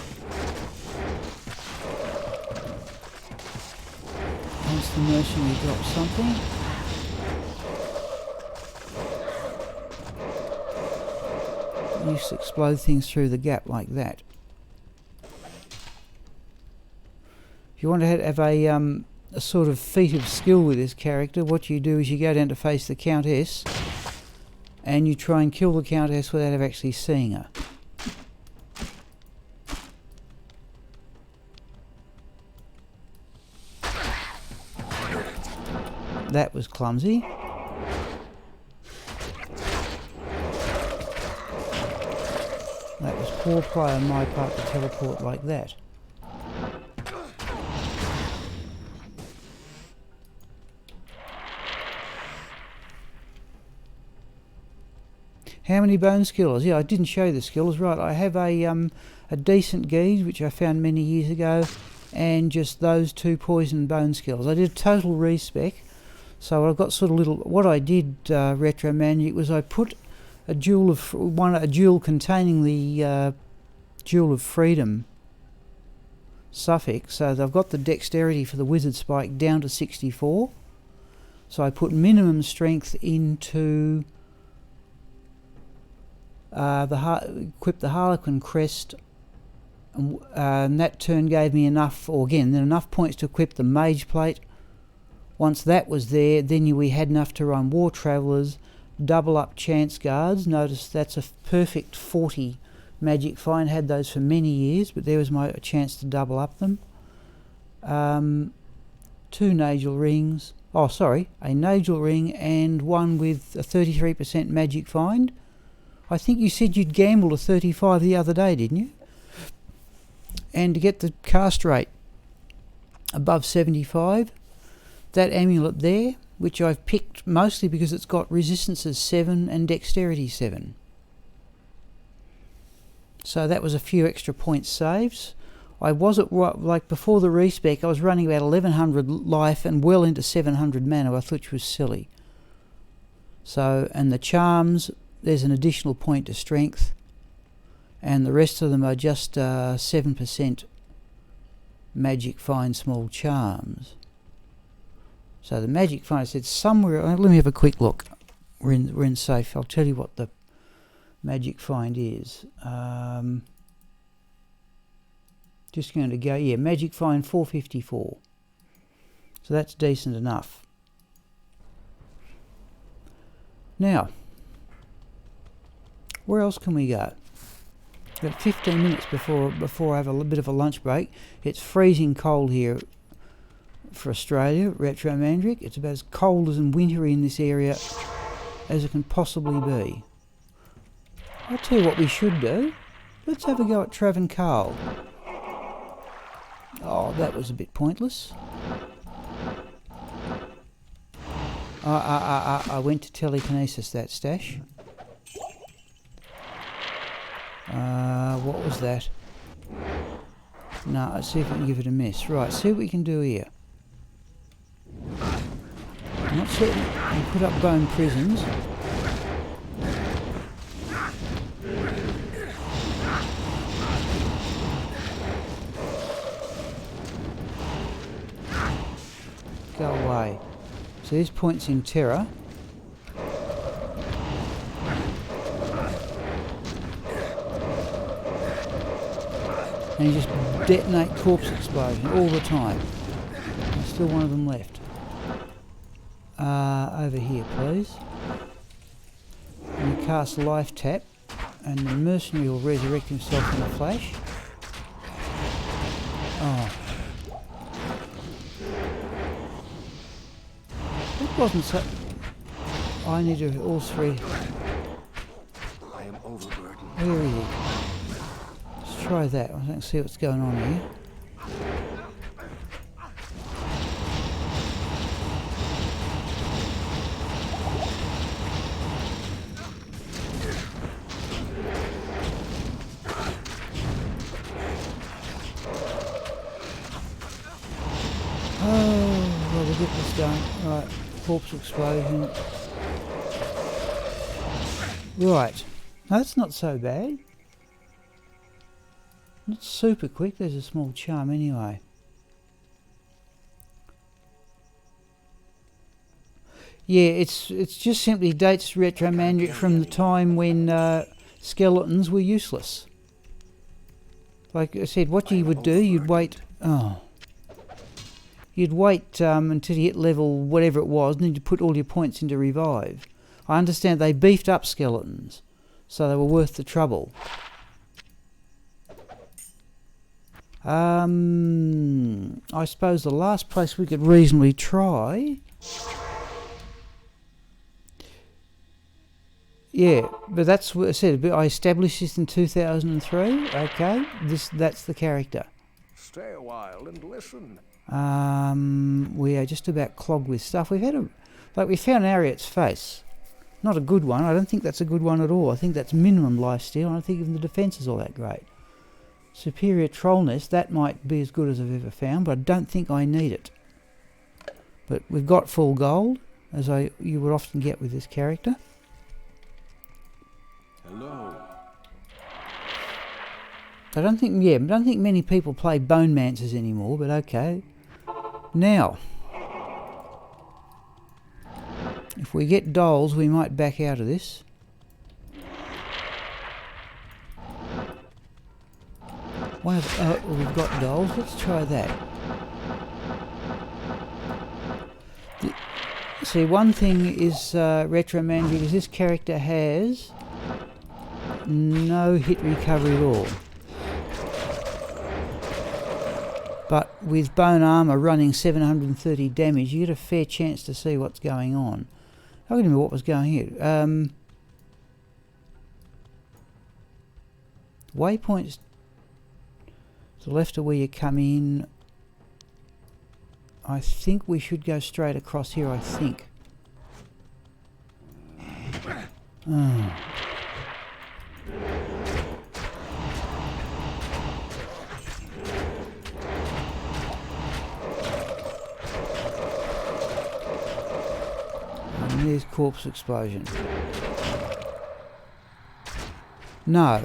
A: Once the mercenary drops something. Used to explode things through the gap like that. If you want to have a sort of feat of skill with this character, what you do is you go down to face the Countess and you try and kill the Countess without actually seeing her. That was clumsy. That was poor play on my part to teleport like that. How many bone skillers? Yeah, I didn't show you the skills. Right, I have a decent Geese, which I found many years ago, and just those 2 poison bone skills. I did a total respec, so I've got sort of little... What I did, Retro Magic, was I put a jewel containing the Jewel of Freedom suffix, so I've got the dexterity for the Wizard Spike down to 64. So I put minimum strength into equip the Harlequin Crest and that turn gave me enough, or again, then enough points to equip the mage plate. Once that was there, then we had enough to run war travellers, double up chance guards. Notice that's a perfect 40 magic find. Had those for many years, but there was my chance to double up them. 2 Nagel rings. Oh, sorry, a Nagel ring and one with a 33% magic find. I think you said you'd gambled a 35 the other day, didn't you? And to get the cast rate above 75, that amulet there, which I've picked mostly because it's got resistances 7 and dexterity 7. So that was a few extra points saved. I was at, like before the respec, I was running about 1100 life and well into 700 mana, which was silly. So, and the charms, there's an additional point to strength, and the rest of them are just 7% magic find small charms. So the magic find, I said somewhere, let me have a quick look. We're in safe. I'll tell you what the magic find is. Just going to go, yeah, magic find 454. So that's decent enough. Now, where else can we go? About 15 minutes before I have a bit of a lunch break. It's freezing cold here for Australia, Retro Mandrick. It's about as cold and wintry in this area as it can possibly be. I'll tell you what we should do. Let's have a go at Travancarl. Oh, that was a bit pointless. I went to telekinesis that stash. What was that? No, let's see if we can give it a miss. Right, see what we can do here. I'm not certain we can put up bone prisons. Go away. So there's points in terror. And you just detonate corpse explosion all the time. There's still one of them left. Over here, please. And you cast life tap, and the mercenary will resurrect himself in a flash. Oh. It wasn't so... I need to all three.
B: I am overburdened.
A: Where is he? Let's try that. I can see what's going on here. Oh, well, we'll get this done. Right, corpse explosion. Right, that's not so bad. Not super quick, there's a small charm anyway. Yeah, it's just simply dates Retro Mandrick from the time when skeletons were useless. Like I said, what you would do, you'd wait... Oh. You'd wait until you hit level whatever it was, and then you'd put all your points into revive. I understand they beefed up skeletons, so they were worth the trouble. I suppose the last place we could reasonably try... Yeah, but that's what I said. I established this in 2003. Okay, that's the character.
B: Stay a while and listen.
A: We are just about clogged with stuff. We've had we found Ariet's face. Not a good one. I don't think that's a good one at all. I think that's minimum lifesteal. I don't think even the defence is all that great. Superior troll nest, that might be as good as I've ever found, but I don't think I need it. But we've got full gold, as you would often get with this character.
B: Hello.
A: I don't think many people play Bone Mancers anymore, but okay. Now, if we get dolls, we might back out of this. One of, well, we've got dolls. Let's try that. See, one thing is Retro Manager is this character has no hit recovery at all. But with bone armour running 730 damage, you get a fair chance to see what's going on. I can't remember what was going here. Waypoints to the left of where you come in. I think we should go straight across here, I think. Oh. And there's corpse explosion. No.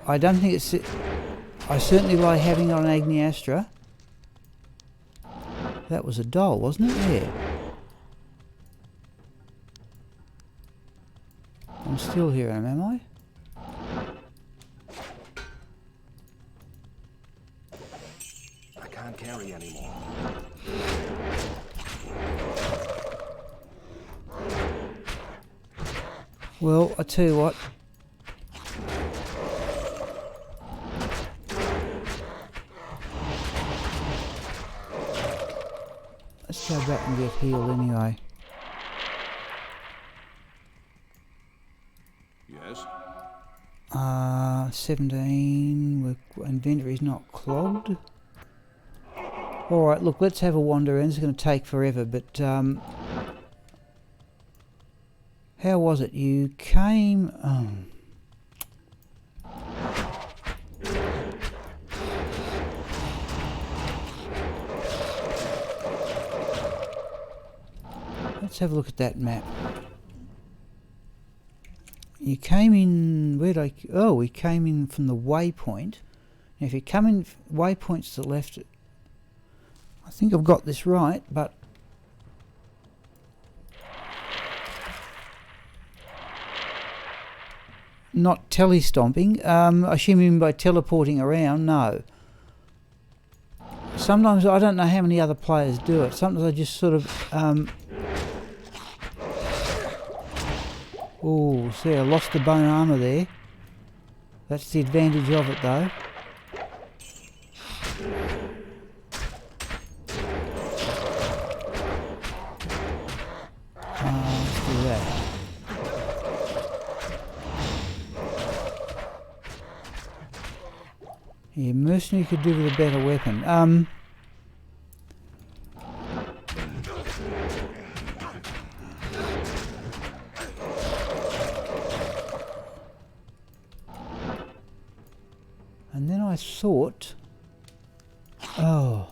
A: I don't think it's... I certainly like having it on Agni Astra. That was a doll, wasn't it? Yeah. I'm still here, am I?
B: I can't carry anymore.
A: Well, I tell you what. Let's go back and get healed anyway.
B: Yes?
A: 17. Inventory's not clogged. Alright, look, let's have a wander around. It's going to take forever, but how was it? You came... Let's have a look at that map. You came in... Where'd I... Oh, we came in from the waypoint. Now if you come in waypoints to the left... I think I've got this right, but... Not tele-stomping. Assuming by teleporting around, no. Sometimes I don't know how many other players do it. Sometimes I just sort of... Oh, see, I lost the bone armour there. That's the advantage of it, though. Let's do that. Yeah, mercenary could do with a better weapon. And then I thought, oh.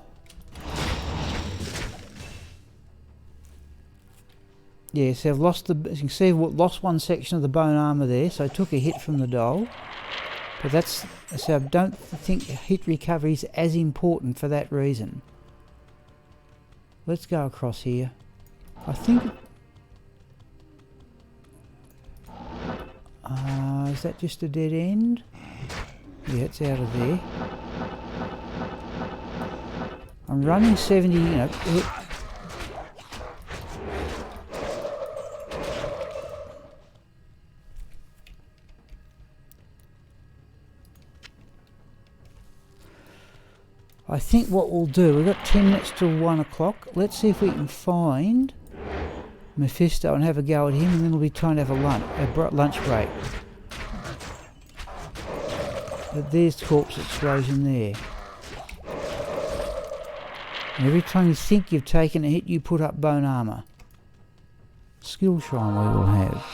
A: Yeah, so I've lost the, as you can see, I've lost one section of the bone armour there, so I took a hit from the doll. But that's, so I don't think hit recovery is as important for that reason. Let's go across here. I think, is that just a dead end? Yeah, it's out of there. I'm running 70, you know. I think what we'll do, we've got 10 minutes till 1 o'clock. Let's see if we can find Mephisto and have a go at him, and then we'll be trying to have a lunch break. But there's corpse explosion there. And every time you think you've taken a hit, you put up bone armour. Skill shrine we will have.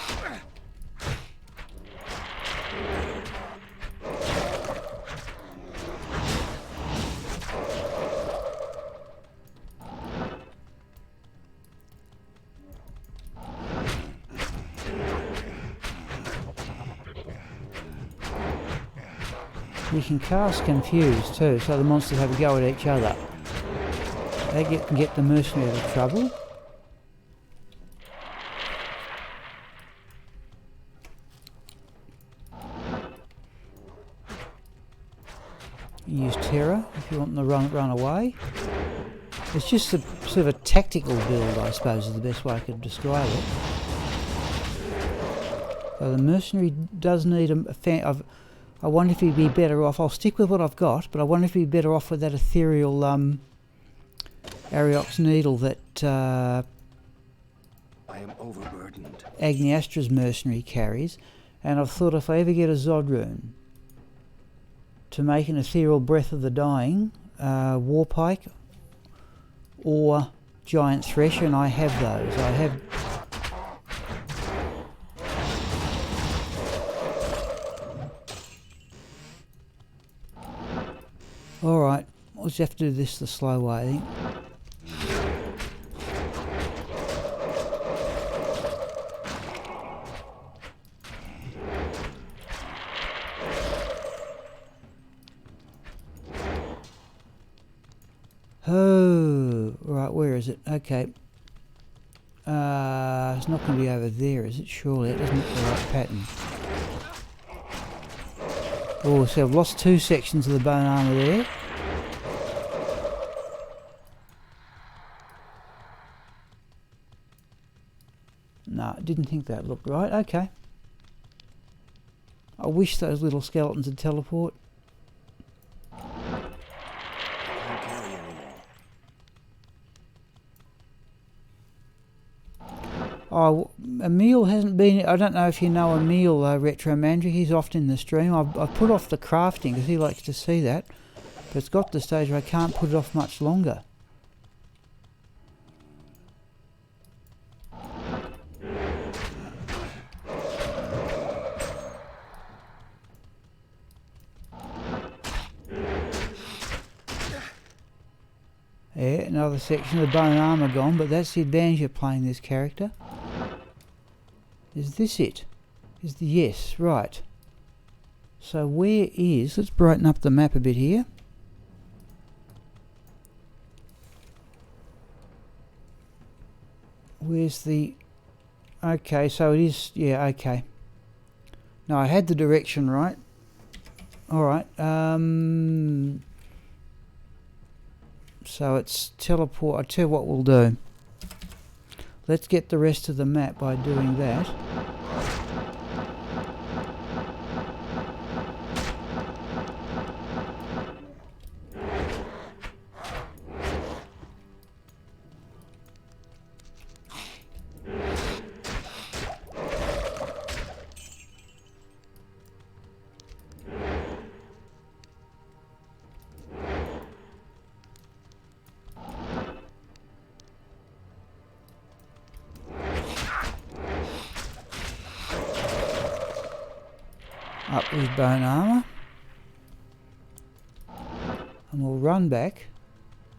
A: You can cast Confuse too, so the monsters have a go at each other. They can get the mercenary out of trouble. use terror if you want them to run away. It's just a sort of a tactical build, I suppose, is the best way I could describe it. So the mercenary does need a fan. I wonder if he'd be better off. I'll stick with what I've got, but I wonder if he'd be better off with that ethereal Ariox needle that
B: I am overburdened.
A: Agniastra's mercenary carries. And I've thought if I ever get a Zod rune to make an ethereal breath of the dying, Warpike or Giant Thresher, and I have those. I have. Alright, we'll just have to do this the slow way, I think. Oh, right, where is it? Okay. It's not going to be over there, is it? Surely it doesn't look the right pattern. Oh, so I've lost 2 sections of the bone armour there. No, didn't think that looked right. Okay. I wish those little skeletons would teleport. Oh, Emil hasn't been. I don't know if you know Emil Retromandric. He's often in the stream. I've put off the crafting because he likes to see that, but it's got to the stage where I can't put it off much longer. Yeah, another section of the bone armour gone, but that's the advantage of playing this character. Is this it? Yes, right. So where is... Let's brighten up the map a bit here. Where's the... Okay, so it is... Yeah, okay. No, I had the direction right. Alright, so it's teleport. I tell you what we'll do. Let's get the rest of the map by doing that. Up with bone armour, and we'll run back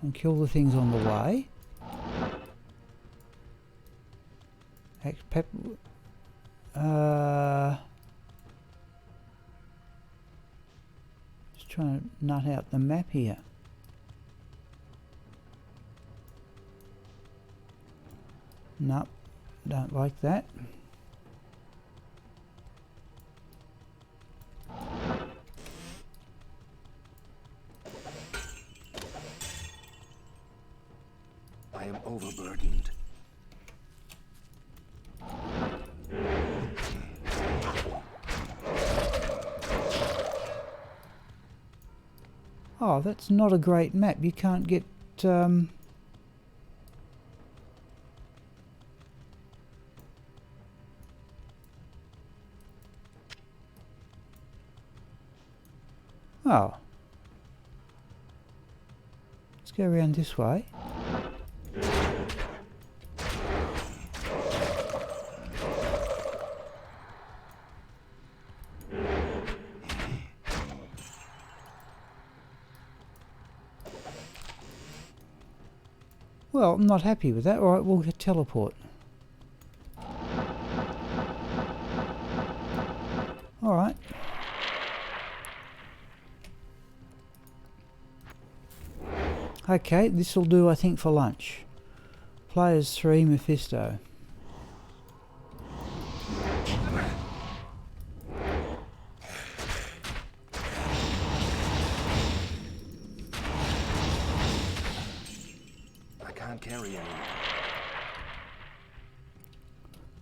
A: and kill the things on the way. Just trying to nut out the map here. Nope, don't like that.
B: I am overburdened.
A: Oh, that's not a great map. You can't get... Oh. Let's go around this way. Well, I'm not happy with that. Alright, we'll teleport. Alright. Okay, this will do, I think, for lunch. Players 3, Mephisto.
B: carry anymore.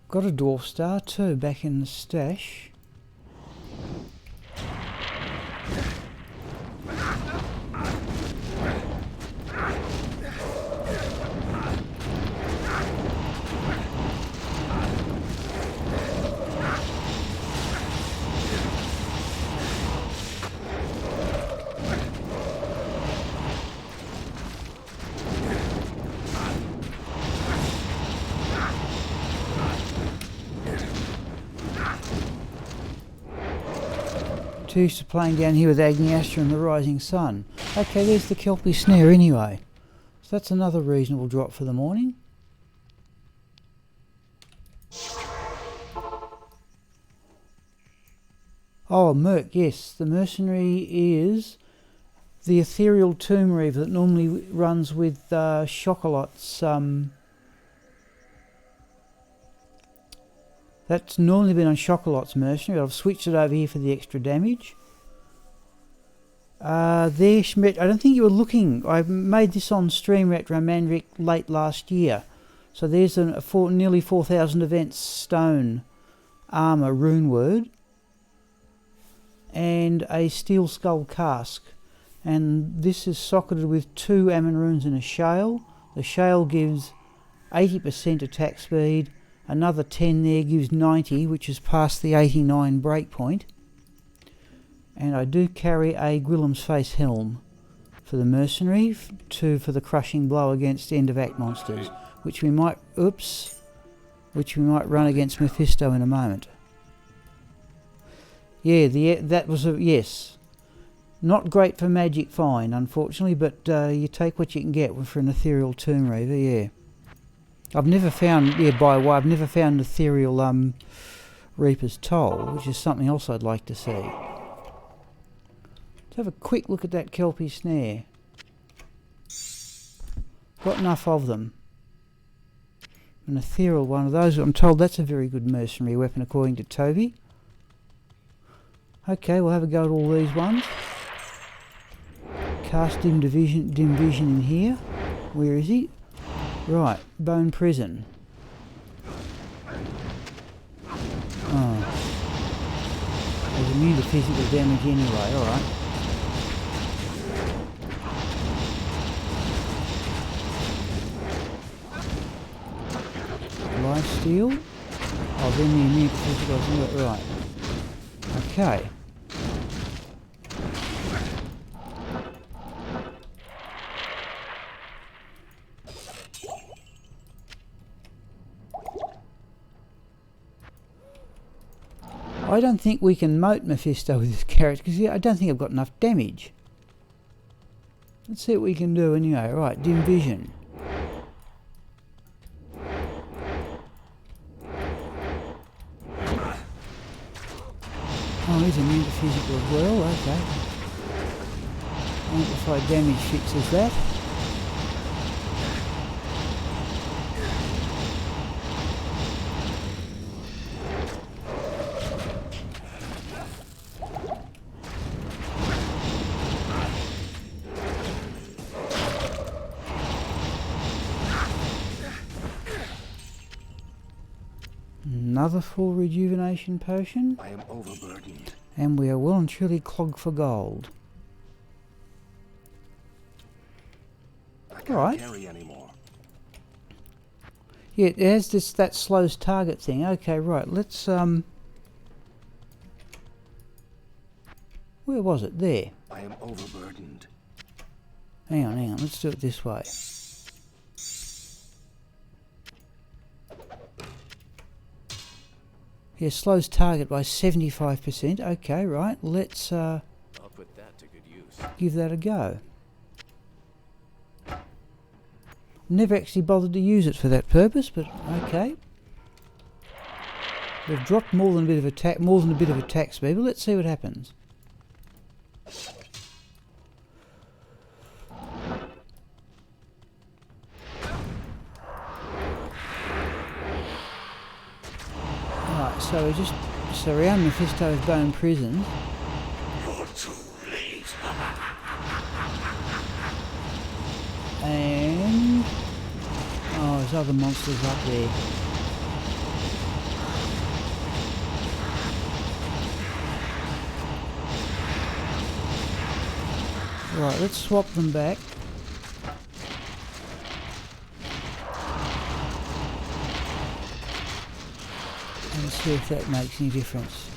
A: Got a dwarf star too back in the stash. Used to playing down here with Agniastra and the Rising Sun. Okay, there's the Kelpie Snare anyway. So that's another reasonable drop for the morning. Oh, Merc, yes. The mercenary is the Ethereal Tomb Reaver that normally runs with Chocolatte's. That's normally been on Chocolatte's mercenary. I've switched it over here for the extra damage. There, Schmidt, I don't think you were looking. I made this on stream Retro Manric late last year. So there's a nearly 4,000 events stone armour rune word. And a steel skull cask. And this is socketed with 2 Ammon runes and a shale. The shale gives 80% attack speed. Another 10 there gives 90, which is past the 89 breakpoint. And I do carry a Gwillem's Face helm for the mercenary, for the crushing blow against end of act monsters, which we might run against Mephisto in a moment. Yeah, that was a yes. Not great for magic find, unfortunately, but you take what you can get for an Ethereal Tomb Reaver. Yeah. I've never found, I've never found Ethereal Reaper's Toll, which is something else I'd like to see. Let's have a quick look at that Kelpie Snare. Got enough of them. An ethereal one of those, I'm told that's a very good mercenary weapon according to Toby. Okay, we'll have a go at all these ones. Cast dim vision in here. Where is he? Right, Bone Prison. Oh. He's immune to physical damage anyway, alright. Lifesteal. Oh, then the immune to physical damage, right. Okay. I don't think we can moat Mephisto with this character because I don't think I've got enough damage. Let's see what we can do anyway. Right, dim vision. Oh, he's immune to physical as well, okay. Amplified damage fixes that. Another full rejuvenation potion.
B: I am overburdened.
A: And we are well and truly clogged for gold.
B: I can't carry anymore.
A: Yeah, it has that slows target thing. Okay, right, let's where was it? There.
B: I am overburdened.
A: Hang on, let's do it this way. Yeah, slows target by 75%. Okay, right, let's
B: I'll put that to good use.
A: give that a go. Never actually bothered to use it for that purpose, but okay. We've dropped more than a bit of attack speed, but let's see what happens. Right, so we just surround Mephisto's bone prison.
B: You're too late.
A: And those other monsters up there. Right, let's swap them back. And see if that makes any difference.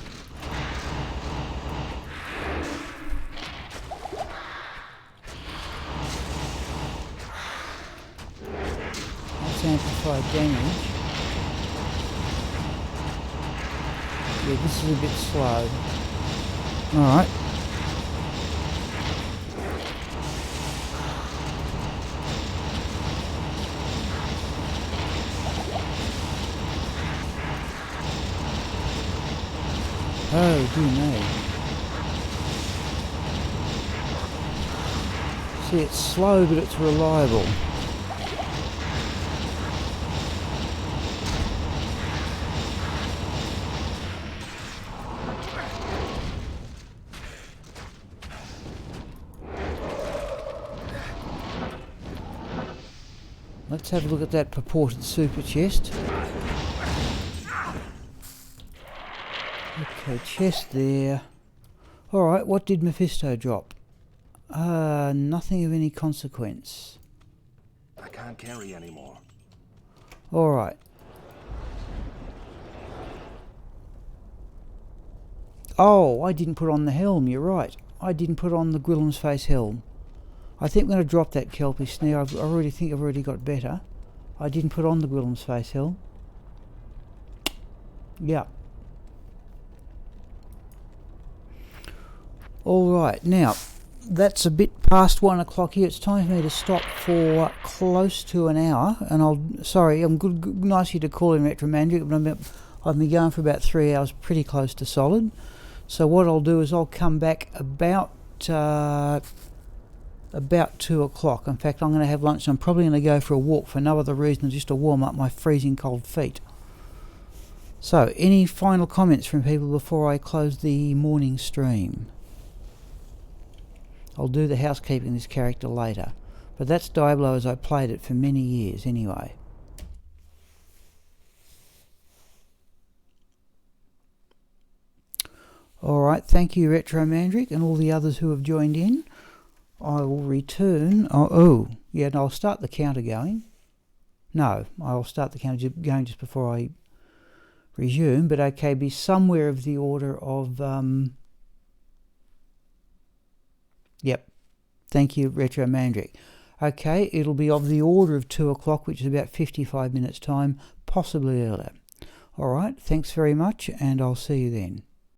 A: That's amplified damage. Yeah, this is a bit slow. Alright. Oh, dear me. See, it's slow, but it's reliable. Let's have a look at that purported super chest. Okay, chest there. Alright, what did Mephisto drop? Nothing of any consequence.
B: I can't carry anymore.
A: Alright. Oh, I didn't put on the helm, you're right. I didn't put on the Gwillem's Face helm. I think I'm going to drop that Kelpie snare. I already think I've already got better. I didn't put on the Gwillem's Face helm. Yeah. Alright, now, that's a bit past 1 o'clock here. It's time for me to stop for close to an hour. And I'm nice of you to call in Retromandric, but I've been going for about 3 hours, pretty close to solid. So what I'll do is I'll come back about 2 o'clock. In fact, I'm going to have lunch and I'm probably going to go for a walk for no other reason than just to warm up my freezing cold feet. So, any final comments from people before I close the morning stream? I'll do the housekeeping of this character later. But that's Diablo as I played it for many years anyway. Alright, thank you Retromandric and all the others who have joined in. I will return. Yeah, I'll start the counter going. No, I'll start the counter going just before I resume, but okay, be somewhere of the order of... Yep, thank you Retromandric. Okay, it'll be of the order of 2 o'clock, which is about 55 minutes time, possibly earlier. Alright, thanks very much, and I'll see you then.